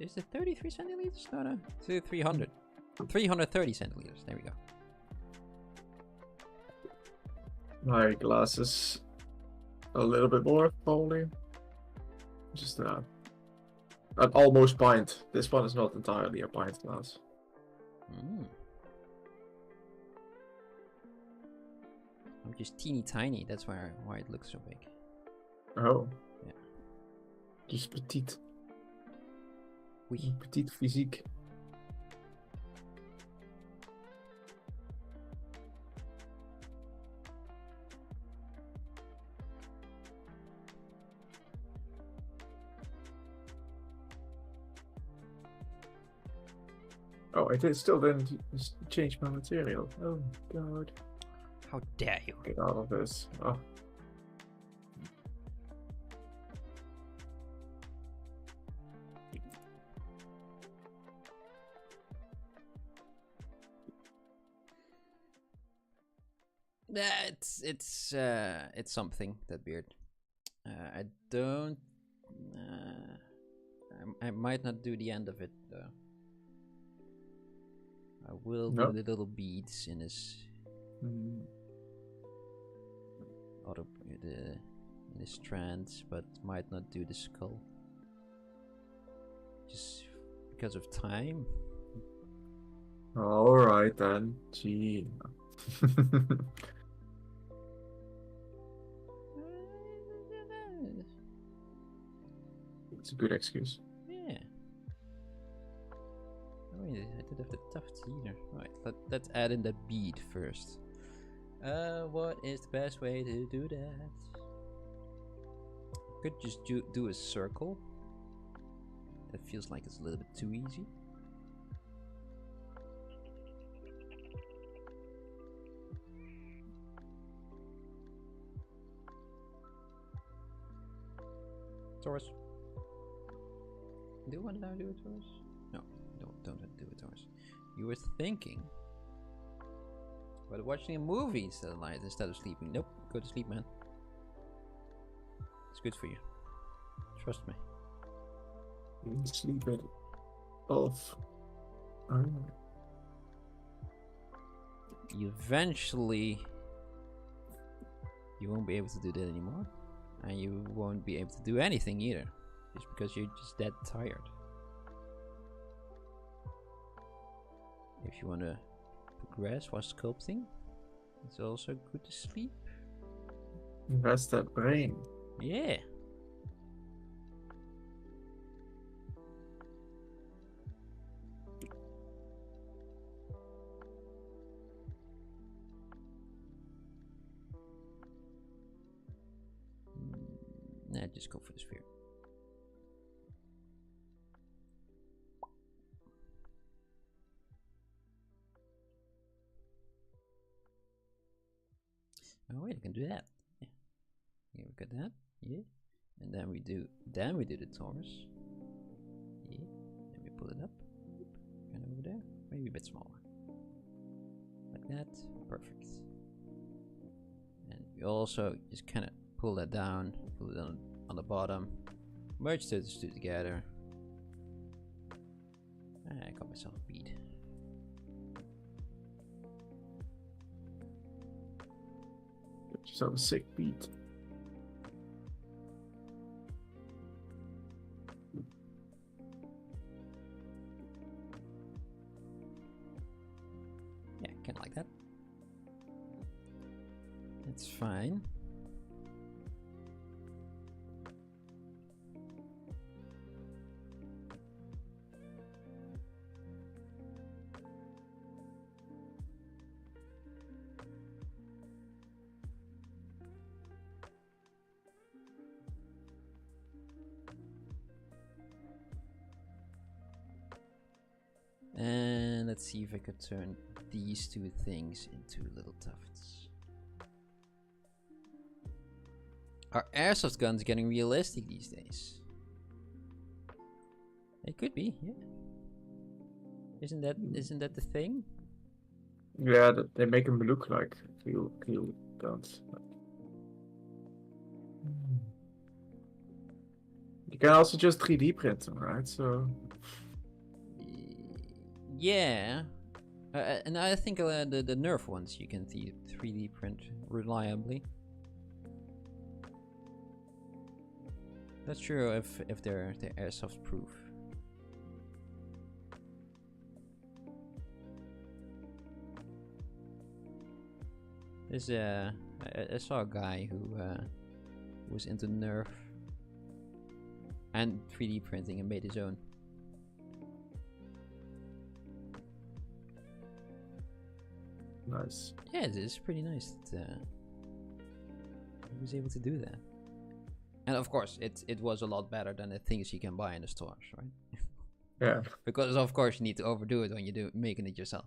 Is it 33 centiliters? No, 300. 330 centiliters. There we go. My glass is a little bit more, probably. Just an almost pint. This one is not entirely a pint glass. Mm. I'm just teeny tiny. That's why it looks so big. Oh. Yeah. Just petite. Oui. Petite physique. Oh, it still didn't change my material. Oh god. How dare you? Get out of this. Oh. Yeah, it's something, that beard. I don't. I might not do the end of it though. I will do the little beads in his in his strands, but might not do the skull. Just because of time. Alright then. Gee. It's a good excuse. Yeah. Oh, wait, I did have the tufts either. Right, let's add in that bead first. What is the best way to do that? Could just do a circle. That feels like it's a little bit too easy. Taurus. Do you want to do it, Taurus? No, don't do it, Taurus. You were thinking about watching a movie instead of sleeping. Nope, go to sleep, man. It's good for you. Trust me. Sleep it off. Eventually, you won't be able to do that anymore. And you won't be able to do anything either. Just because you're just that tired. If you want to progress while sculpting, it's also good to sleep. Rest that brain. Yeah. Nah, just go for the sphere. Oh wait, I can do that. Yeah. Yeah, we got that. Yeah. And then we do the Taurus. Yeah. Then we pull it up. And over there. Maybe a bit smaller. Like that. Perfect. And we also just kinda pull that down, pull it on the bottom, merge those two together, myself a bead. Get yourself a sick beat. Yeah, kind of like that. That's fine. And let's see if I could turn these two things into little tufts. Are airsoft guns getting realistic these days? It could be, yeah. Isn't that the thing? Yeah, they make them look like real guns. You can also just 3D print them, right? So. Yeah. And I think the Nerf ones you can 3D print reliably. Not sure if they're airsoft proof. There's I saw a guy who was into Nerf and 3D printing and made his own. Nice. Yeah, it is pretty nice that he was able to do that. And of course, it was a lot better than the things you can buy in the stores, right? Yeah. Because of course you need to overdo it when you making it yourself.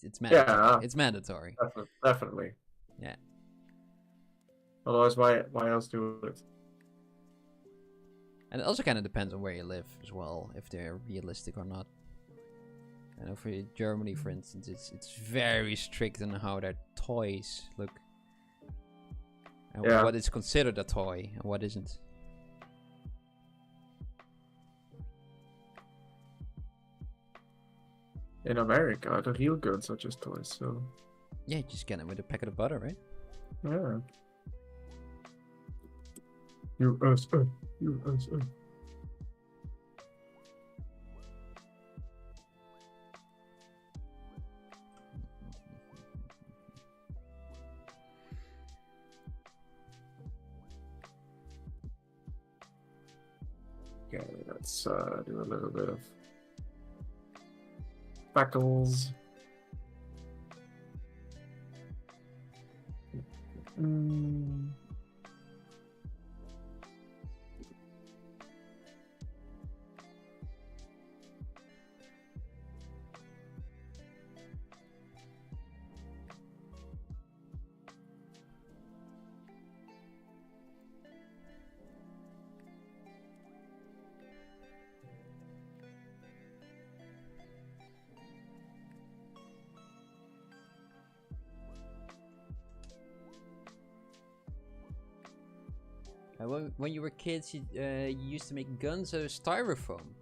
It's mandatory. Yeah. It's mandatory. Definitely. Yeah. Otherwise, why else do it? And it also kind of depends on where you live as well, if they're realistic or not. I know for Germany, for instance, it's very strict on how their toys look. And what is considered a toy and what isn't. In America, the real guns are just toys, so. Yeah, you just get them with a packet of butter, right? Yeah. USA. Okay, let's do a little bit of speckles. When you were kids, you used to make guns out of styrofoam.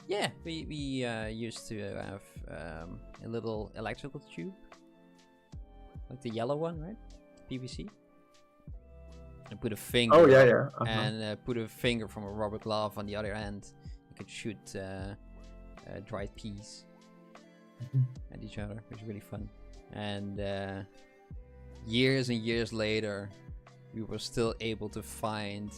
Yeah, we used to have a little electrical tube, like the yellow one, right? PVC. And put a finger. Oh yeah. And put a finger from a rubber glove on the other end. You could shoot dried peas at each other. It was really fun. And years and years later, we were still able to find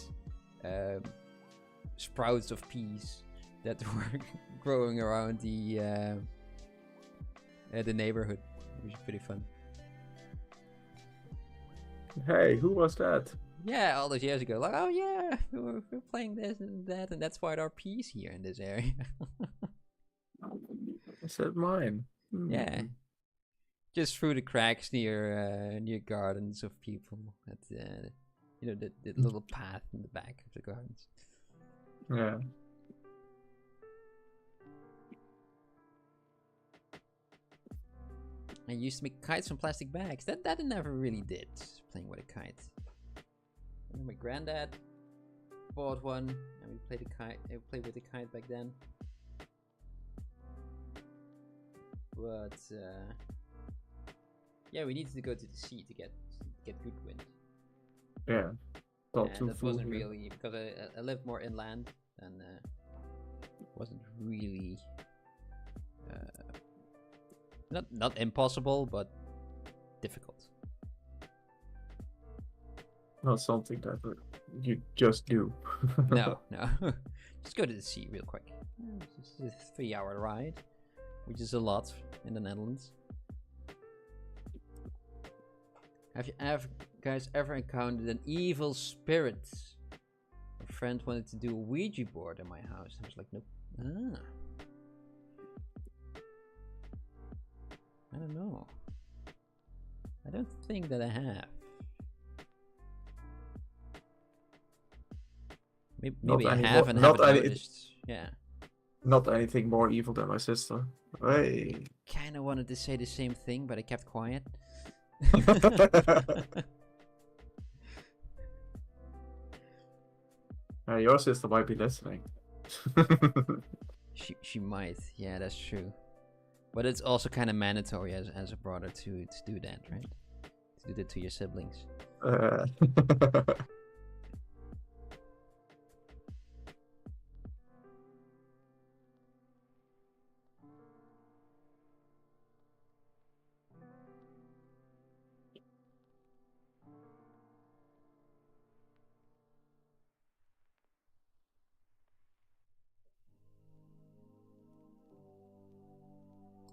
sprouts of peas that were growing around the neighborhood. It was pretty fun. Hey, who was that? Yeah, all those years ago. Like, oh yeah, we were playing this and that, and that's why there are peas here in this area. I said mine. Yeah. Just through the cracks near gardens of people at the little path in the back of the gardens. Yeah. I used to make kites from plastic bags. That I never really did, playing with a kite. And my granddad bought one, and we played with the kite back then. but yeah, we needed to go to the sea to get good wind. Yeah. Not And too that full wasn't here. really because I lived more inland, and wasn't really not impossible, but difficult. Not something that you just do. No, just go to the sea real quick. It's just a 3-hour ride, which is a lot in the Netherlands. Have you guys ever encountered an evil spirit? A friend wanted to do a Ouija board in my house. I was like, nope. Ah. I don't know. I don't think that I have. Maybe I have and haven't noticed. Yeah. Not anything more evil than my sister. Hey. Kind of wanted to say the same thing, but I kept quiet. Your sister might be listening. she might. Yeah, that's true. But it's also kind of mandatory as a brother to do that, right? To do that to your siblings.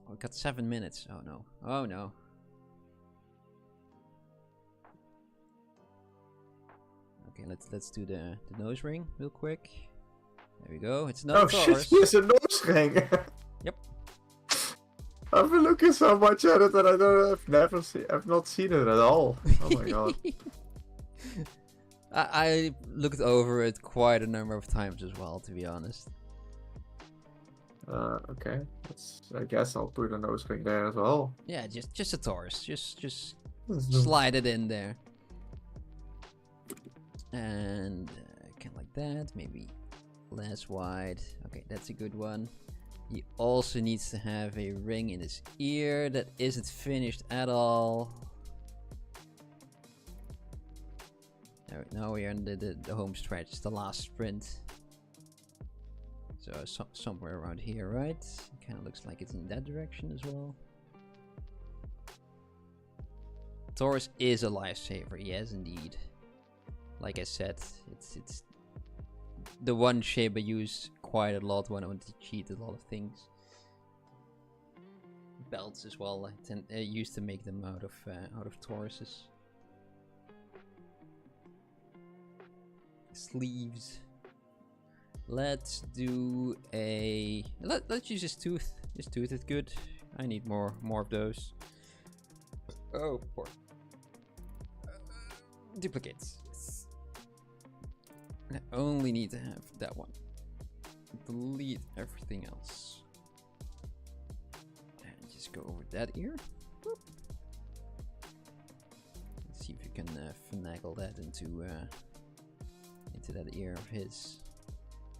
We got 7 minutes. Oh no. Oh no. Okay, let's do the nose ring real quick. There we go. It's not oh shit, it's a nose ring. Yep. I've been looking so much at it that I've not seen it at all. Oh my god. I looked over it quite a number of times as well, to be honest. Okay. I guess I'll put a nose ring there as well. Yeah, just a Taurus. Just slide it in there. And kind of like that. Maybe less wide. Okay, that's a good one. He also needs to have a ring in his ear that isn't finished at all. Now we are in the home stretch, the last sprint. So somewhere around here, right? Kind of looks like it's in that direction as well. Taurus is a lifesaver, yes indeed. Like I said, it's the one shape I use quite a lot when I want to cheat a lot of things. Belts as well. I used to make them out of Tauruses. Sleeves. Let's do a. Let's use his tooth. His tooth is good. I need more of those. Oh, poor. Duplicates. Yes. I only need to have that one. Delete everything else. And just go over that ear. Boop. Let's see if you can finagle that into that ear of his.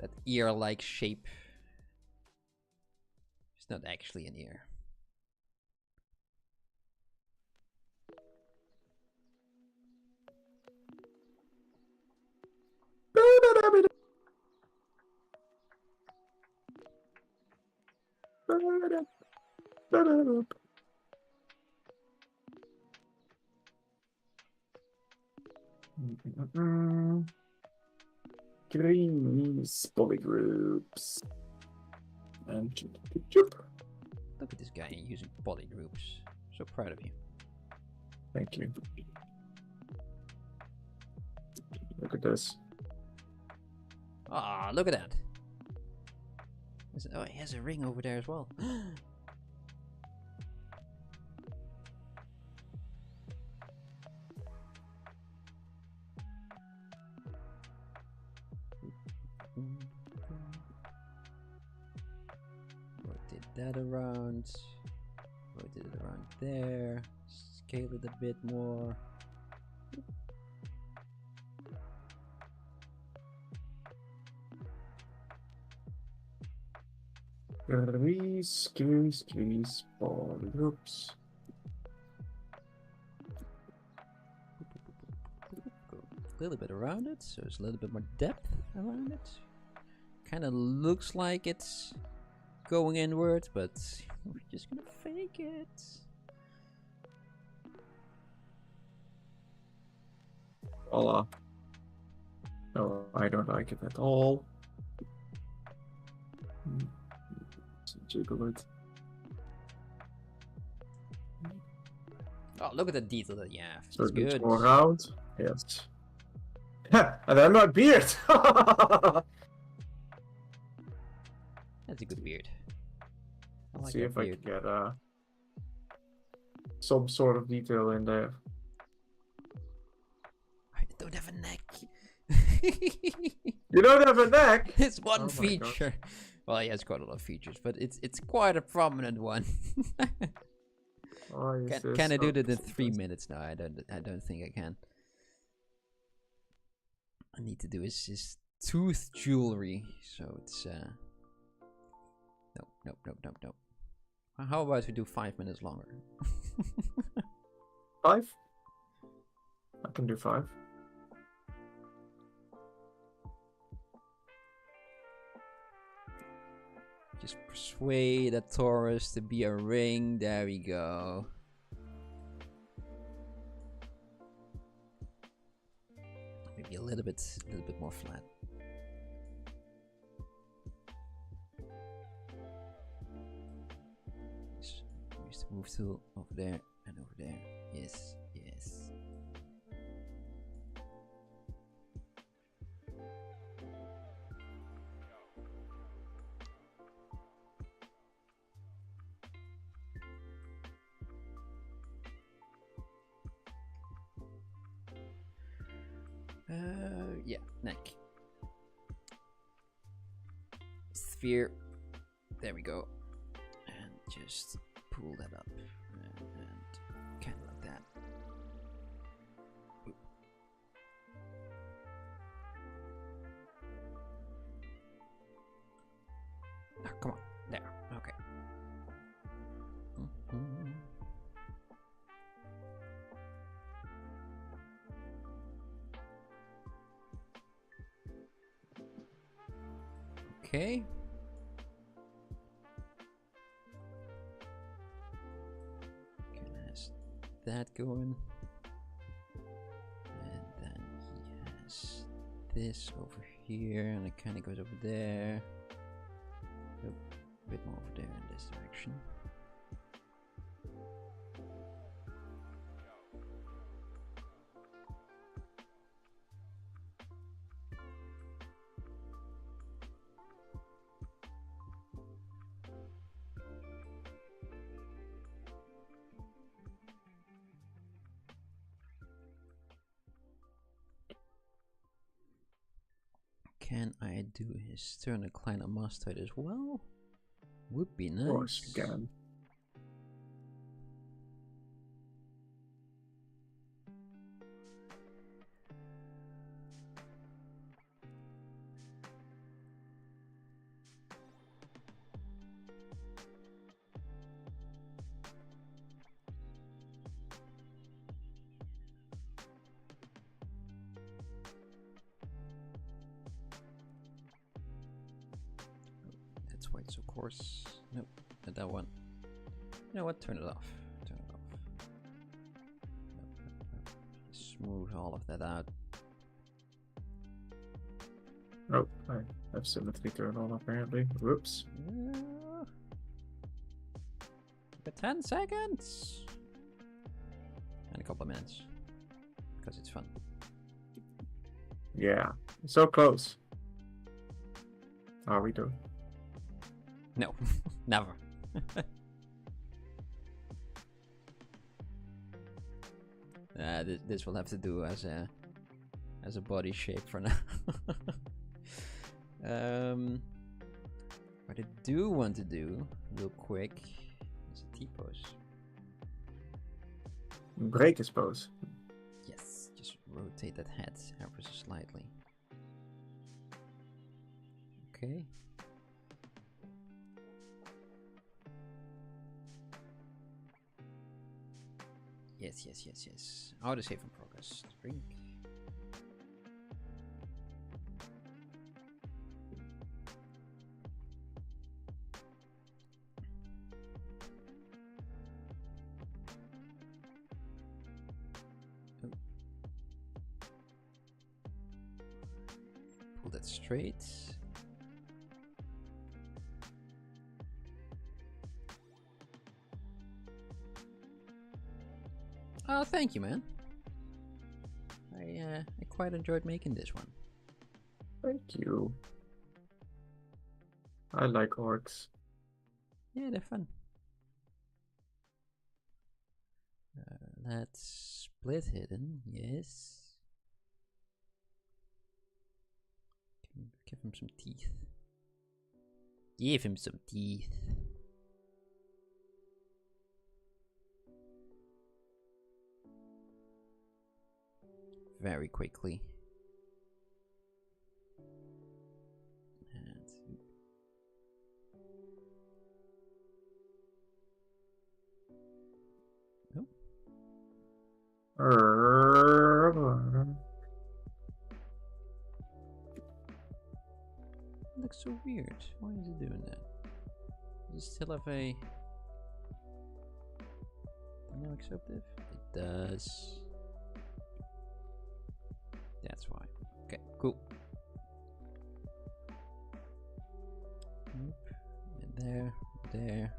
That ear-like shape. It's not actually an ear. Grease polygroups. And Look at this guy using polygroups. So proud of you. thank you. Look at this. Ah, look at that. Oh, he has a ring over there as well. Rotate that around. Rotate it around there. Scale it a bit more. Squeeze, polygroups. Go a little bit around it, so there's a little bit more depth around it. Kind of looks like it's going inward, but we're just gonna fake it. Voila. No, I don't like it at all. Jiggle it. Oh, look at the detail that you have. So It's it's good. more round. Yes. And then my beard. That's a good beard. I like See that if I beard. can get some sort of detail in there. I don't have a neck. You don't have a neck? It's one Oh my feature. Well, he has quite a lot of features, but it's quite a prominent one. Oh, yes, Can I do oh, that in 3 minutes? No, I don't think I can. I need to do his tooth jewelry, so it's nope. How about we do 5 minutes longer? 5? I can do 5. Just persuade a Taurus to be a ring. There we go. Maybe a little bit more flat. Use the move tool over there and over there. Yes, yes. Yeah, neck. Sphere. There we go. And just pull that up. And kind of like that. Oop. Oh, come on. There. Okay. Okay. Has that going. And then he has this over here, and it kind of goes over there. A bit more over there in this direction. Can I do his sternum kleiner mustard as well? Would be nice. Of course you can. That's why it's so coarse. Nope, not that one. You know what? Turn it off. Turn it off. Nope. Smooth all of that out. Oh, I have symmetry turned on apparently. Whoops. For 10 seconds! And a couple of minutes. Because it's fun. Yeah, so close. Are we doing? No, never. This will have to do as a body shape for now. What I do want to do, real quick, is a T-pose. Break his pose. Yes, just rotate that head ever so slightly. Okay. Yes, yes, yes, yes. Auto save in progress. Drink. Oh. Pull that straight. Oh, thank you, man. I quite enjoyed making this one. Thank you. I like orcs. Yeah, they're fun. Let's split hidden, yes. Give him some teeth. Give him some teeth. Very quickly. And nope. It looks so weird. Why is it doing that? Does it still have a dynamic subdiv? It does. That's why. Okay, cool. And there.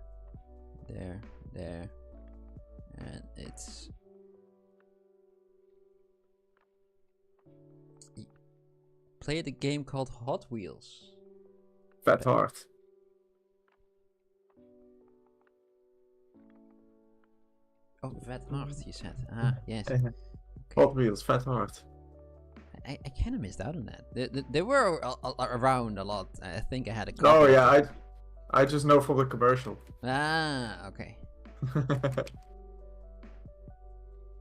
And it's played a game called Hot Wheels. Fat Heart. Oh, Fat Heart, you said. Ah, yes. Okay. Hot Wheels, Fat Heart. I kind of missed out on that. They were around a lot. I think I had a Oh copy. yeah, I just know from the commercial. Ah, okay. I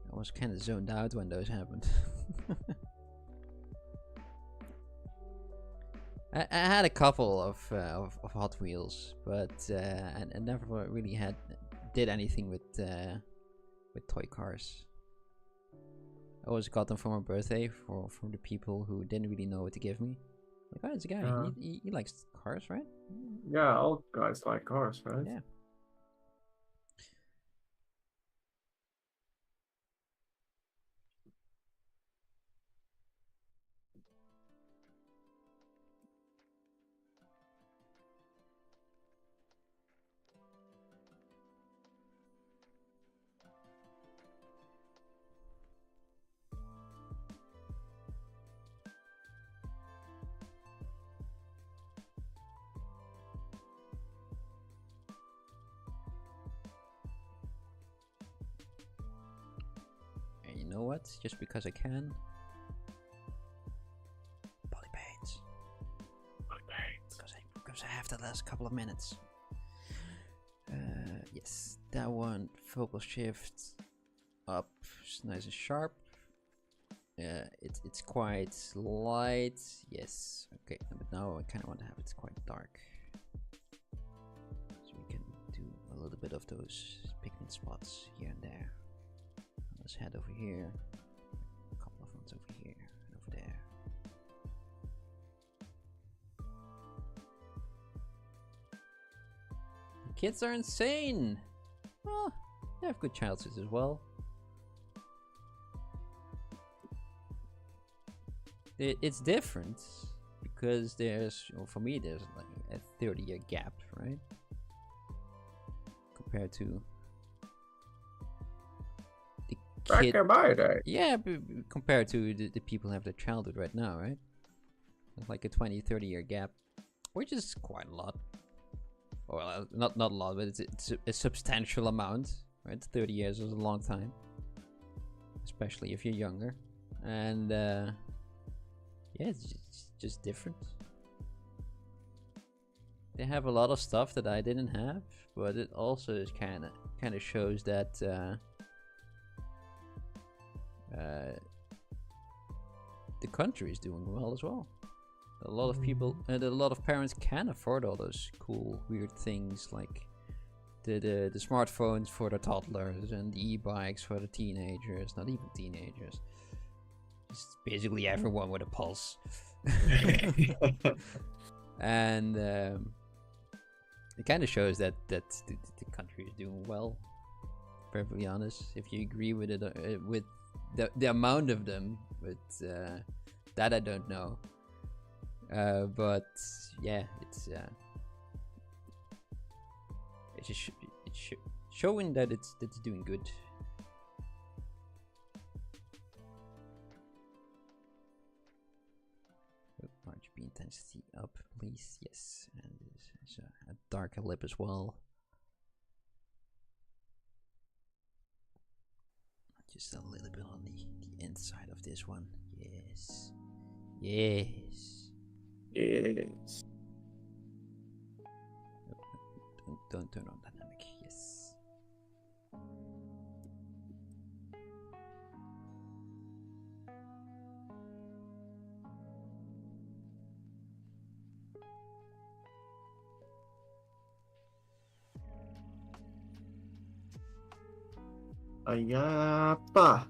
was kind of zoned out when those happened. I had a couple of Hot Wheels, but I never really did anything with toy cars. I always got them for my birthday from the people who didn't really know what to give me. Like, oh, it's a guy. He likes cars, right? Yeah, all guys like cars, right? Yeah. And you know what? Just because I can. Polypaint. Because I have the last couple of minutes. Yes, that one. Focus shift up, nice and sharp. It's quite light. Yes. Okay, but now I kind of want to have it quite dark, so we can do a little bit of those pigment spots here and there. Let's head over here. A couple of ones over here and over there. The kids are insane. Well, they have good childhoods as well. It's different because there's, well, for me, there's like a 30-year gap, right? Compared to the Back kid. in my day. Yeah, compared to the people who have their childhood right now, right? It's like a 20-30-year gap, which is quite a lot. Well, not a lot, but it's a substantial amount, right? 30 years is a long time, especially if you're younger. And yeah, it's just different. They have a lot of stuff that I didn't have, but it also is kind of shows that the country is doing well as well. A lot of people and a lot of parents can afford all those cool, weird things like the smartphones for the toddlers and the e-bikes for the teenagers, not even teenagers. It's basically everyone with a pulse. And it kind of shows that the country is doing well. Perfectly honest, if you agree with it, with the amount of them, but that I don't know. But yeah, it's showing that it's doing good. RGB intensity up, please. Yes, and there's a darker lip as well. Just a little bit on the inside of this one. Yes. Yes. Yes. Don't turn on dynamic. Yes. Ayapa.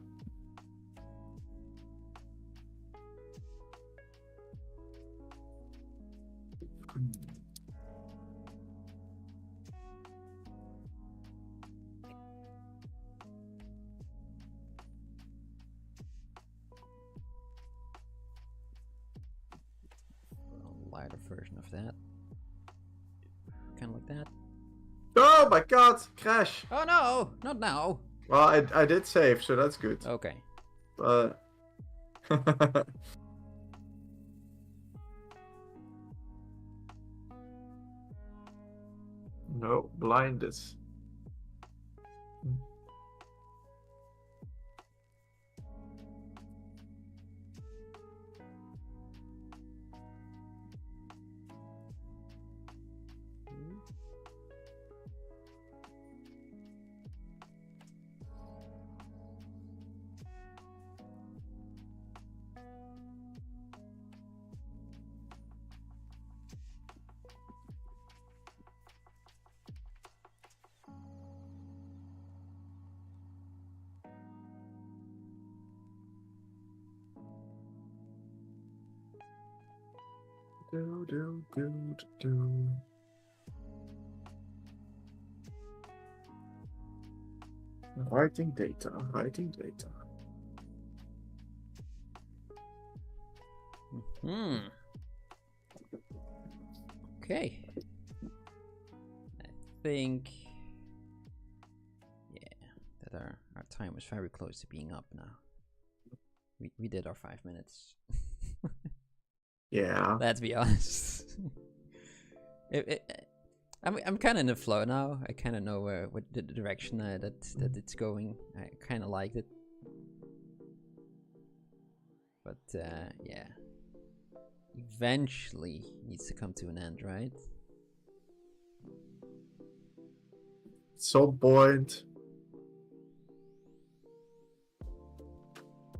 A lighter version of that. Kind of like that. Oh my god, crash. Oh no, not now. Well, I did save, so that's good. Okay. But no, blinded. Do. Writing data. Okay. I think, yeah, that our time was very close to being up now. We did our 5 minutes. Yeah. Let's be honest. I'm kind of in the flow now. I kind of know what the direction that it's going. I kind of liked it. But yeah, eventually needs to come to an end, right? Some point.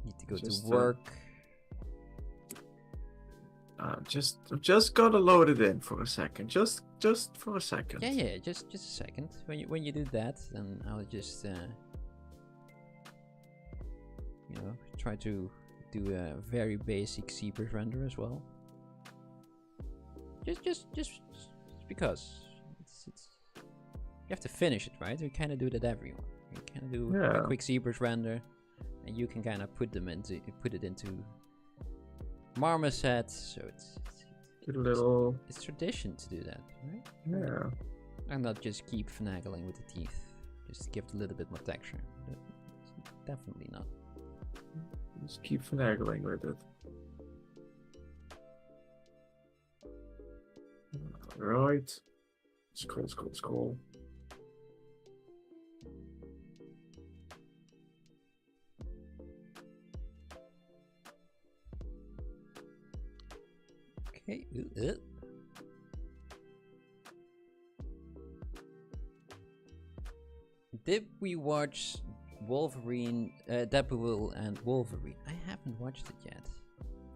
Need to go Just, to work. Just gotta load it in for a second. Just for a second. Yeah, just a second. When you do that, then I'll just try to do a very basic ZBrush render as well. Just because it's you have to finish it, right? We kind of do that everyone. You kind of do a quick ZBrush render, and you can kind of put it into Marmoset, so it's tradition to do that, right? Yeah. And not just keep finagling with the teeth, just give it a little bit more texture. Definitely not. Just keep finagling with it. Right. Scroll. Okay. Did we watch Wolverine, Deadpool and Wolverine? I haven't watched it yet.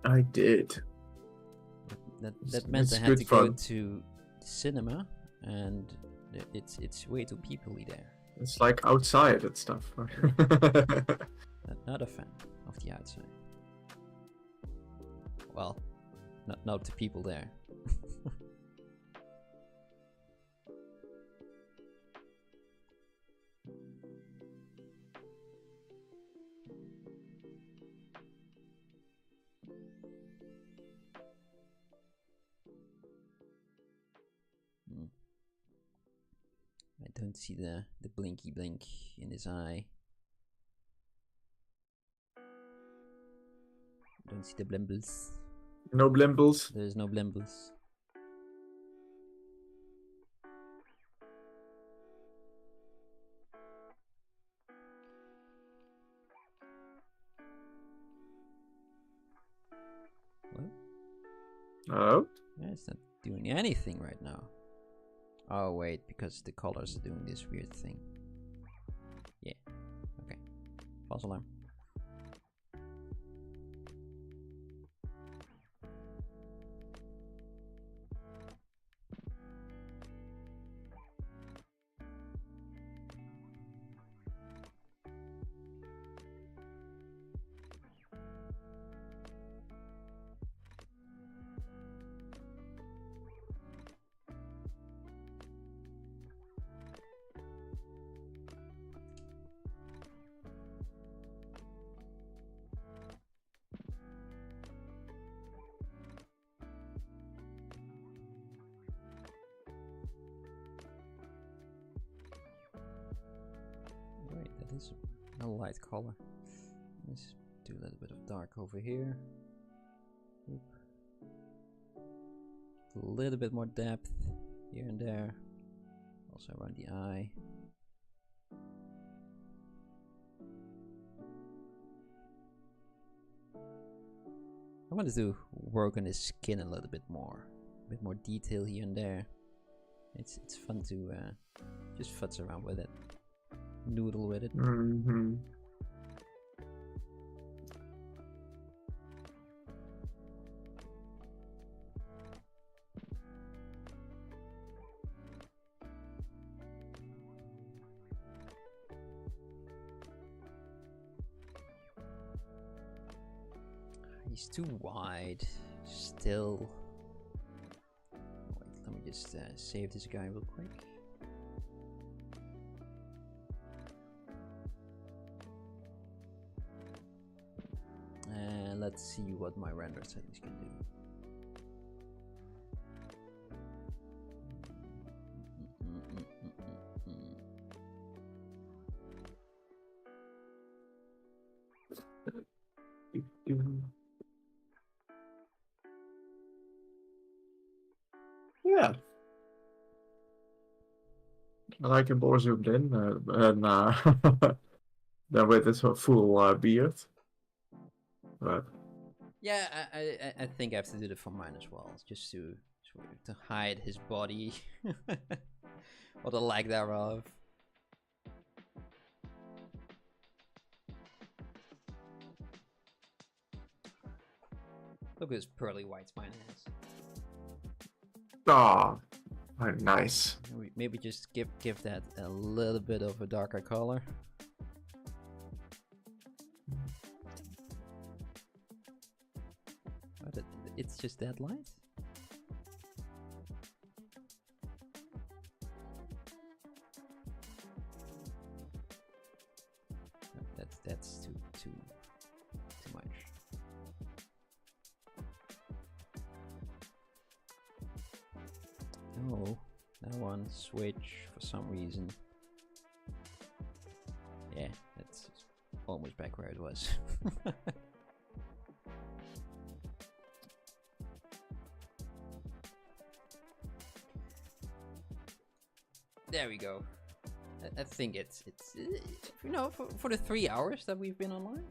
I did. That meant I had to go to the cinema, and It's way too peoply there. It's like outside and stuff. Not a fan of the outside. Well, not the people there. I don't see the blinky blink in his eye. Don't see the blimbles. No blimbles. There's no blimbles. What? Oh? Yeah, it's not doing anything right now. Oh wait, because the colors are doing this weird thing. Yeah. Okay. False alarm. Wait, that is a light color. Let's do a little bit of dark over here. Oop. A little bit more depth here and there. Also around the eye. I wanted to work on his skin a little bit more detail here and there. It's fun to just futz around with it, noodle with it. Mm-hmm. He's too wide still. Wait, let me just save this guy real quick. And let's see what my render settings can do. Yeah. I like him more zoomed in and then with his full beard. But Yeah, I think I have to do it for mine as well, just to hide his body or the lack thereof. Look at his pearly whites mine has. oh, nice. Maybe just give that a little bit of a darker color. Oh, it's just that light? That's too much. Oh, that one switch for some reason. Yeah, that's almost back where it was. There we go. I think it's you know, for the 3 hours that we've been online.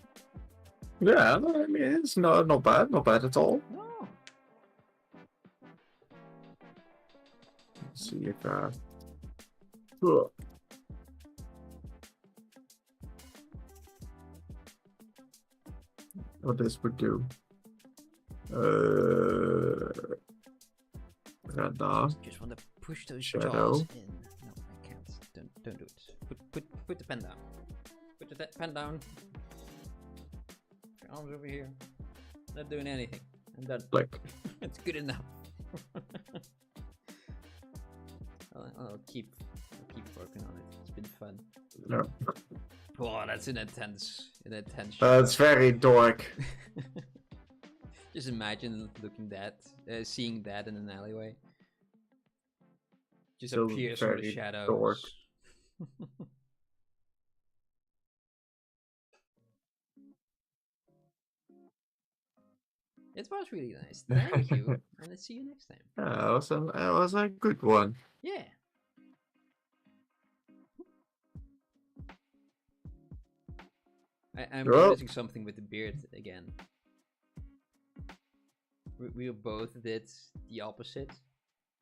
Yeah, I mean it's not bad at all. No. Let's see if what this would do. Radar. Just want to push those Shadow. jaws in. No. Don't do it. Put the pen down. Put the pen down. Your arms over here. Not doing anything. I'm done. Like. It's good enough. I'll keep working on it. It's been fun. No. Oh, that's an intense shot. That's very dark. Just imagine seeing that in an alleyway. Just Still appears through the shadows. Dark. It was really nice. Thank you, and I'll see you next time. That was a good one. Yeah. I'm noticing something with the beard again. We both did the opposite.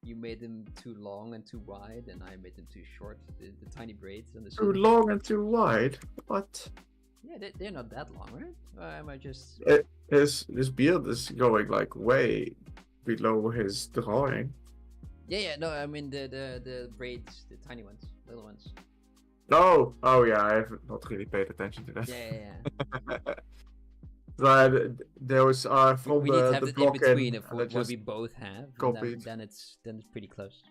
You made them too long and too wide, and I made them too short. The tiny braids on the Too long and too wide? What? Yeah, they're not that long, right? Am I just... His beard is going like way below his drawing. Yeah, no, I mean the braids, the tiny ones, little ones. Oh yeah, I have not really paid attention to that. Yeah. But those are from We need to have the the in block between of and what we both have. And copied. then it's pretty close.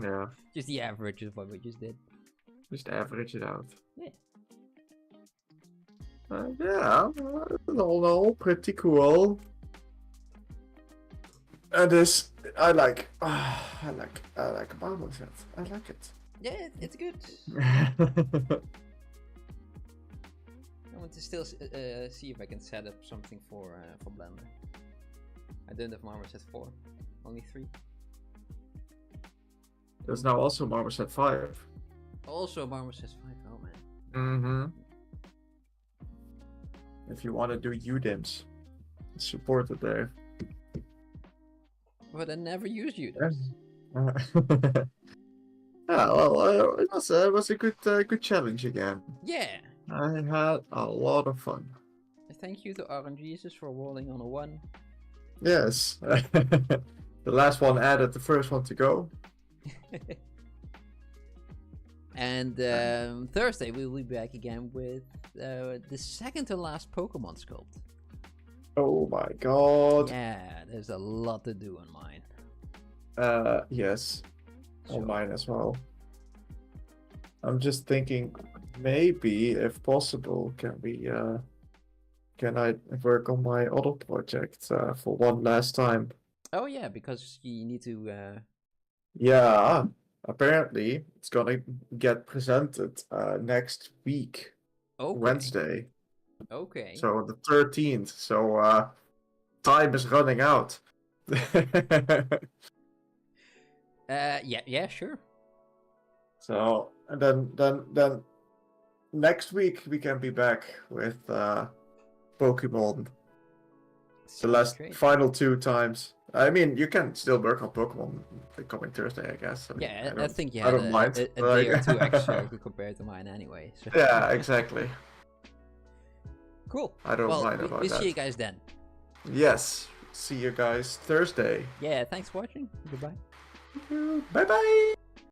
Yeah. Just the average of what we just did. Just average it out. Yeah. Yeah, all pretty cool. And this, I like marble set. I like it. Yeah, it's good. I want to still see if I can set up something for Blender. I don't have Marble Set 4, only 3. There's now also Marble Set 5. Also Marble Set 5, oh man. Mm-hmm. If you want to do UDIMs, it's supported there. But I never use UDIMs. Yeah, well, it was a good challenge again. Yeah. I had a lot of fun. Thank you to RNGesus for rolling on a 1. Yes. The last one added the first one to go. And Thursday we'll be back again with the second to last Pokemon sculpt. Oh my god. Yeah, there's a lot to do on mine. Yes. So, On mine as well. I'm just thinking, maybe if possible, can I work on my other project for one last time? oh yeah, because you need to. Yeah, apparently it's gonna get presented next week, Okay. Wednesday. Okay. So the 13th. So time is running out. Yeah, sure. So and then next week we can be back with Pokemon. The last final 2 times. I mean, you can still work on Pokemon the coming Thursday, I guess. I mean, Yeah, I think you I had don't mind, a day or 2 extra compared to mine anyway. So. Yeah, exactly. Cool. I don't mind about we'll that. see you guys then. Yes. See you guys Thursday. Yeah, thanks for watching. Goodbye. Bye bye.